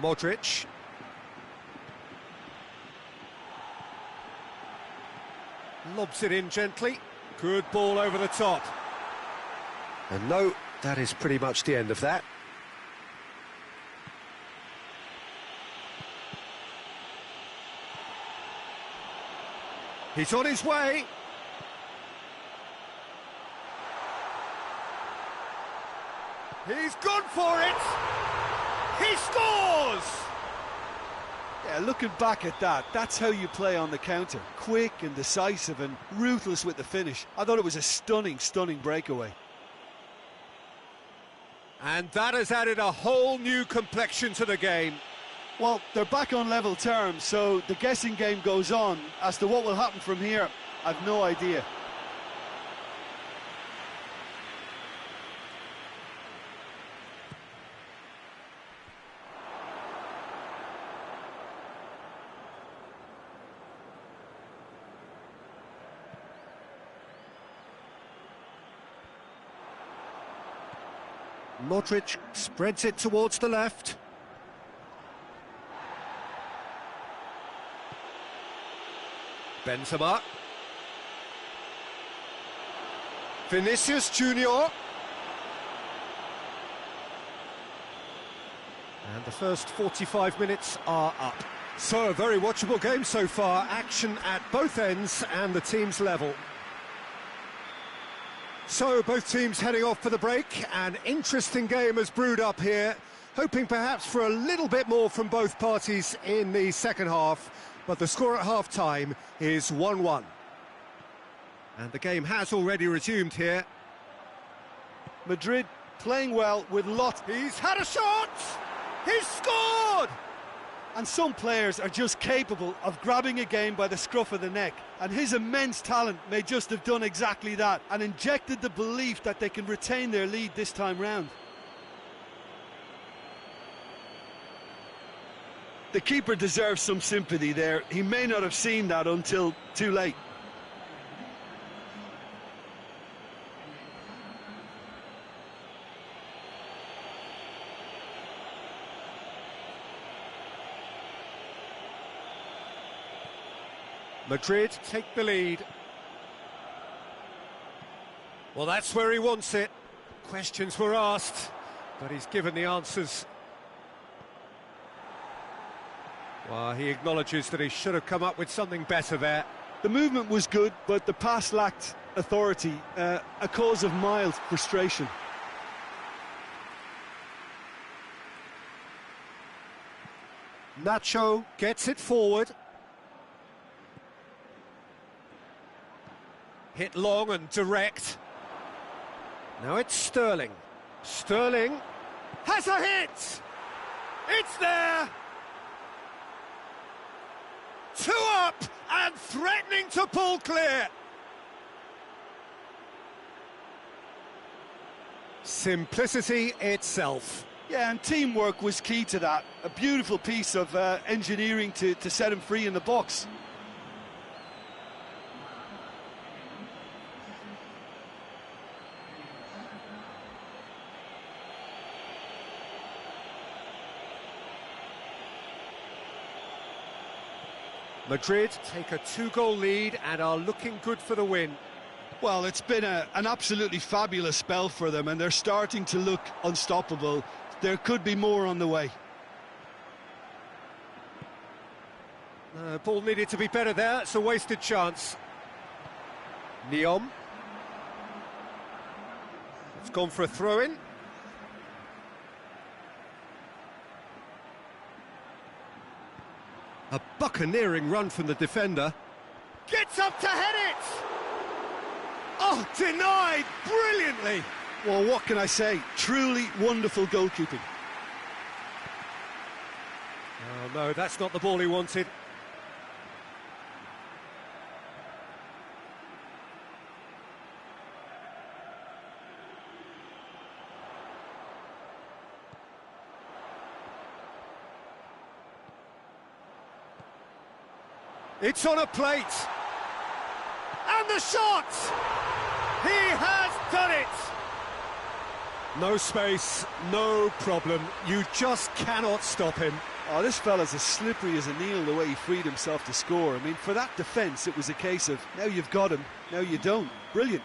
Modric. Lobs it in gently. Good ball over the top. And no, that is pretty much the end of that. He's on his way. He's gone for it. He scores! Yeah, looking back at that, that's how you play on the counter. Quick and decisive and ruthless with the finish. I thought it was a stunning, stunning breakaway. And that has added a whole new complexion to the game. Well, they're back on level terms, so the guessing game goes on. As to what will happen from here, I've no idea. Modric spreads it towards the left. Benzema. Vinicius Junior. And the first 45 minutes are up. So, a very watchable game so far. Action at both ends and the teams level. So, both teams heading off for the break. An interesting game has brewed up here. Hoping perhaps for a little bit more from both parties in the second half. But the score at half-time is 1-1. And the game has already resumed here. Madrid playing well with lots. He's had a shot! He's scored! And some players are just capable of grabbing a game by the scruff of the neck. And his immense talent may just have done exactly that and injected the belief that they can retain their lead this time round. The keeper deserves some sympathy there. He may not have seen that until too late. Madrid take the lead. Well, that's where he wants it. Questions were asked, but he's given the answers. Well, he acknowledges that he should have come up with something better there. The movement was good, but the pass lacked authority, a cause of mild frustration. Nacho gets it forward. Hit long and direct. Now it's Sterling. Sterling has a hit! It's there! 2 up and threatening to pull clear. Simplicity itself. Yeah, and teamwork was key to that. A beautiful piece of engineering to set him free in the box. Madrid take a 2-goal lead and are looking good for the win. Well, it's been an absolutely fabulous spell for them, and they're starting to look unstoppable. There could be more on the way. Ball needed to be better there. It's a wasted chance. Neom. It's gone for a throw-in. A buccaneering run from the defender. Gets up to head it! Oh, denied brilliantly! Well, what can I say? Truly wonderful goalkeeping. Oh, no, that's not the ball he wanted. It's on a plate. And the shot! He has done it! No space, no problem. You just cannot stop him. Oh, this fella's as slippery as a needle the way he freed himself to score. I mean, for that defence, it was a case of, now you've got him, now you don't. Brilliant.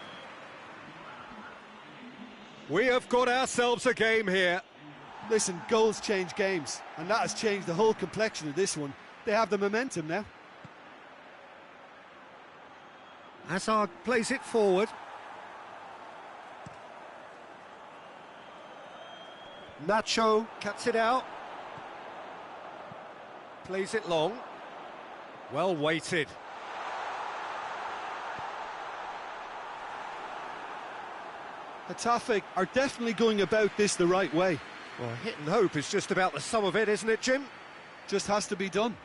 We have got ourselves a game here. Listen, goals change games, and that has changed the whole complexion of this one. They have the momentum now. Hazard plays it forward. Nacho cuts it out. Plays it long. Well weighted. Getafe are definitely going about this the right way. Well, hit and hope is just about the sum of it, isn't it, Jim? Just has to be done.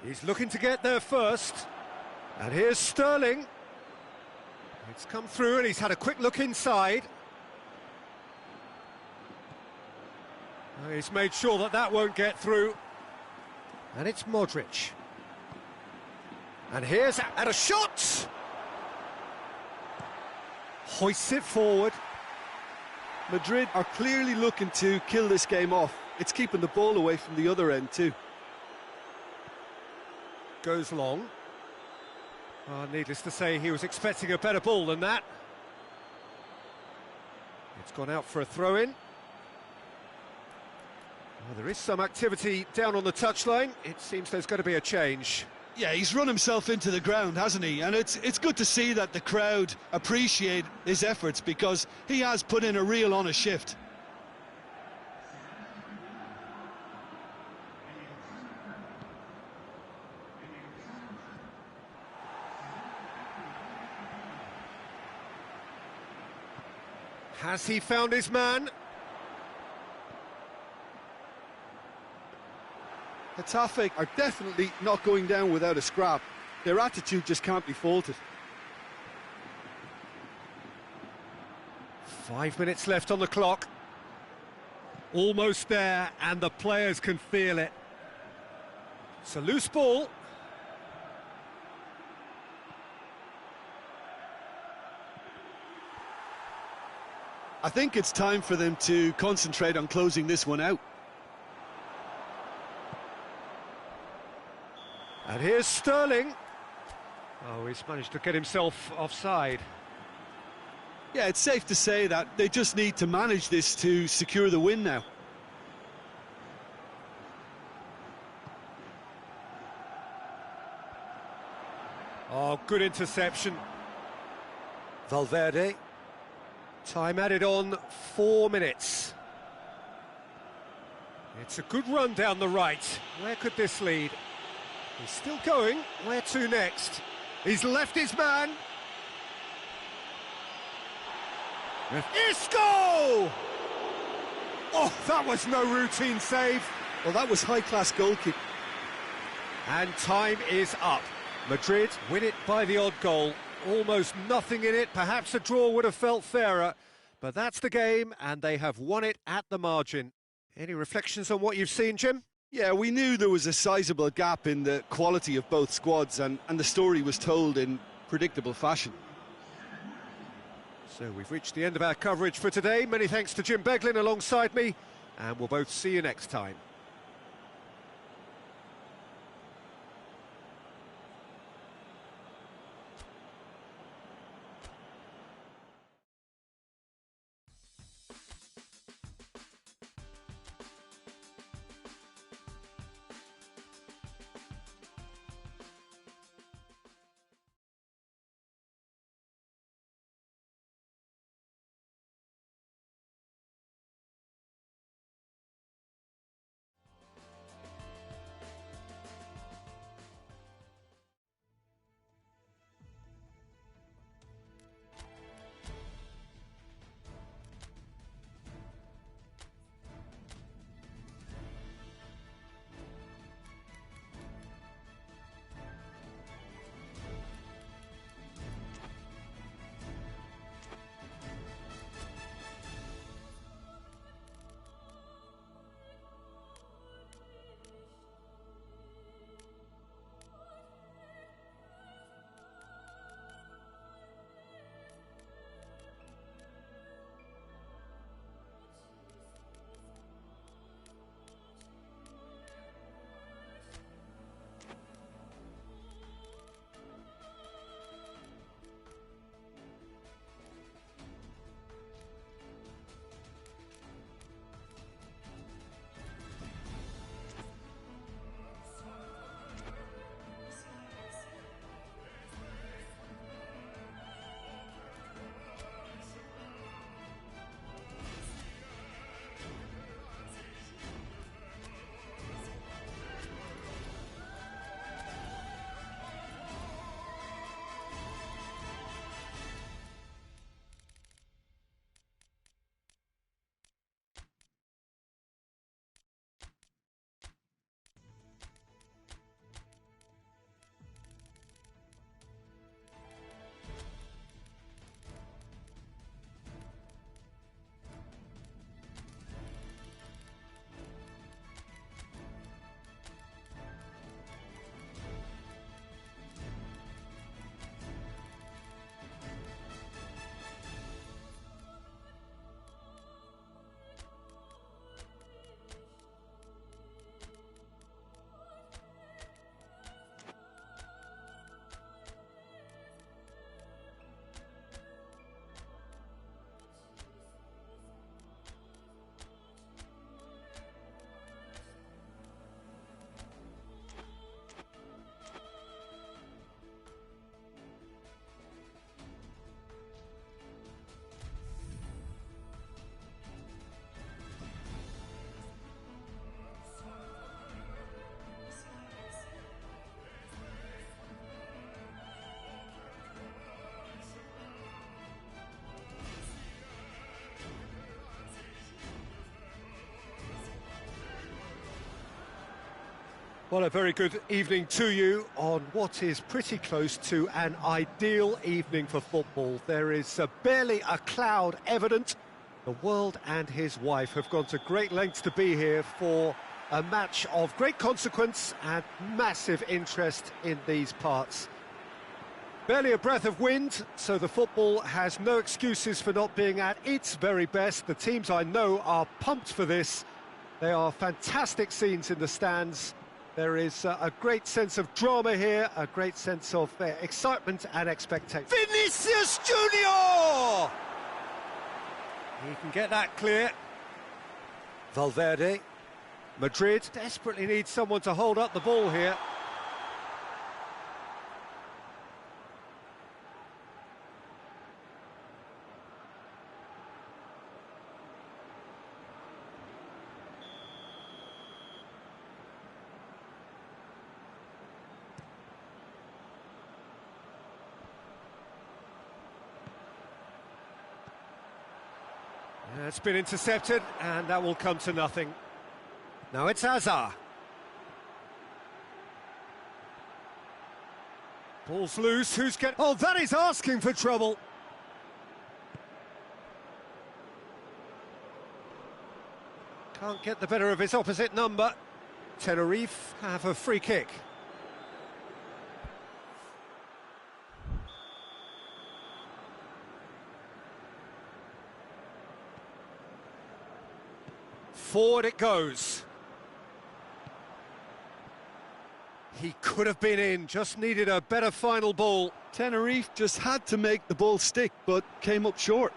He's looking to get there first. And here's Sterling. It's come through and he's had a quick look inside. He's made sure that that won't get through. And it's Modric. And here's at a shot! Hoists it forward. Madrid are clearly looking to kill this game off. It's keeping the ball away from the other end too. Goes long. Needless to say, he was expecting a better ball than that. It's gone out for a throw-in. Well, there is some activity down on the touchline. It seems there's going to be a change. Yeah, he's run himself into the ground, hasn't he? And it's good to see that the crowd appreciate his efforts, because he has put in a real honest shift. Has he found his man? Getafe are definitely not going down without a scrap. Their attitude just can't be faulted. 5 minutes left on the clock. Almost there, and the players can feel it. It's a loose ball. I think it's time for them to concentrate on closing this one out. And here's Sterling. Oh, he's managed to get himself offside. Yeah, it's safe to say that they just need to manage this to secure the win now. Oh, good interception. Valverde. Time added on, 4 minutes. It's a good run down the right. Where could this lead? He's still going. Where to next? He's left his man. Isco! Oh, that was no routine save. Well, that was high-class goalkeeping. And time is up. Madrid win it by the odd goal. Almost nothing in it. Perhaps a draw would have felt fairer. But that's the game, and they have won it at the margin. Any reflections on what you've seen, Jim? Yeah, we knew there was a sizable gap in the quality of both squads, and the story was told in predictable fashion. So we've reached the end of our coverage for today. Many thanks to Jim Beglin alongside me, and we'll both see you next time. Well, a very good evening to you on what is pretty close to an ideal evening for football. There is barely a cloud evident. The world and his wife have gone to great lengths to be here for a match of great consequence and massive interest in these parts. Barely a breath of wind, so the football has no excuses for not being at its very best. The teams I know are pumped for this. They are fantastic scenes in the stands. There is a great sense of drama here, a great sense of excitement and expectation. Vinicius Junior! He can get that clear. Valverde. Madrid desperately needs someone to hold up the ball here. It's been intercepted, and that will come to nothing. Now it's Hazard. Ball's loose, who's getting... Oh, that is asking for trouble. Can't get the better of his opposite number. Tenerife have a free kick. Forward it goes. He could have been in, just needed a better final ball. Tenerife just had to make the ball stick, but came up short.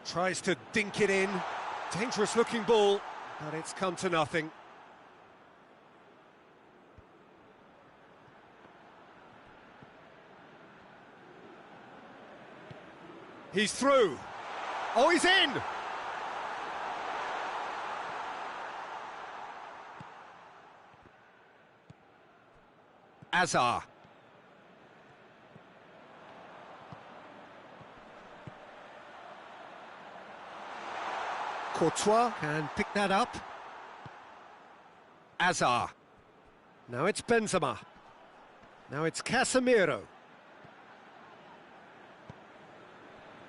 Tries to dink it in. Dangerous looking ball, but it's come to nothing. He's through. Oh, he's in! Hazard. Courtois can pick that up. Hazard. Now it's Benzema. Now it's Casemiro.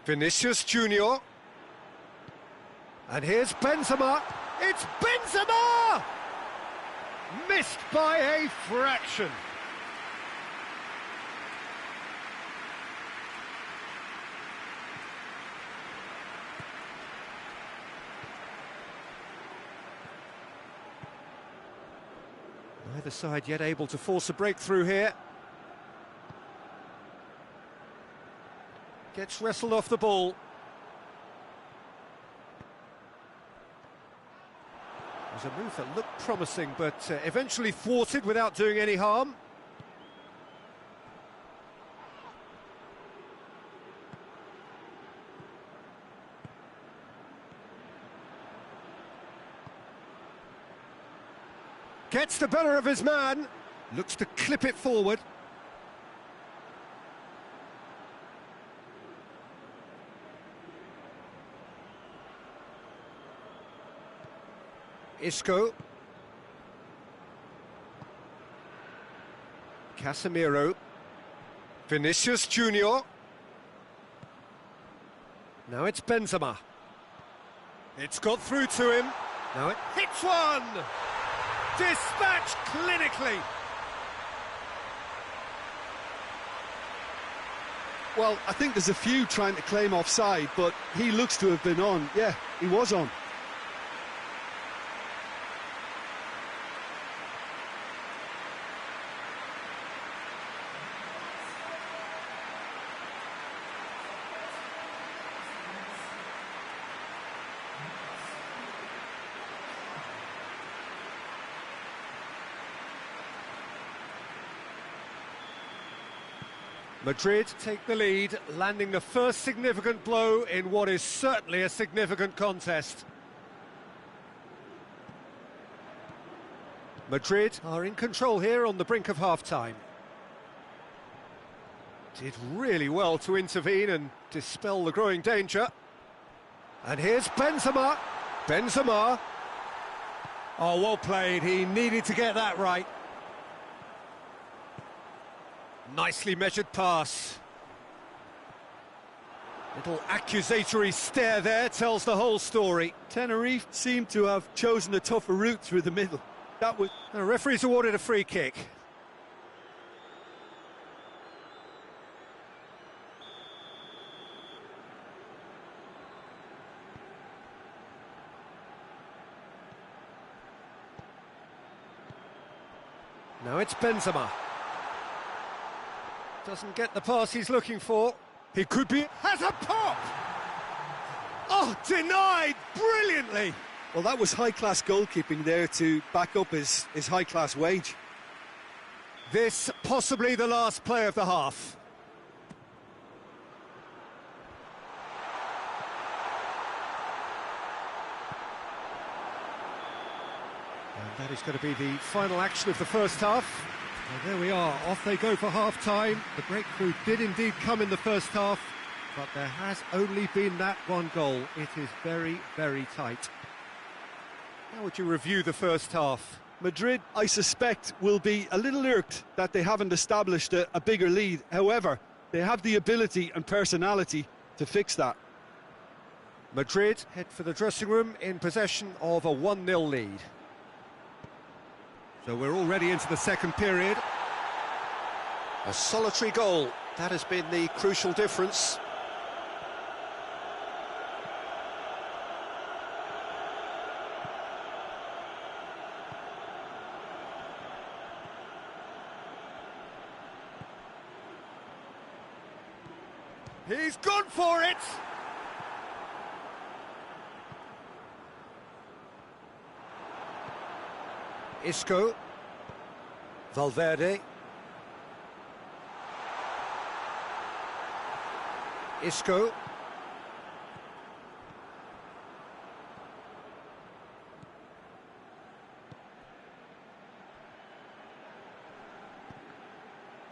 Vinicius Junior. And here's Benzema. It's Benzema! Missed by a fraction. Neither side yet able to force a breakthrough here. Gets wrestled off the ball. It was a move that looked promising, but eventually thwarted without doing any harm. Gets the better of his man. Looks to clip it forward. Isco. Casemiro. Vinicius Junior. Now it's Benzema. It's got through to him. Now it hits one! Dispatched clinically. Well, I think there's a few trying to claim offside, but he looks to have been on. Yeah, he was on. Madrid take the lead, landing the first significant blow in what is certainly a significant contest. Madrid are in control here on the brink of half-time. Did really well to intervene and dispel the growing danger. And here's Benzema. Benzema. Oh, well played. He needed to get that right. Nicely measured pass. Little accusatory stare there tells the whole story. Tenerife seem to have chosen a tougher route through the middle. That was... The referee's awarded a free kick. Now it's Benzema. Doesn't get the pass he's looking for. He could be... Has a pop! Oh, denied brilliantly! Well, that was high-class goalkeeping there to back up his high-class wage. This possibly the last play of the half. And that is going to be the final action of the first half. And there we are, off they go for half-time. The breakthrough did indeed come in the first half, but there has only been that one goal. It is very, very tight. How would you review the first half? Madrid, I suspect, will be a little irked that they haven't established a bigger lead. However, they have the ability and personality to fix that. Madrid head for the dressing room in possession of a 1-0 lead. So we're already into the second period. A solitary goal, that has been the crucial difference. He's gone for it! Isco, Valverde, Isco,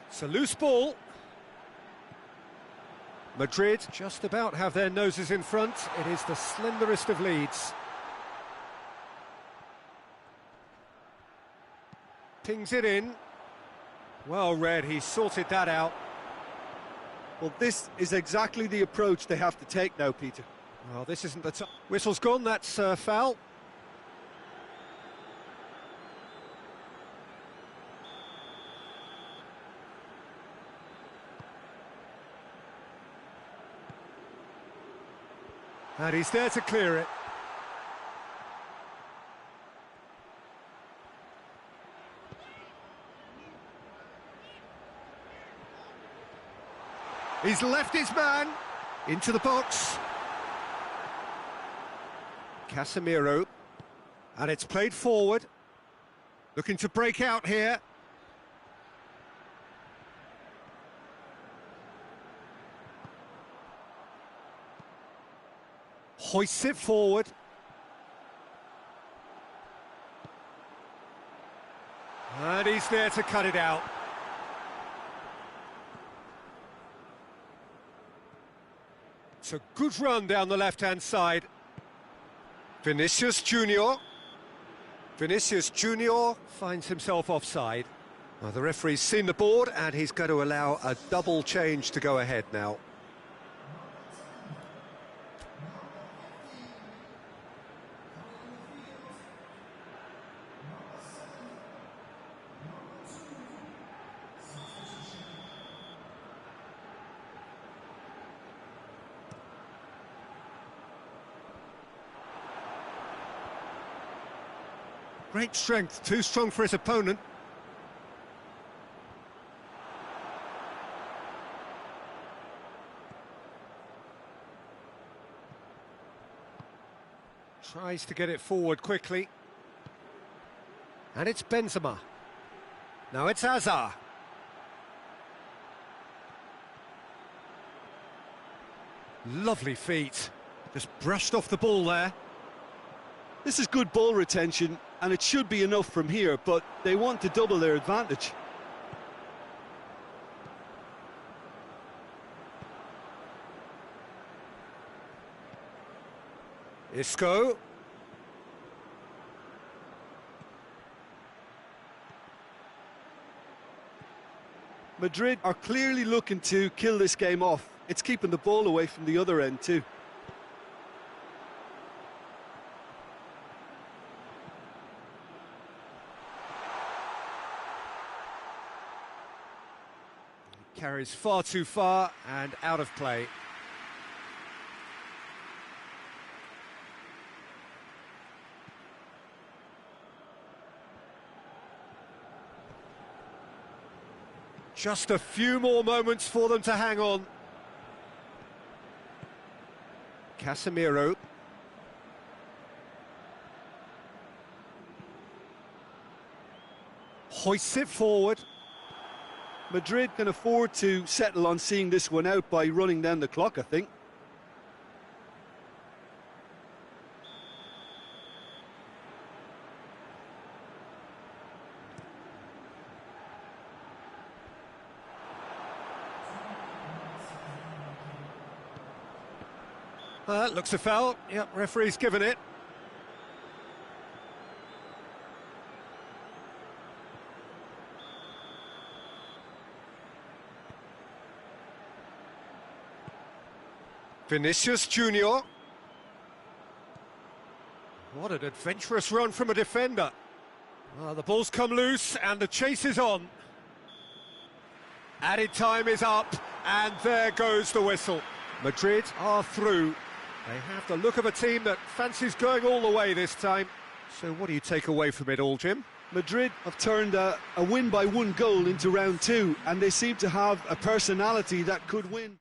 it's a loose ball. Madrid just about have their noses in front. It is the slenderest of leads. Pings it in. Well read, he sorted that out. Well, this is exactly the approach they have to take now, Peter. Well, this isn't the time. Whistle's gone, that's foul. And he's there to clear it. He's left his man into the box. Casemiro. And it's played forward. Looking to break out here. Hoists it forward. And he's there to cut it out. It's a good run down the left-hand side. Vinicius Junior. Vinicius Junior finds himself offside. Well, the referee's seen the board and he's going to allow a double change to go ahead now. Great strength, too strong for his opponent. Tries to get it forward quickly. And it's Benzema. Now it's Hazard. Lovely feet. Just brushed off the ball there. This is good ball retention, and it should be enough from here, but they want to double their advantage. Isco. Madrid are clearly looking to kill this game off. It's keeping the ball away from the other end too. Carries far too far and out of play. Just a few more moments for them to hang on. Casemiro. Hoists it forward. Madrid can afford to settle on seeing this one out by running down the clock, I think. Looks a foul. Yep, referee's given it. Vinicius Junior. What an adventurous run from a defender. The ball's come loose and the chase is on. Added time is up and there goes the whistle. Madrid are through. They have the look of a team that fancies going all the way this time. So what do you take away from it all, Jim? Madrid have turned a win by one goal into round two, and they seem to have a personality that could win.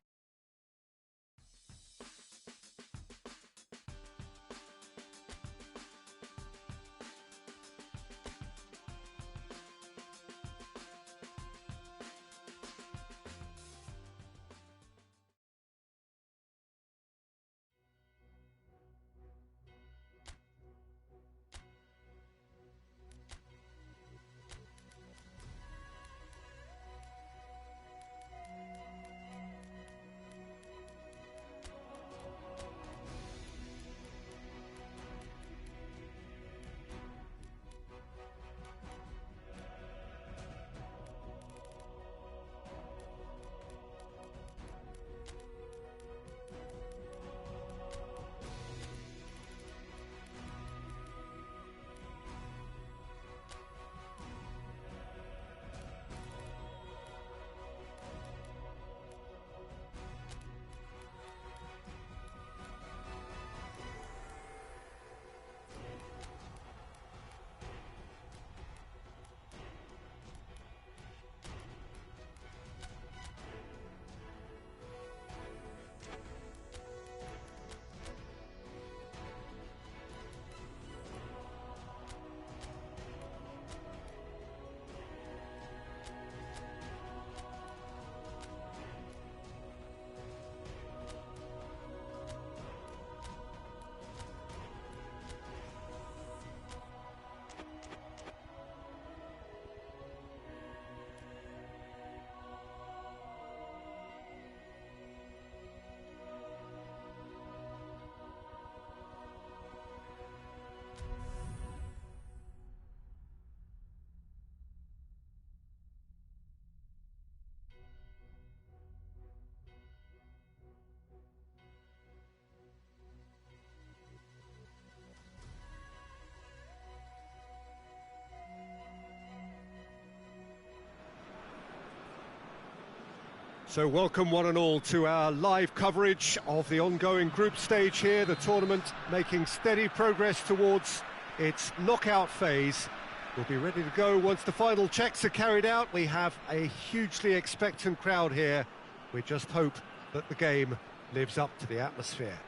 So welcome one and all to our live coverage of the ongoing group stage here, the tournament making steady progress towards its knockout phase. We'll be ready to go once the final checks are carried out. We have a hugely expectant crowd here. We just hope that the game lives up to the atmosphere.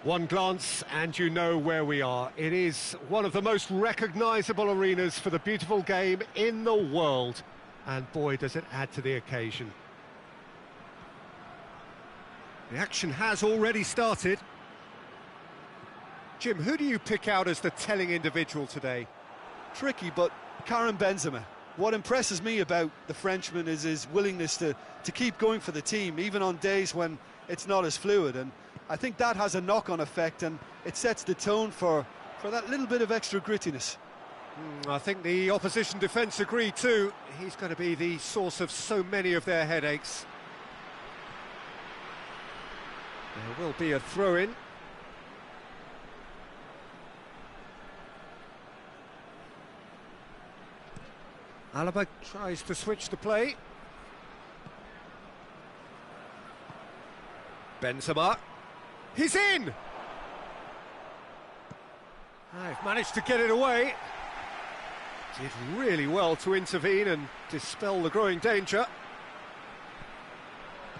One glance and you know where we are. It is one of the most recognisable arenas for the beautiful game in the world. And boy, does it add to the occasion. The action has already started. Jim, who do you pick out as the telling individual today? Tricky, but Karim Benzema. What impresses me about the Frenchman is his willingness to keep going for the team, even on days when it's not as fluid. And I think that has a knock-on effect, and it sets the tone for for that little bit of extra grittiness. I think the opposition defence agree too. He's going to be the source of so many of their headaches. There will be a throw-in. Alaba tries to switch the play. Benzema. He's in! They've managed to get it away. Did really well to intervene and dispel the growing danger.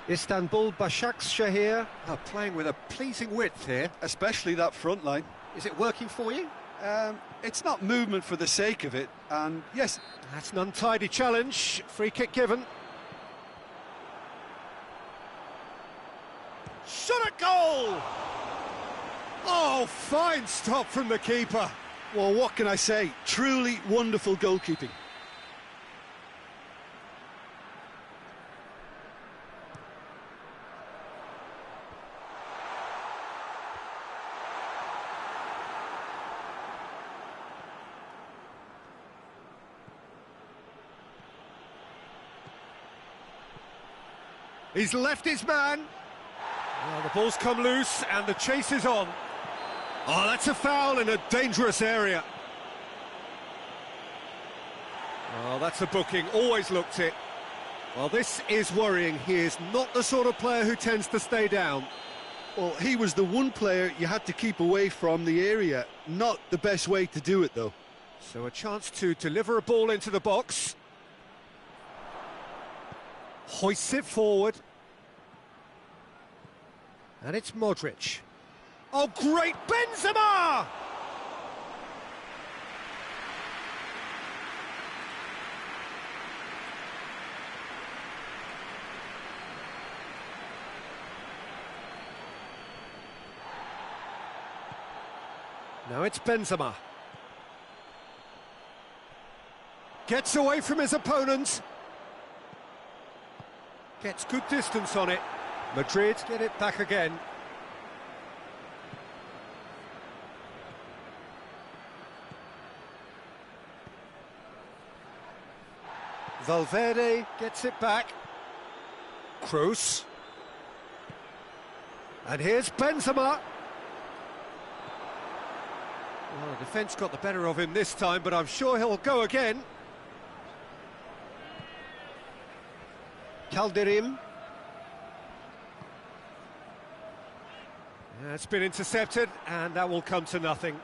Istanbul Başakşehir are playing with a pleasing width here. Especially that front line. Is it working for you? It's not movement for the sake of it, and yes... That's an untidy challenge. Free kick given. Shot at goal! Oh, fine stop from the keeper. Well, what can I say? Truly wonderful goalkeeping. He's left his man. Well, the ball's come loose and the chase is on. Oh, that's a foul in a dangerous area. Oh, that's a booking, always looked it. Well, this is worrying. He is not the sort of player who tends to stay down. Well, he was the one player you had to keep away from the area. Not the best way to do it, though. So a chance to deliver a ball into the box. Hoists it forward. And it's Modric. Oh, great Benzema! Now it's Benzema. Gets away from his opponent. Gets good distance on it. Madrid get it back again. Valverde gets it back. Kroos. And here's Benzema. Well, the defence got the better of him this time, but I'm sure he'll go again. Calderim. It's been intercepted, and that will come to nothing.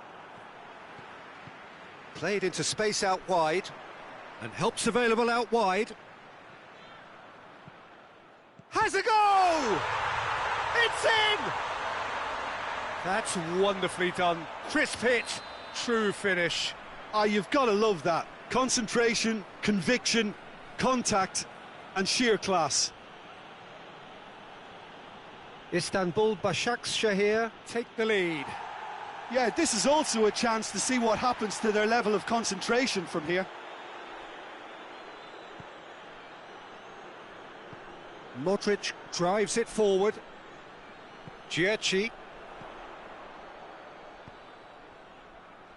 Played into space out wide, and helps available out wide. Has a go! It's in! That's wonderfully done. Crisp hit, true finish. You've got to love that. Concentration, conviction, contact, and sheer class. Istanbul Başakşehir take the lead. Yeah, this is also a chance to see what happens to their level of concentration from here. Modric drives it forward. Giacchi.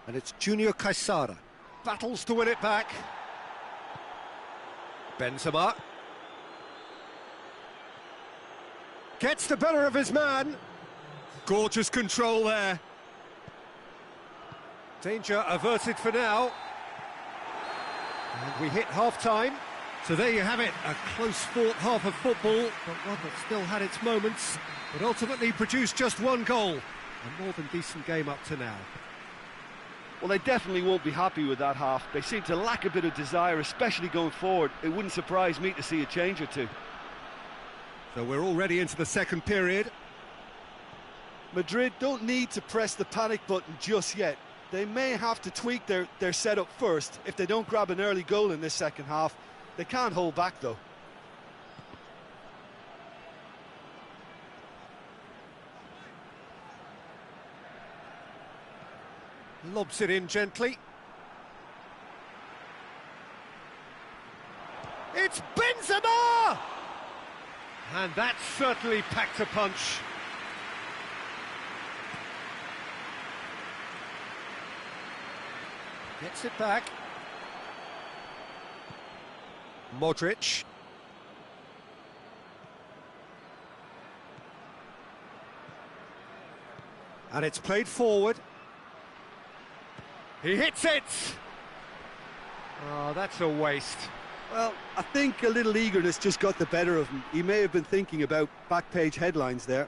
And it's Junior Caesara. Battles to win it back. Benzema. Gets the better of his man. Gorgeous control there. Danger averted for now. And we hit half-time. So there you have it, a close-fought half of football, but one that still had its moments, but ultimately produced just one goal. A more than decent game up to now. Well, they definitely won't be happy with that half. They seem to lack a bit of desire, especially going forward. It wouldn't surprise me to see a change or two. So we're already into the second period. Madrid don't need to press the panic button just yet. They may have to tweak their setup first if they don't grab an early goal in this second half. They can't hold back, though. Lobs it in gently. It's Benzema! And that certainly packed a punch. Gets it back. Modric. And it's played forward. He hits it! Oh, that's a waste. Well, I think a little eagerness just got the better of him. He may have been thinking about back page headlines there.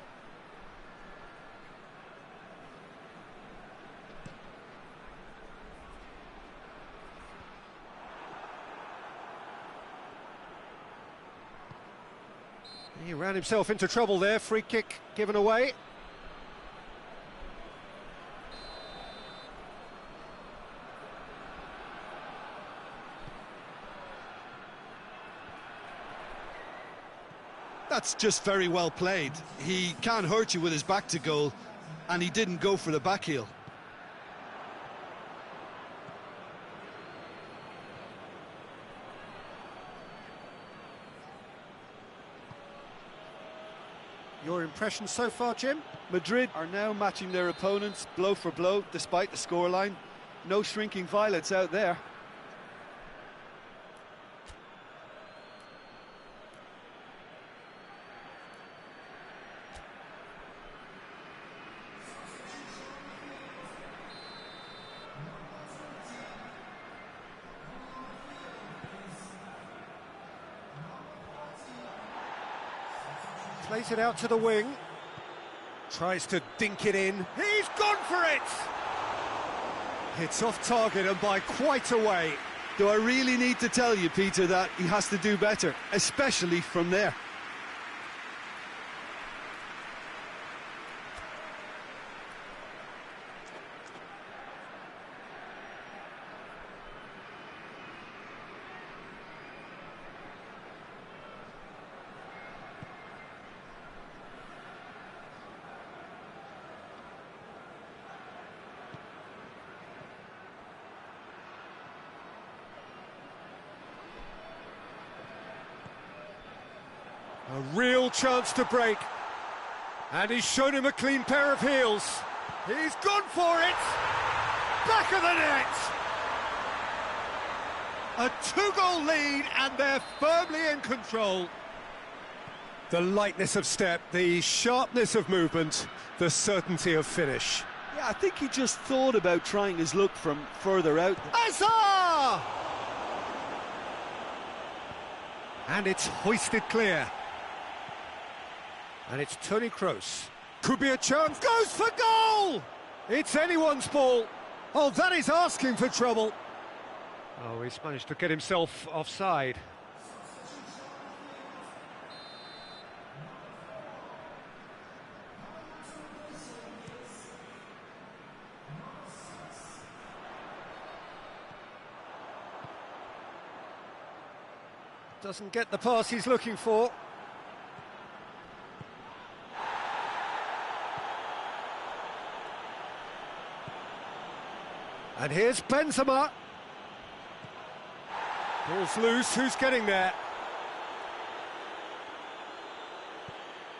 He ran himself into trouble there. Free kick given away. That's just very well played. He can't hurt you with his back to goal, and he didn't go for the back heel. Your impression so far, Jim? Madrid are now matching their opponents blow for blow, despite the scoreline. No shrinking violets out there. Plays it out to the wing. Tries to dink it in. He's gone for it! It's off target and by quite a way. Do I really need to tell you, Peter, that he has to do better, especially from there? A real chance to break. And he's shown him a clean pair of heels. He's gone for it! Back of the net! A two-goal lead and they're firmly in control. The lightness of step, the sharpness of movement, the certainty of finish. Yeah, I think he just thought about trying his luck from further out. Hazard! And it's hoisted clear. And it's Toni Kroos. Could be a chance. Goes for goal! It's anyone's ball. Oh, that is asking for trouble. Oh, he's managed to get himself offside. Doesn't get the pass he's looking for. And here's Benzema. Ball's loose, who's getting there?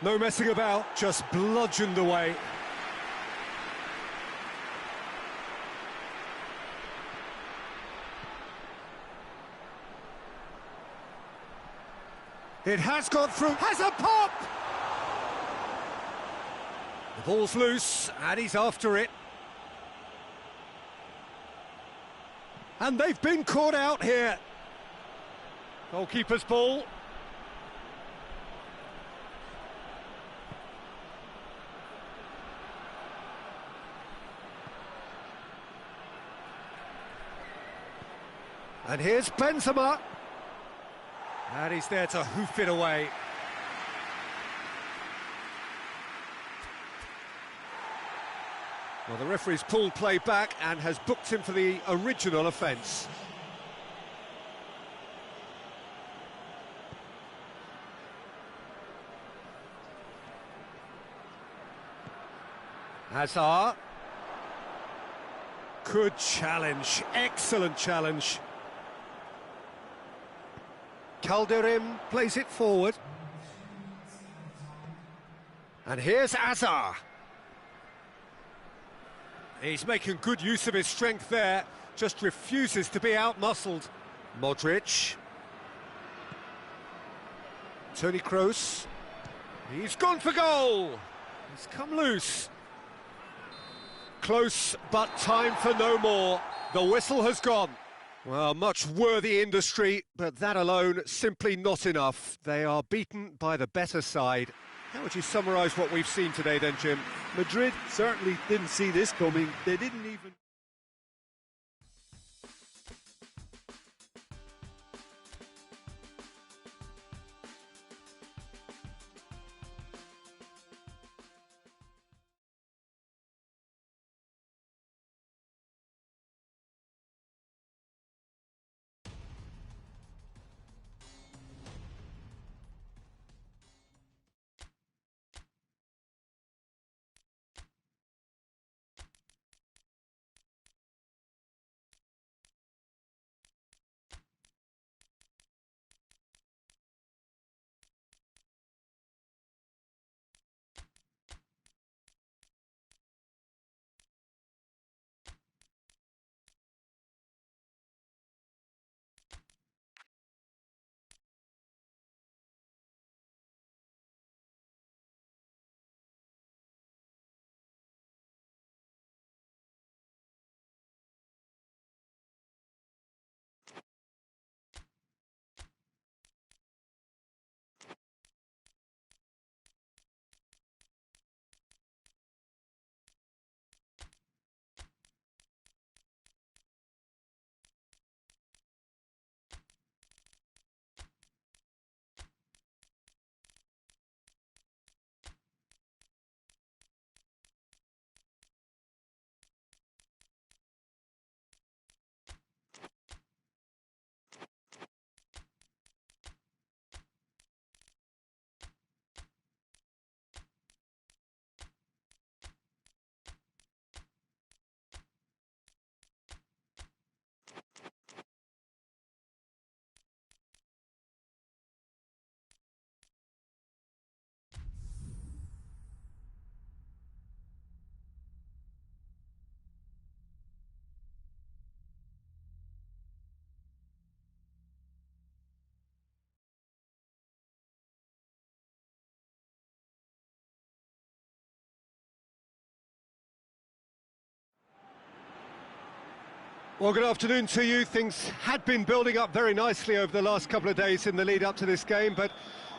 No messing about, just bludgeoned away. It has got through, has a pop! The ball's loose, and he's after it. And they've been caught out here. Goalkeeper's ball. And here's Benzema. And he's there to hoof it away. Well, the referee's pulled play back and has booked him for the original offence. Hazard. Good challenge, excellent challenge. Calderim plays it forward. And here's Hazard. He's making good use of his strength there. just refuses to be outmuscled. Modric. Toni Kroos. He's gone for goal. He's come loose. Close, but time for no more. The whistle has gone. Well, much worthy industry, but that alone simply not enough. They are beaten by the better side. How would you summarise what we've seen today then, Jim? Madrid certainly didn't see this coming. They didn't even... Well, good afternoon to you. Things had been building up very nicely over the last couple of days in the lead up to this game, but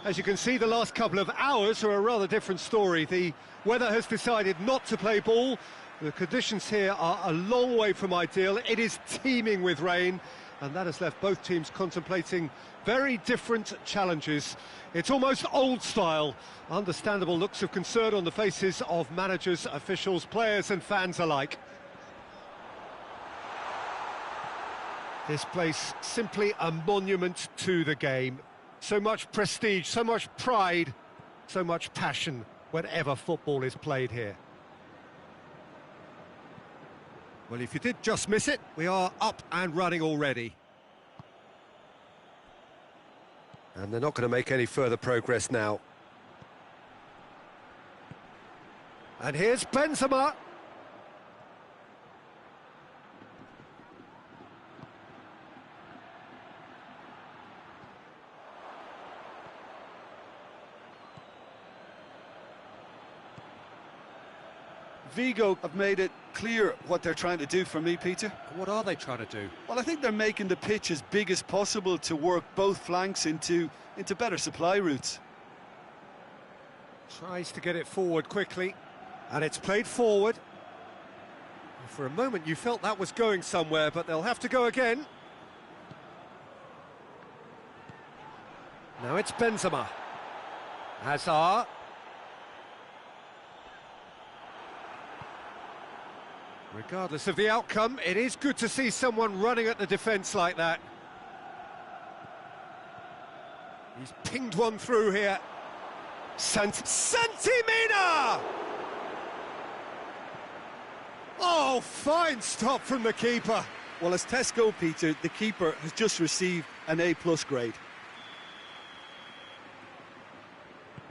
as you can see, the last couple of hours are a rather different story. The weather has decided not to play ball. The conditions here are a long way from ideal. It is teeming with rain, and that has left both teams contemplating very different challenges. It's almost old style. Understandable looks of concern on the faces of managers, officials, players and fans alike. This place simply a monument to the game. So much prestige, so much pride, so much passion whenever football is played here. Well, if you did just miss it, we are up and running already. And they're not going to make any further progress now. And here's Benzema. Vigo have made it clear what they're trying to do for me, Peter. What are they trying to do? Well, I think they're making the pitch as big as possible to work both flanks into better supply routes. Tries to get it forward quickly, and it's played forward. For a moment you felt that was going somewhere, but they'll have to go again. Now it's Benzema. Hazard. Regardless of the outcome, it is good to see someone running at the defence like that. He's pinged one through here. Santimina! Oh, fine stop from the keeper. Well, as tests go, Peter, the keeper has just received an A+ grade.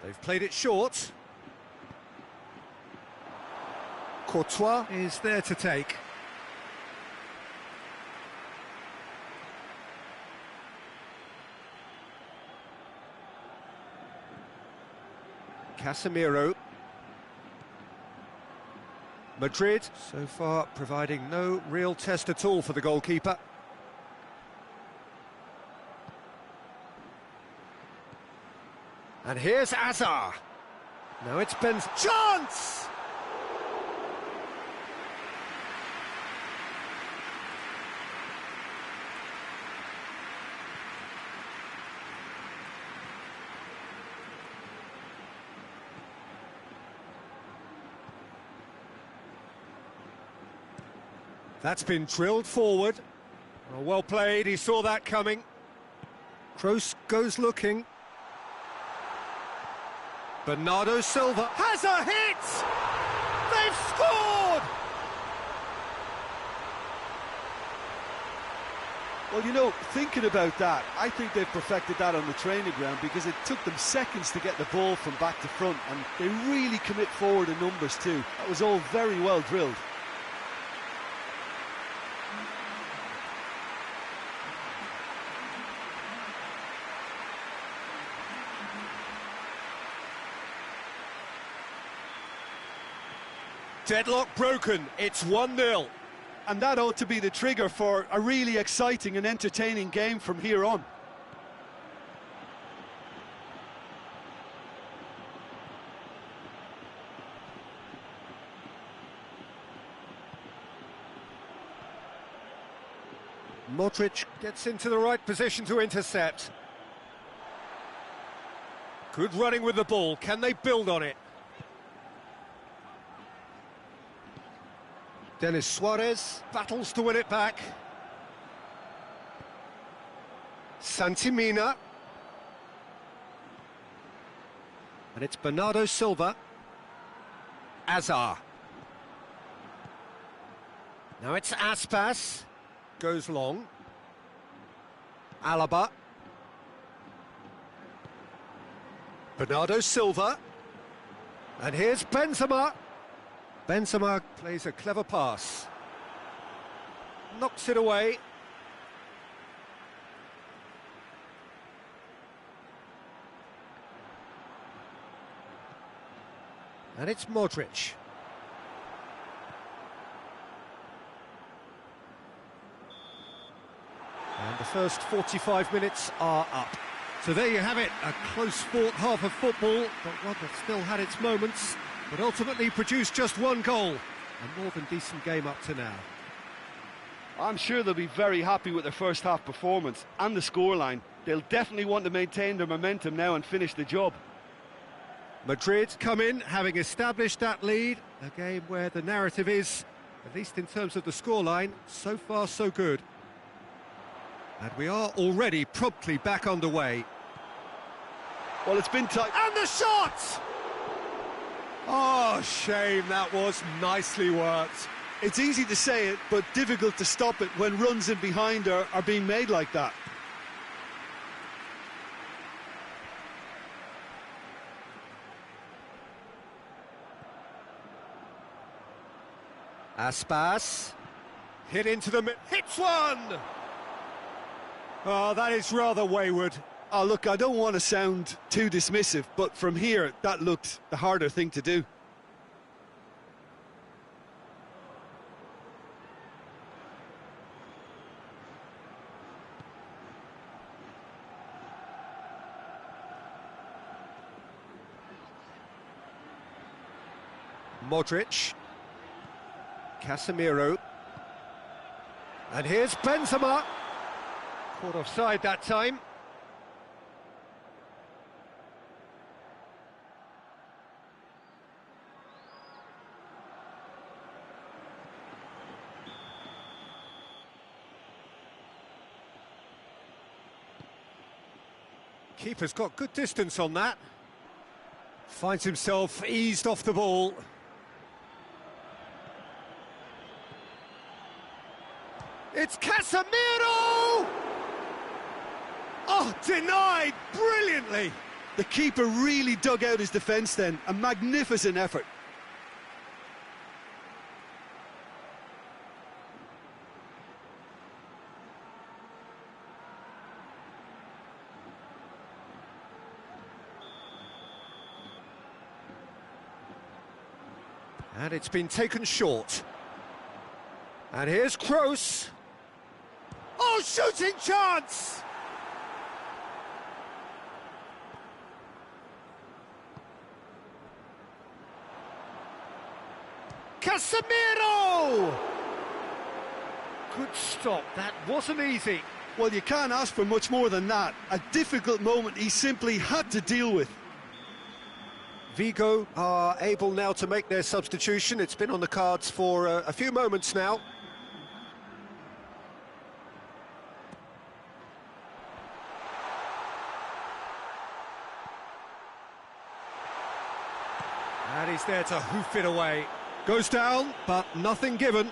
They've played it short. Courtois is there to take. Casemiro. Madrid, so far, providing no real test at all for the goalkeeper. And here's Azar. Now it's Ben's chance! That's been drilled forward. Well played, he saw that coming. Kroos goes looking. Bernardo Silva has a hit! They've scored! Well, you know, thinking about that, I think they've perfected that on the training ground because it took them seconds to get the ball from back to front, and they really commit forward in numbers too. That was all very well drilled. Deadlock broken, it's 1-0. And that ought to be the trigger for a really exciting and entertaining game from here on. Modric gets into the right position to intercept. Good running with the ball, can they build on it? Denis Suarez battles to win it back. Santimina. And it's Bernardo Silva. Azar. Now it's Aspas. Goes long. Alaba. Bernardo Silva. And here's Benzema. Benzema plays a clever pass. Knocks it away. And it's Modric. And the first 45 minutes are up. So there you have it, a close-fought half of football, but one that still had its moments, but ultimately produced just one goal. A more than decent game up to now. I'm sure they'll be very happy with their first half performance and the scoreline. They'll definitely want to maintain their momentum now and finish the job. Madrid come in, having established that lead. A game where the narrative is, at least in terms of the scoreline, so far so good. And we are already promptly back underway. Well, it's been tight. And the shot! Oh, shame, that was nicely worked. It's easy to say it, but difficult to stop it when runs in behind are being made like that. Aspas, hit into the hits one! Oh, that is rather wayward. Oh, look, I don't want to sound too dismissive, but from here, that looked the harder thing to do. Modric. Casemiro. And here's Benzema. Caught offside that time. Keeper's got good distance on that. Finds himself eased off the ball. It's Casemiro! Oh, denied brilliantly! The keeper really dug out his defence then. A magnificent effort. And it's been taken short. And here's Kroos. Oh, shooting chance! Casemiro! Good stop, that wasn't easy. Well, you can't ask for much more than that. A difficult moment he simply had to deal with. Vigo are able now to make their substitution. It's been on the cards for a few moments now. And he's there to hoof it away. Goes down, but nothing given.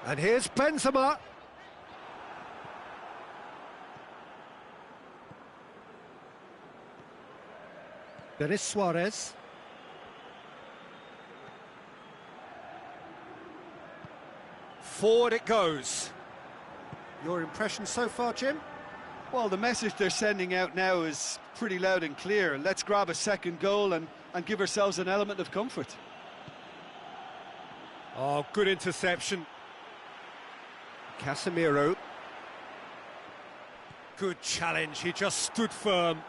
And here's Benzema. Denis Suarez. Forward it goes. Your impression so far, Jim? Well, the message they're sending out now is pretty loud and clear. Let's grab a second goal and give ourselves an element of comfort. Oh, good interception. Casemiro. Good challenge, he just stood firm.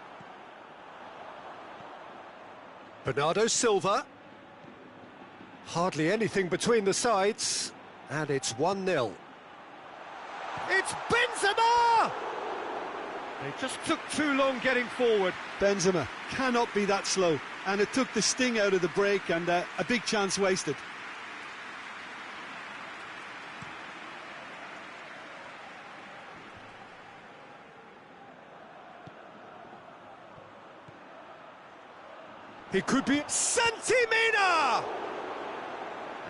Bernardo Silva. Hardly anything between the sides, and it's 1-0. It's Benzema! They just took too long getting forward. Benzema cannot be that slow, and it took the sting out of the break, and a big chance wasted. He could be Santi-Mina!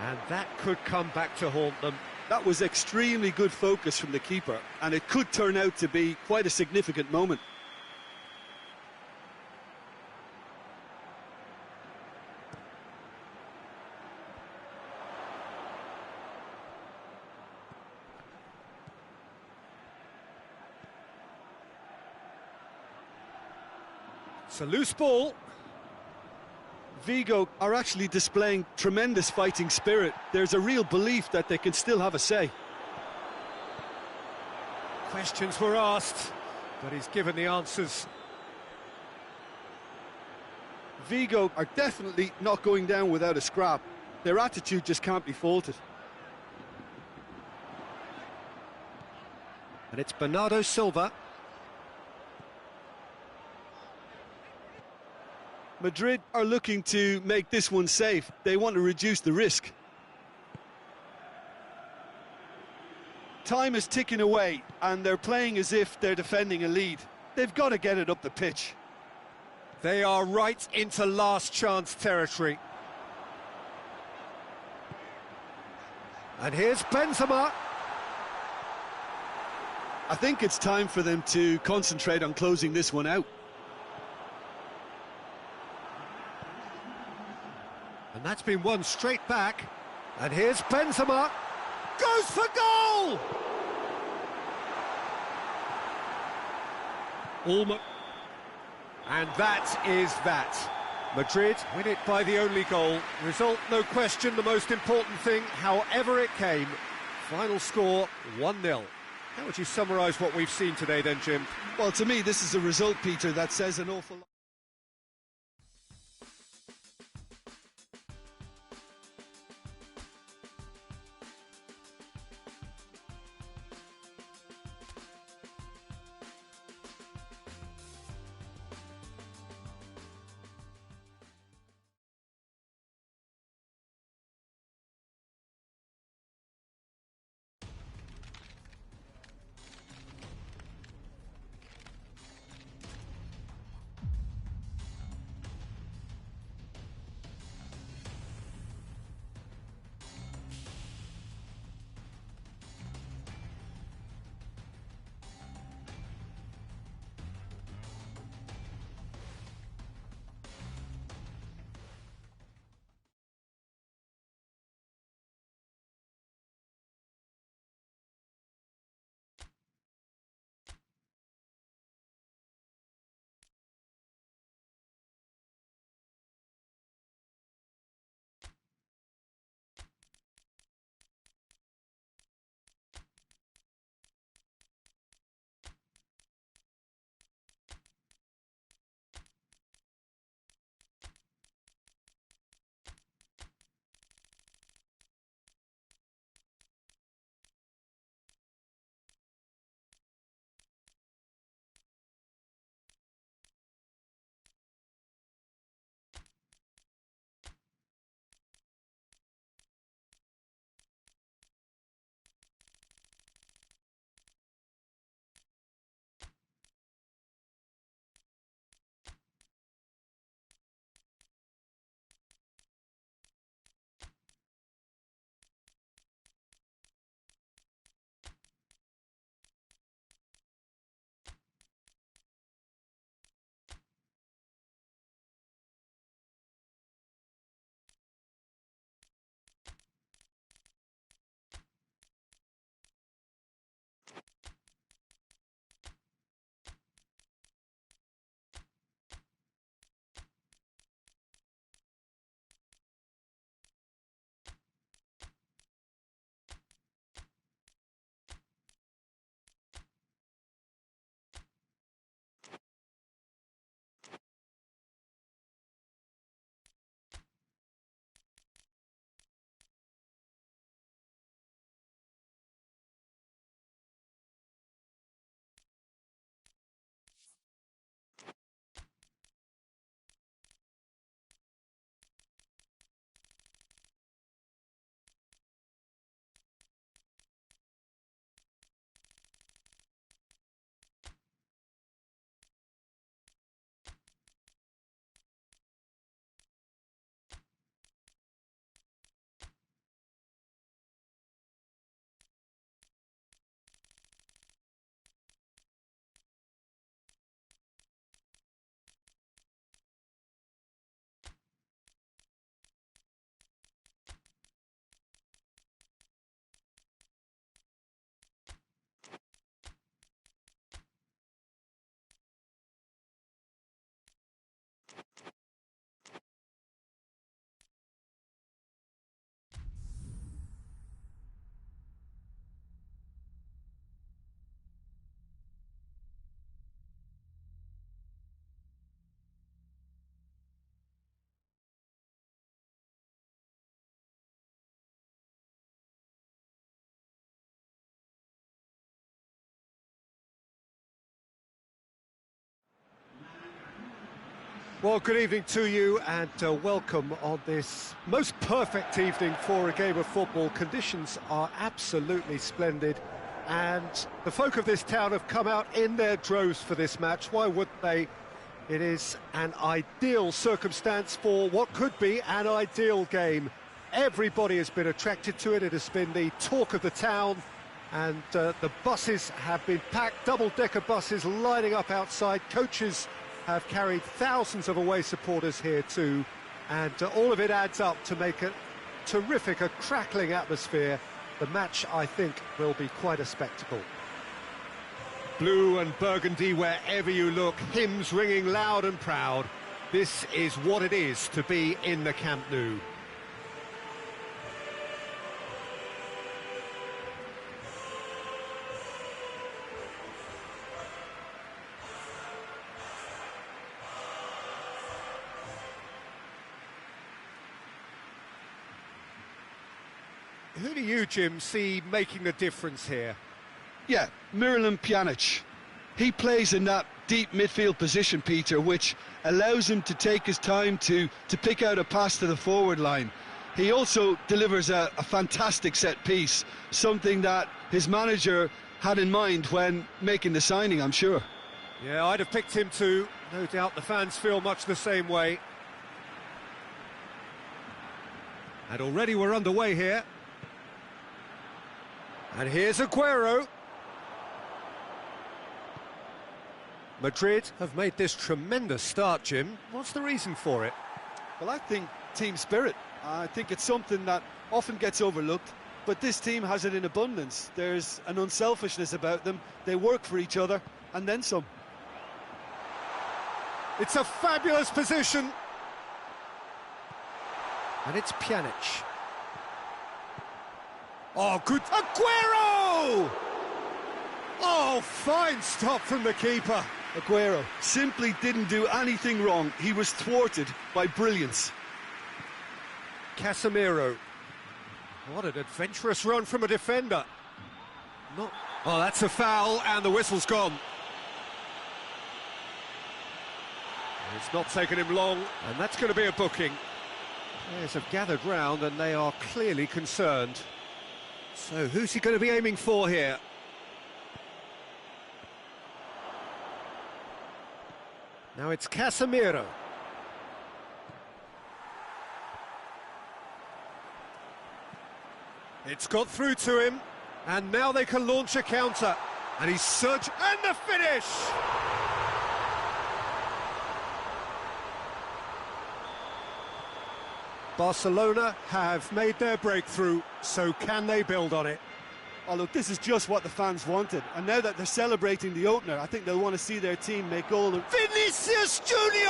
And that could come back to haunt them. That was extremely good focus from the keeper, and it could turn out to be quite a significant moment. It's a loose ball. Vigo are actually displaying tremendous fighting spirit. There's a real belief that they can still have a say. Questions were asked, but he's given the answers. Vigo are definitely not going down without a scrap. Their attitude just can't be faulted. And it's Bernardo Silva. Madrid are looking to make this one safe. They want to reduce the risk. Time is ticking away, and they're playing as if they're defending a lead. They've got to get it up the pitch. They are right into last chance territory. And here's Benzema. I think it's time for them to concentrate on closing this one out. And that's been won straight back. And here's Benzema. Goes for goal! And that is that. Madrid win it by the only goal. Result, no question, the most important thing, however it came. Final score, 1-0. How would you summarise what we've seen today then, Jim? Well, to me, this is a result, Peter, that says an awful lot. Well, good evening to you and welcome on this most perfect evening for a game of football. Conditions are absolutely splendid and the folk of this town have come out in their droves for this match. Why wouldn't they? It is an ideal circumstance for what could be an ideal game. Everybody has been attracted to it. It has been the talk of the town and the buses have been packed, double-decker buses lining up outside. Coaches have carried thousands of away supporters here too, and all of it adds up to make a terrific, a crackling atmosphere. The match, I think, will be quite a spectacle. Blue and burgundy wherever you look, hymns ringing loud and proud. This is what it is to be in the Camp Nou. Who do you, Jim, see making the difference here? Yeah, Miralem Pjanic. He plays in that deep midfield position, Peter, which allows him to take his time to pick out a pass to the forward line. He also delivers a fantastic set piece, something that his manager had in mind when making the signing, I'm sure. Yeah, I'd have picked him too. No doubt the fans feel much the same way. And already we're underway here. And here's Aguero. Madrid have made this tremendous start, Jim. What's the reason for it? Well, I think team spirit. I think it's something that often gets overlooked, but this team has it in abundance. There's an unselfishness about them. They work for each other, and then some. It's a fabulous position. And it's Pjanic. Oh, good. Aguero! Oh, fine stop from the keeper. Aguero simply didn't do anything wrong. He was thwarted by brilliance. Casemiro. What an adventurous run from a defender. Not. Oh, that's a foul, and the whistle's gone. It's not taken him long, and that's going to be a booking. Players have gathered round, and they are clearly concerned. So, who's he going to be aiming for here? Now it's Casemiro. It's got through to him, and now they can launch a counter. And he's surged, and the finish! Barcelona have made their breakthrough, so can they build on it? Oh, look, this is just what the fans wanted. And now that they're celebrating the opener, I think they'll want to see their team make goal. Vinicius Junior!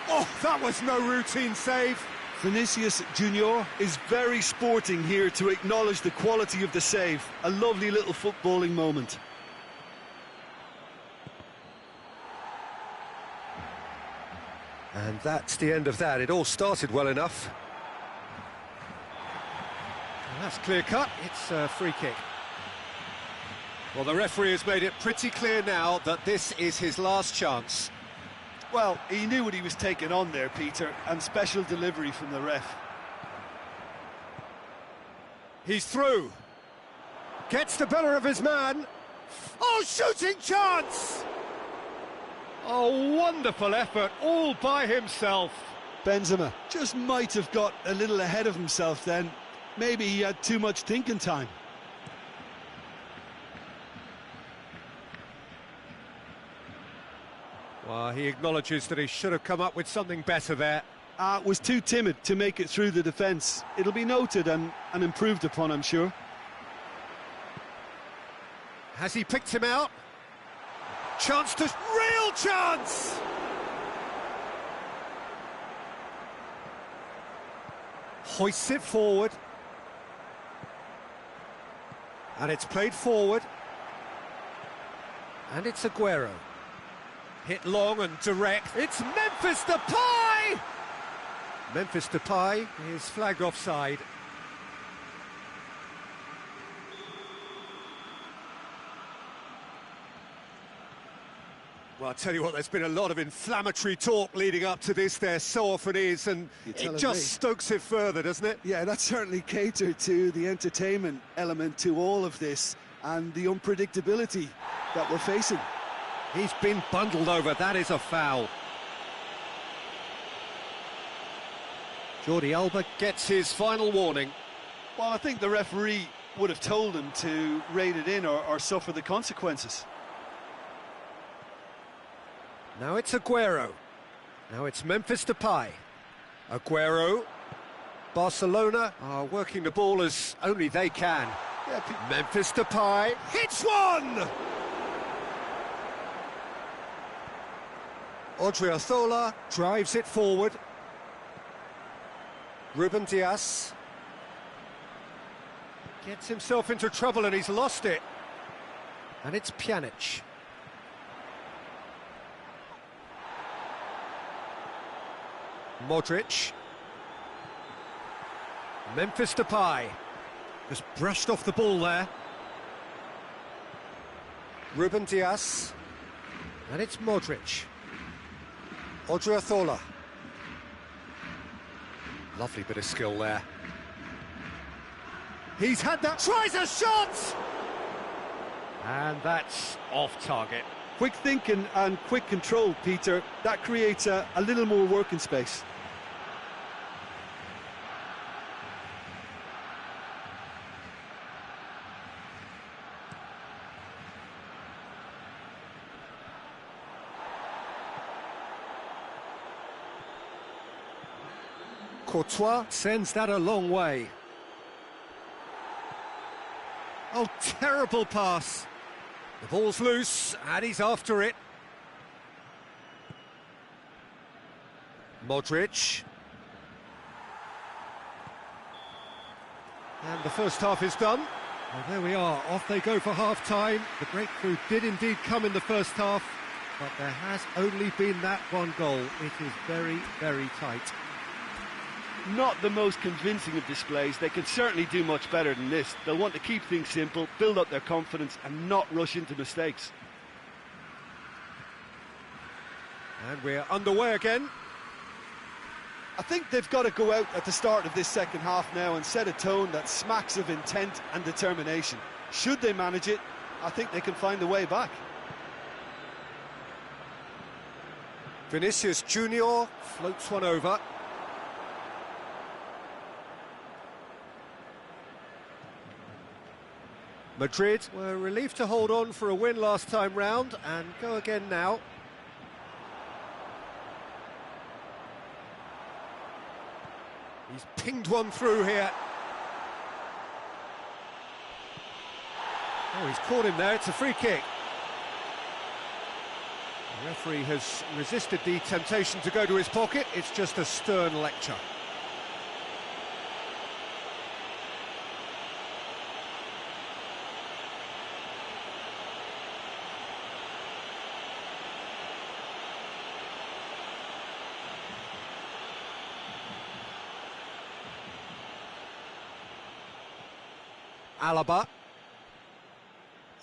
Oh, that was no routine save. Vinicius Junior is very sporting here to acknowledge the quality of the save. A lovely little footballing moment. And that's the end of that. It all started well enough. And that's clear cut. It's a free kick. Well, the referee has made it pretty clear now that this is his last chance. Well, he knew what he was taking on there, Peter, and special delivery from the ref. He's through. Gets the better of his man. Oh, shooting chance! Oh, wonderful effort, all by himself. Benzema just might have got a little ahead of himself then. Maybe he had too much thinking time. Well, he acknowledges that he should have come up with something better there. Was too timid to make it through the defence. It'll be noted and improved upon, I'm sure. Has he picked him out? Chance to... real chance! Hoists it forward. And it's played forward. And it's Aguero. Hit long and direct. It's Memphis Depay! Memphis Depay is flagged offside. Well, I'll tell you what, there's been a lot of inflammatory talk leading up to this. There so often is, and it just stokes it further, doesn't it? Yeah, that certainly catered to the entertainment element to all of this and the unpredictability that we're facing. He's been bundled over, that is a foul. Jordi Alba gets his final warning. Well, I think the referee would have told him to rate it in or suffer the consequences. Now it's Aguero. Now it's Memphis Depay. Aguero. Barcelona are working the ball as only they can. Yeah, Memphis Depay hits one! Odriozola drives it forward. Ruben Dias gets himself into trouble and he's lost it. And it's Pjanic. Modric. Memphis Depay just brushed off the ball there. Ruben Dias. And it's Modric. Odriozola. Lovely bit of skill there. He's had that, tries a shot! And that's off target. Quick thinking and quick control, Peter. That creates a little more working space. Courtois sends that a long way. Oh, terrible pass. The ball's loose, and he's after it. Modric. And the first half is done. Well, there we are, off they go for half-time. The breakthrough did indeed come in the first half, but there has only been that one goal. It is very, very tight. Not the most convincing of displays. They can certainly do much better than this. They'll want to keep things simple, build up their confidence and not rush into mistakes. And we're underway again. I think they've got to go out at the start of this second half now and set a tone that smacks of intent and determination. Should they manage it, I think they can find a way back. Vinicius Junior floats one over. Madrid were relieved to hold on for a win last time round and go again now. He's pinged one through here. Oh, he's caught him there, it's a free kick. The referee has resisted the temptation to go to his pocket, it's just a stern lecture. Alaba.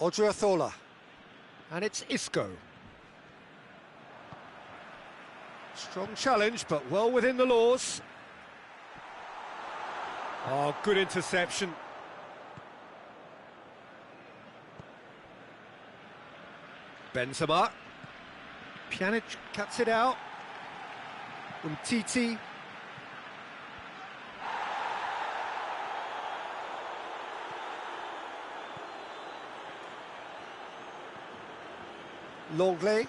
Odriozola. And it's Isco. Strong challenge, but well within the laws. Oh, good interception. Benzema. Pjanic cuts it out. Umtiti. Longley.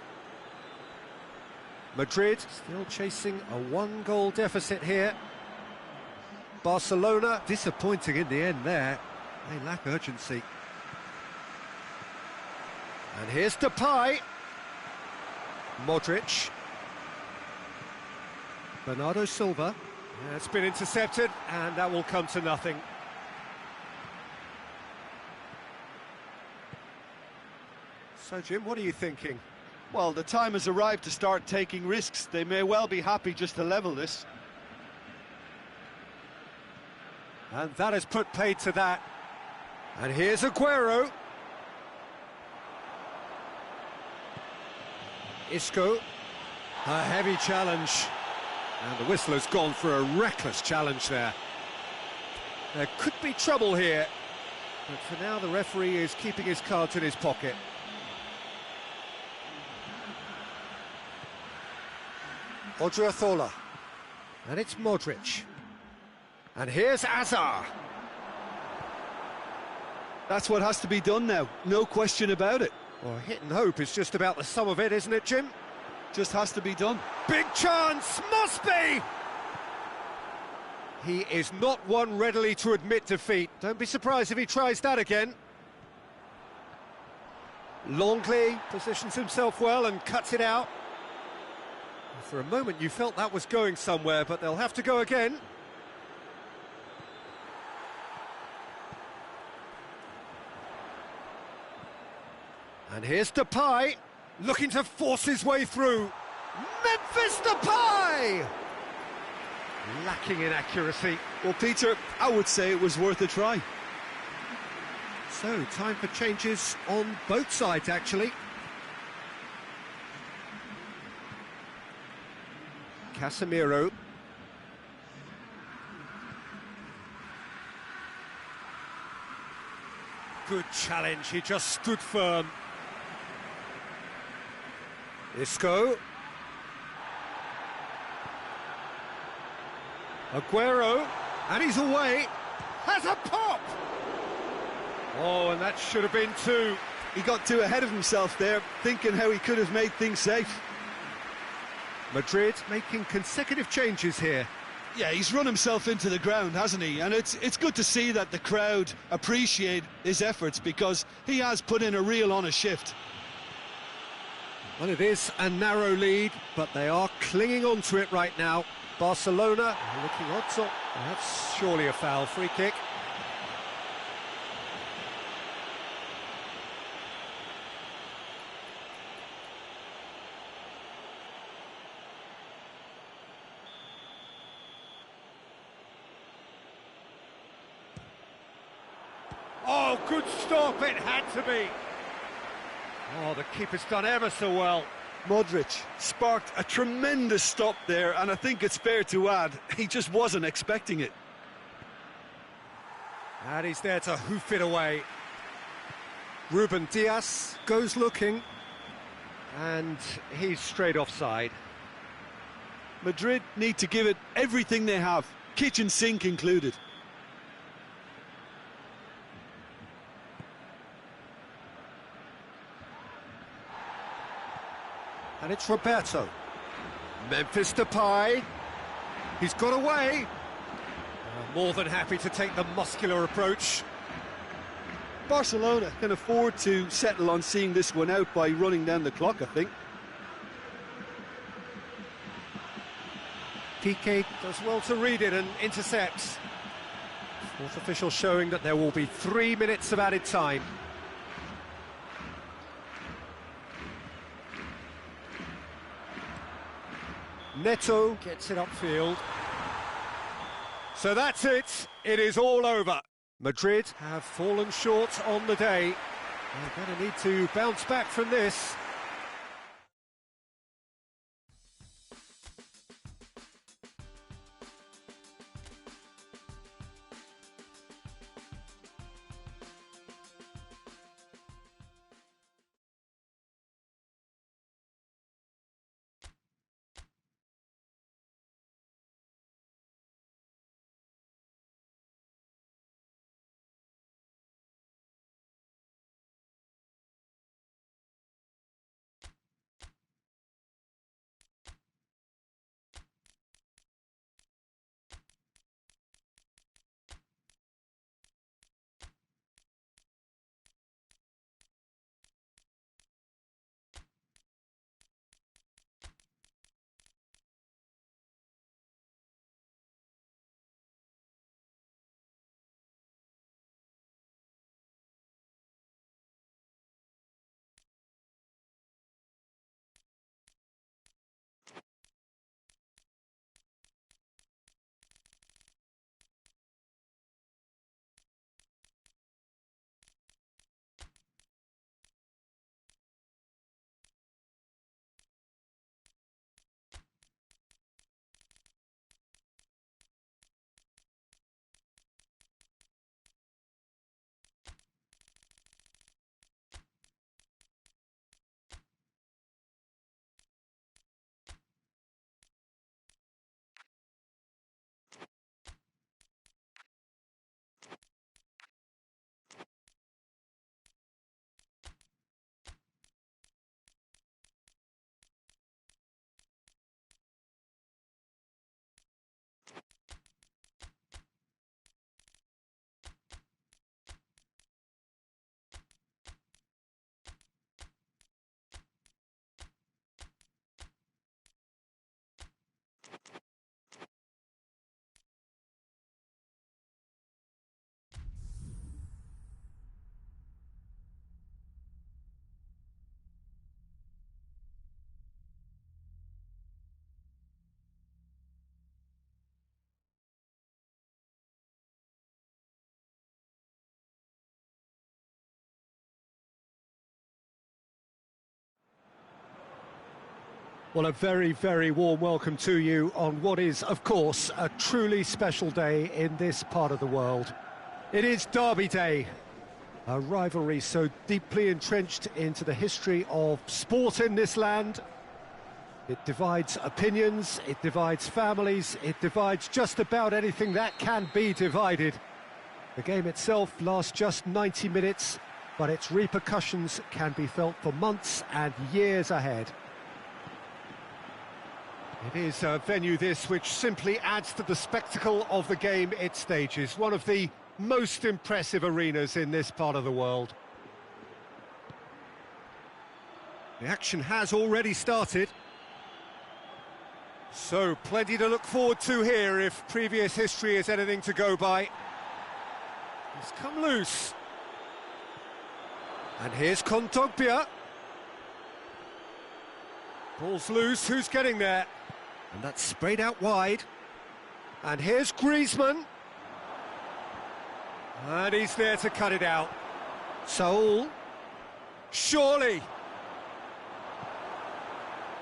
Madrid still chasing a one-goal deficit here. Barcelona disappointing in the end there. They lack urgency. And here's Depay. Modric. Bernardo Silva. It's been intercepted, and that will come to nothing. So, Jim, what are you thinking? Well, the time has arrived to start taking risks. They may well be happy just to level this. And that has put paid to that. And here's Aguero. Isco, a heavy challenge. And the whistle has gone for a reckless challenge there. There could be trouble here, but for now the referee is keeping his cards in his pocket. Odriozola. And it's Modric. And here's Azar. That's what has to be done now, no question about it. Well, hit and hope is just about the sum of it, isn't it, Jim? Just has to be done. Big chance, must be! He is not one readily to admit defeat. Don't be surprised if he tries that again. Longley positions himself well and cuts it out. For a moment you felt that was going somewhere, but they'll have to go again. And here's Depay, looking to force his way through. Memphis Depay! Lacking in accuracy. Well, Peter, I would say it was worth a try. So, time for changes on both sides, actually. Casemiro. Good challenge, he just stood firm. Isco. Aguero, and he's away. Has a pop! Oh, and that should have been two. He got too ahead of himself there, thinking how he could have made things safe. Madrid making consecutive changes here. Yeah, he's run himself into the ground, hasn't he? And it's good to see that the crowd appreciate his efforts, because he has put in a real honest shift. Well, it is a narrow lead, but they are clinging on to it right now. Barcelona looking odds on. That's surely a foul. Free kick. Oh, good stop, it had to be. Oh, the keeper's done ever so well. Modric sparked a tremendous stop there, and I think it's fair to add, he just wasn't expecting it. And he's there to hoof it away. Ruben Dias goes looking, and he's straight offside. Madrid need to give it everything they have, kitchen sink included. And it's Roberto. Memphis Depay. He's got away. More than happy to take the muscular approach. Barcelona can afford to settle on seeing this one out by running down the clock, I think. Piqué does well to read it and intercepts. Fourth official showing that there will be 3 minutes of added time. Neto gets it upfield. So that's it. It is all over. Madrid have fallen short on the day. They're going to need to bounce back from this. Well, a very, very warm welcome to you on what is, of course, a truly special day in this part of the world. It is Derby Day, a rivalry so deeply entrenched into the history of sport in this land. It divides opinions, it divides families, it divides just about anything that can be divided. The game itself lasts just 90 minutes, but its repercussions can be felt for months and years ahead. It is a venue this which simply adds to the spectacle of the game it stages, one of the most impressive arenas in this part of the world. The action has already started. So, plenty to look forward to here if previous history is anything to go by. He's come loose. And here's Kondogbia. Ball's loose, who's getting there? And that's sprayed out wide. And here's Griezmann. And he's there to cut it out. Saul. Surely.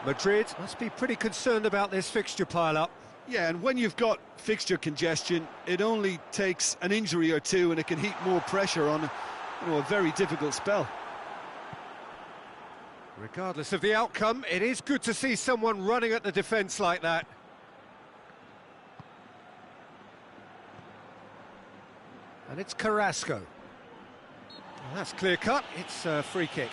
Madrid must be pretty concerned about this fixture pile-up. Yeah, and when you've got fixture congestion, it only takes an injury or two and it can heap more pressure on a very difficult spell. Regardless of the outcome, it is good to see someone running at the defence like that. And it's Carrasco. Well, that's clear-cut, it's a free kick.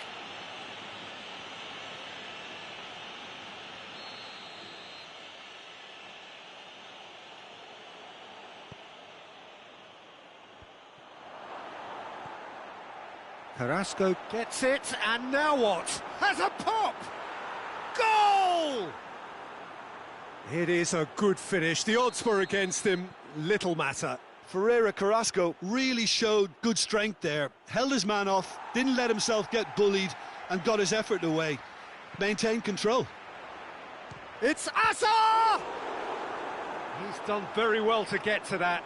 Carrasco gets it, and now what? Has a pop! Goal! It is a good finish. The odds were against him, little matter. Ferreira Carrasco really showed good strength there, held his man off, didn't let himself get bullied, and got his effort away. Maintained control. It's Asa! He's done very well to get to that.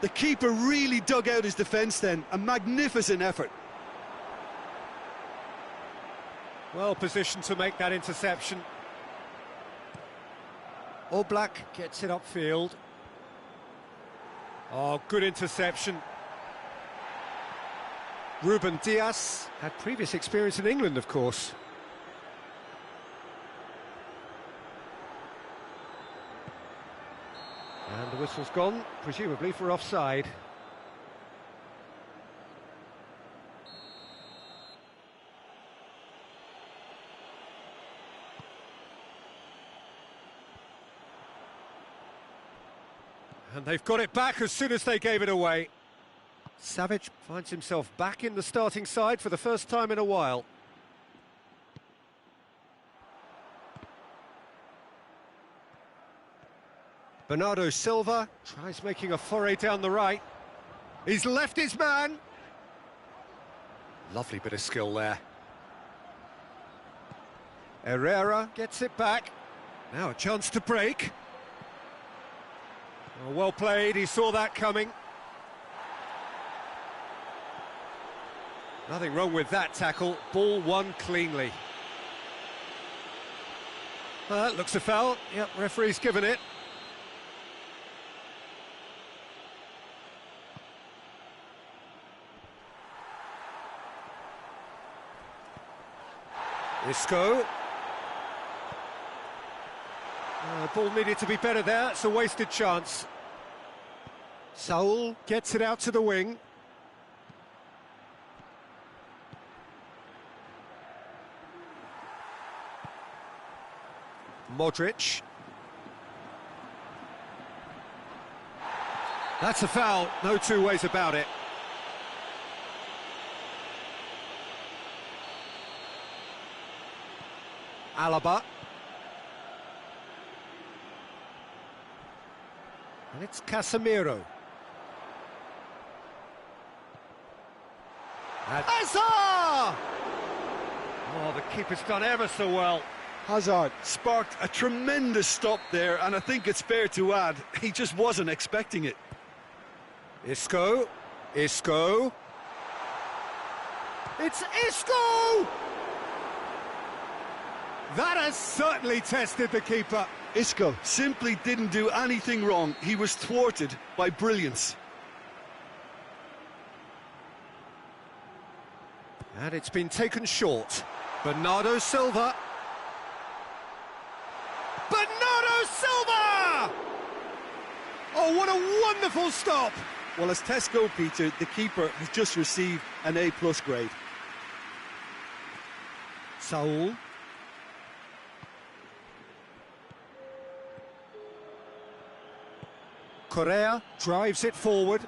The keeper really dug out his defence then, a magnificent effort. Well positioned to make that interception. Oblak gets it upfield. Oh, good interception. Ruben Diaz had previous experience in England, of course. And the whistle's gone, presumably for offside. And they've got it back as soon as they gave it away. Savic finds himself back in the starting side for the first time in a while. Bernardo Silva tries making a foray down the right. He's left his man. Lovely bit of skill there. Herrera gets it back. Now a chance to break. Oh, well played, he saw that coming. Nothing wrong with that tackle, ball won cleanly. Well, that looks a foul. Yep, referee's given it. Isco. Ball needed to be better there, it's a wasted chance. Saul gets it out to the wing. Modric. That's a foul, no two ways about it. Alaba. And it's Casemiro. Hazard! Oh, the keeper's done ever so well. Hazard sparked a tremendous stop there, and I think it's fair to add, he just wasn't expecting it. Isco. Isco. It's Isco! That has certainly tested the keeper. Isco simply didn't do anything wrong. He was thwarted by brilliance. And it's been taken short. Bernardo Silva. Bernardo Silva! Oh, what a wonderful stop! Well, as tests go, Peter, the keeper has just received an A+ grade. Saul. Correa drives it forward.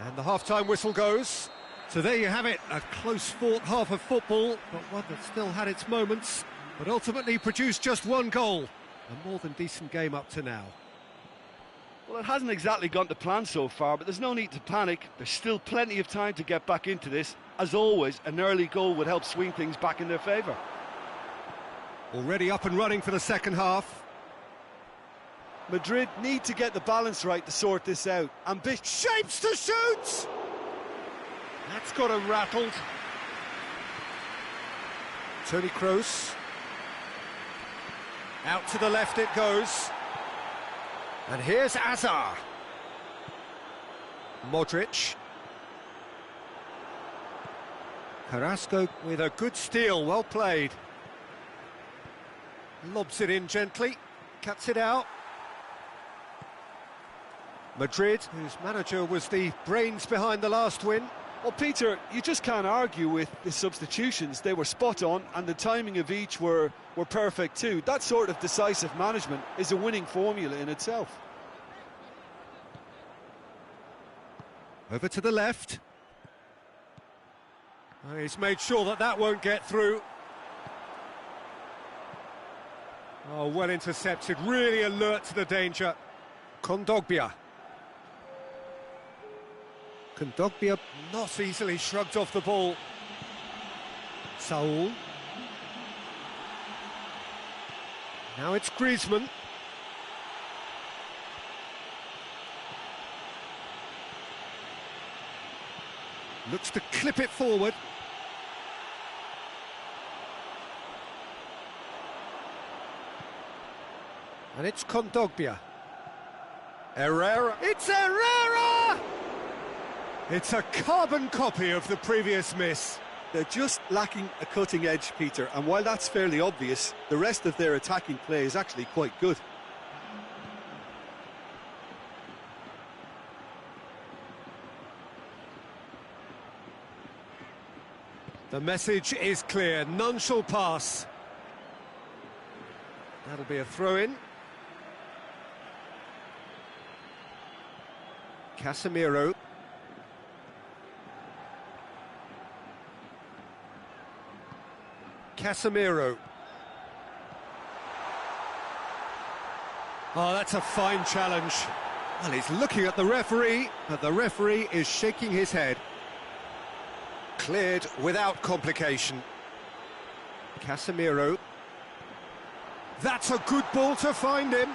And the half-time whistle goes. So there you have it, a close-fought half of football, but one that still had its moments, but ultimately produced just one goal. A more than decent game up to now. Well, it hasn't exactly gone to plan so far, but there's no need to panic. There's still plenty of time to get back into this. As always, an early goal would help swing things back in their favour. Already up and running for the second half. Madrid need to get the balance right to sort this out. Shapes to shoot! That's got him rattled. Toni Kroos. Out to the left it goes. And here's Azar. Modric. Carrasco with a good steal, well played. Lobs it in gently, cuts it out. Madrid, whose manager was the brains behind the last win. Well, Peter, you just can't argue with the substitutions. They were spot on, and the timing of each were perfect too. That sort of decisive management is a winning formula in itself. Over to the left. He's made sure that that won't get through. Oh, well intercepted, really alert to the danger. Kondogbia. Kondogbia not easily shrugged off the ball. Saul. Now it's Griezmann. Looks to clip it forward. And it's Kondogbia. Herrera. It's Herrera! It's a carbon copy of the previous miss. They're just lacking a cutting edge, Peter, and while that's fairly obvious, the rest of their attacking play is actually quite good. The message is clear, none shall pass. That'll be a throw-in. Casemiro. Casemiro. Oh, that's a fine challenge. Well, he's looking at the referee, but the referee is shaking his head. Cleared without complication. Casemiro. That's a good ball to find him.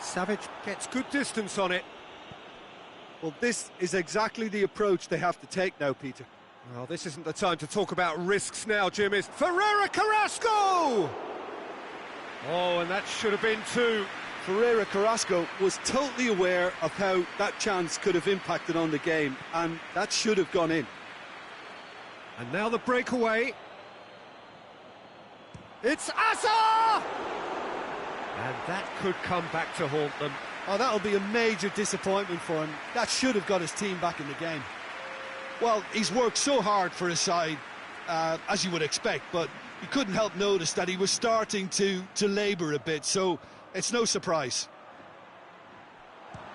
Savage gets good distance on it. Well, this is exactly the approach they have to take now, Peter. Well, this isn't the time to talk about risks now, Jim. It's Ferreira Carrasco! Oh, and that should have been two. Ferreira Carrasco was totally aware of how that chance could have impacted on the game, and that should have gone in. And now the breakaway. It's Azar! And that could come back to haunt them. Oh, that'll be a major disappointment for him. That should have got his team back in the game. Well, he's worked so hard for his side, as you would expect, but you couldn't help notice that he was starting to labour a bit, so it's no surprise.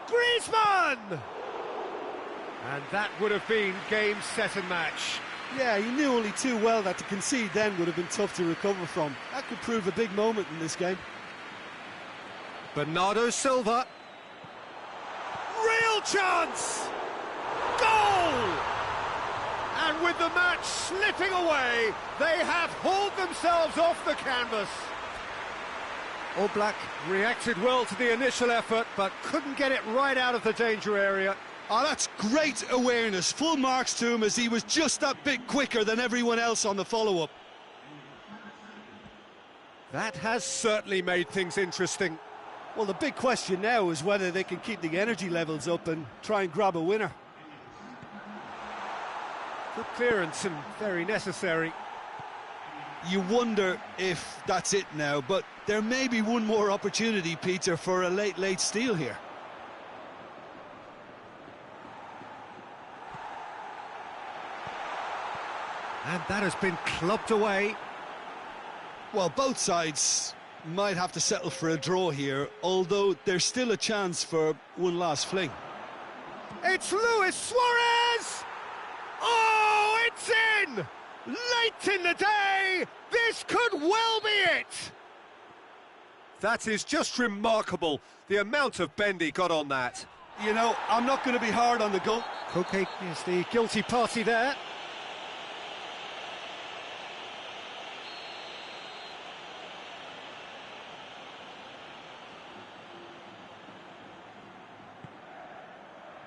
Griezmann! And that would have been game, set and match. Yeah, he knew only too well that to concede then would have been tough to recover from. That could prove a big moment in this game. Bernardo Silva. Real chance! Goal! And with the match slipping away, they have hauled themselves off the canvas. Oblak reacted well to the initial effort, but couldn't get it right out of the danger area. Oh, that's great awareness. Full marks to him as he was just that bit quicker than everyone else on the follow-up. That has certainly made things interesting. Well, the big question now is whether they can keep the energy levels up and try and grab a winner. Good clearance and very necessary. You wonder if that's it now, but there may be one more opportunity, Peter, for a late steal here. And that has been clubbed away. Well, both sides might have to settle for a draw here, although there's still a chance for one last fling. It's Luis Suarez! Oh, it's in! Late in the day, this could well be it! That is just remarkable, the amount of bend he got on that. You know, I'm not going to be hard on the goal. Koke is the guilty party there.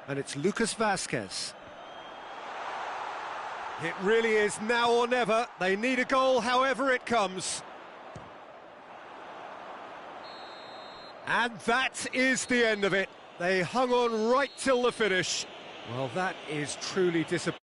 And it's Lucas Vazquez. It really is now or never. They need a goal, however it comes. And that is the end of it. They hung on right till the finish. Well, that is truly disappointing.